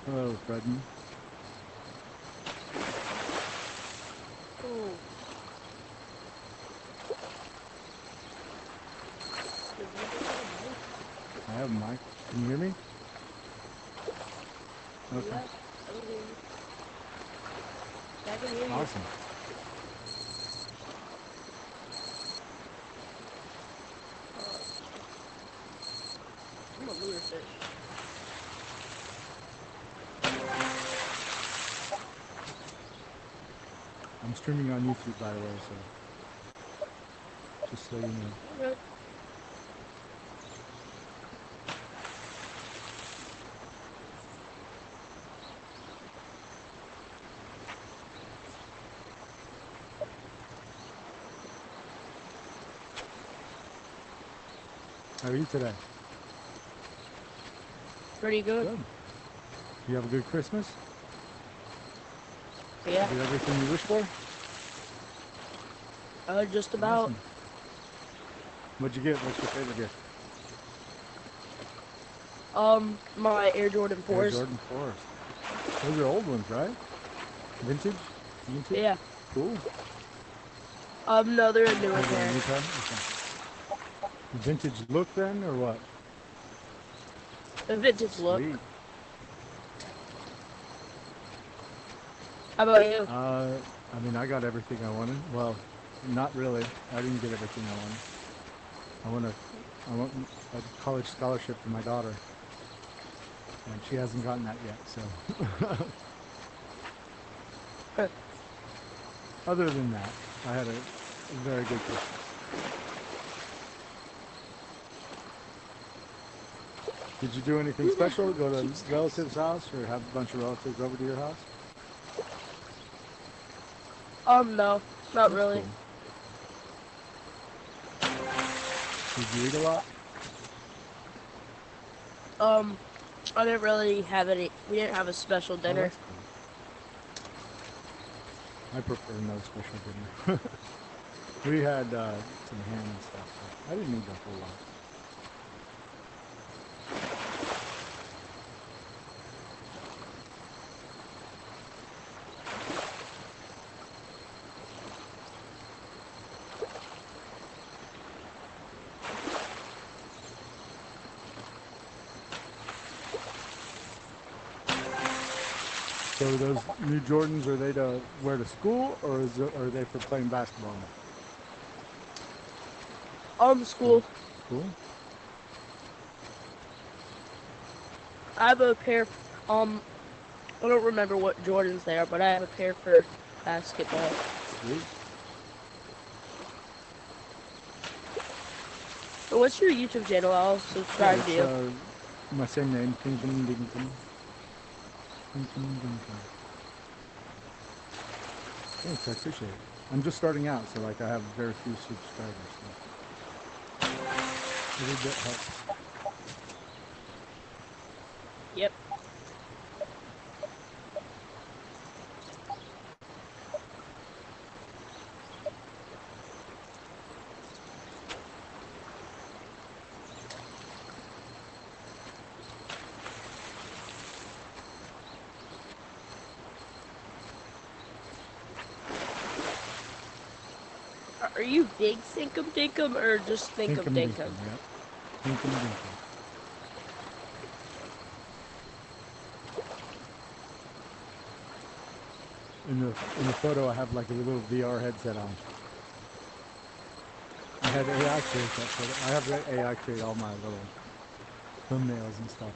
Hello, Fredden. Oh. I have a mic. Can you hear me? Okay. Yeah, I can hear you. I can hear you. Awesome. I'm a lure fish. I'm streaming on YouTube, by the way, so just so you know. Okay. How are you today? Pretty good. Good. You have a good Christmas? Yeah. Did everything you wish for? Just about. Awesome. What'd you get? What's your favorite gift? My Air Jordan 4s. Air Jordan 4s. Those are old ones, right? Vintage? Vintage? Yeah. Cool. No, they're a newer Those are a pair. new pair? Okay. Vintage look then, or what? A vintage look. Sweet. How about you? I mean, I got everything I wanted. Well, not really. I didn't get everything I wanted. I want a college scholarship for my daughter, and she hasn't gotten that yet. So, Huh. other than that, I had a very good Christmas. Did you do anything special? Go to a relative's house, or have a bunch of relatives over to your house? No, not That's really. cool. Did you eat a lot? I didn't really have any. We didn't have a special Oh, dinner. that's cool. I prefer no special dinner. We had some ham and stuff, but I didn't eat a whole lot. So those new Jordans, are they to wear to school, or are they for playing basketball? School. Cool. I have a pair. I don't remember what Jordans they are, but I have a pair for basketball. Sweet. So what's your YouTube channel? I'll subscribe to you. My same name, Kingpin Dinkum. Kingpin Dinkum. Thanks, I appreciate it. I'm just starting out, so like I have very few subscribers. So. Every bit helps. Yep. Are you big Thinkum Dinkum or just Thinkum Dinkum? Yep. Thinkum Dinkum. In the photo, I have like a little VR headset on. I had AI create that photo. I have AI create all my little thumbnails and stuff.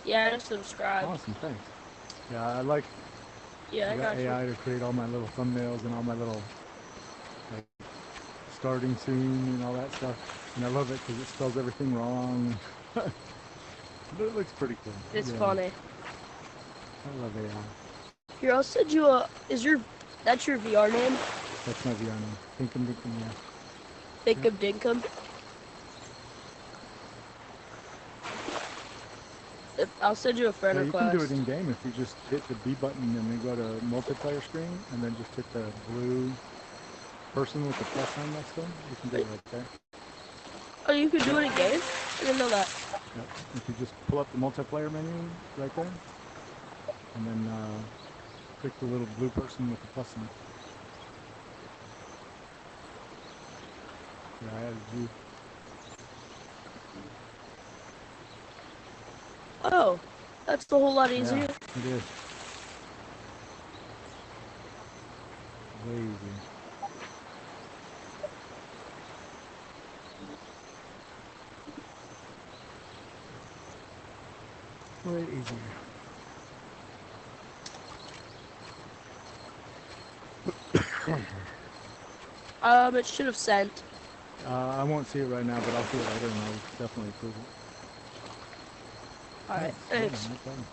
Yeah, I subscribe. Awesome, thanks. Yeah, I like. Yeah, I got you. AI to create all my little thumbnails and all my little like starting soon and all that stuff. And I love it because it spells everything wrong. It looks pretty cool. It's funny. I love AI. Here, I'll send you a. That's your VR name? That's my VR name. Thinkum Dinkum, yeah. Thinkum Dinkum. I'll send you a friend Yeah, request. you can do it in game if you just hit the B button and then go to multiplayer screen and then just hit the blue person with the plus sign next to him. You can do it right there. Oh, you can do it in game? I didn't know that. Yep. If you just pull up the multiplayer menu right there and then click the little blue person with the plus sign. Yeah, I added you. Oh, that's a whole lot easier. Yeah, it is. Way easier. Way easier. It should have sent. I won't see it right now, but I'll see it later and I'll definitely approve it. Alright, Yeah, thanks. no problem.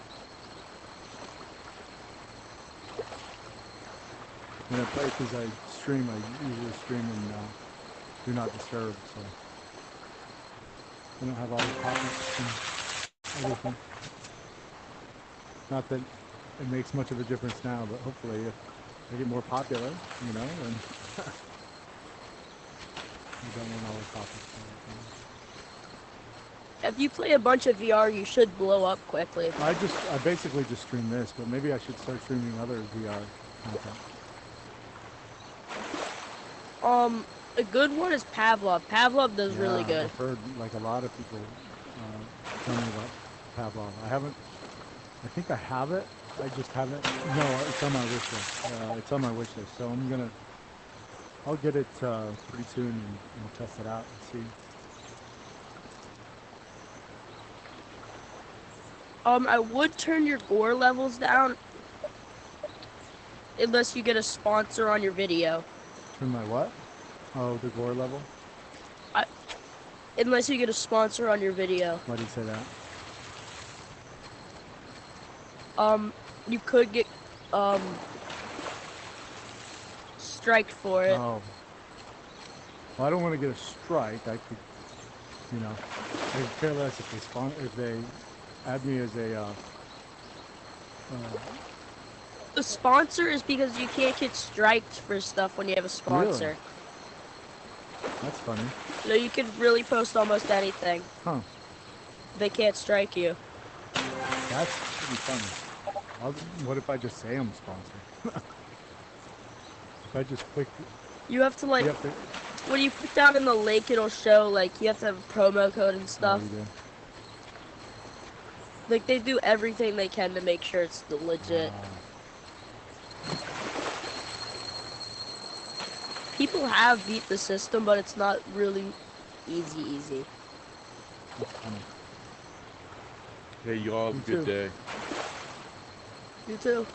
When I play, because I stream, I usually stream in Do Not Disturb, so I don't have all the pop-ups and everything. Not that it makes much of a difference now, but hopefully if I get more popular, you know, then I don't want all the pop-ups and everything. If you play a bunch of VR, you should blow up quickly. I basically just stream this, but maybe I should start streaming other VR content. A good one is Pavlov. Pavlov does really good. I've heard like a lot of people tell me about Pavlov. I think I have it. I just haven't. No, it's on my wish list. It's on my wish list, so I'll get it pretty soon and test it out and see. I would turn your gore levels down unless you get a sponsor on your video. Turn my what? Oh, the gore level? Unless you get a sponsor on your video. Why do you say that? You could get striked for it. Oh. Well, I don't want to get a strike. I could, you know, I could care less if they add me as a The sponsor is because you can't get striked for stuff when you have a sponsor. Really? That's funny. So you can really post almost anything. Huh. They can't strike you. That's pretty funny. What if I just say I'm sponsored? If I just click... You have to like... When you put down in the link, it'll show like you have to have a promo code and stuff. Oh, you do? Like they do everything they can to make sure it's legit. People have beat the system, but it's not really easy. That's funny. Hey, y'all, have a good day. You too.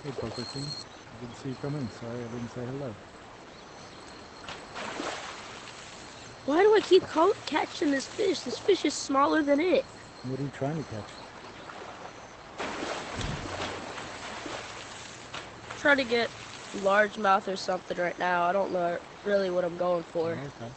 Hey, Poker King. I didn't see you come in. Sorry, I didn't say hello. Why do I keep catching this fish? This fish is smaller than it. What are you trying to catch? trying to get largemouth or something right now. I don't know really what I'm going for. Okay.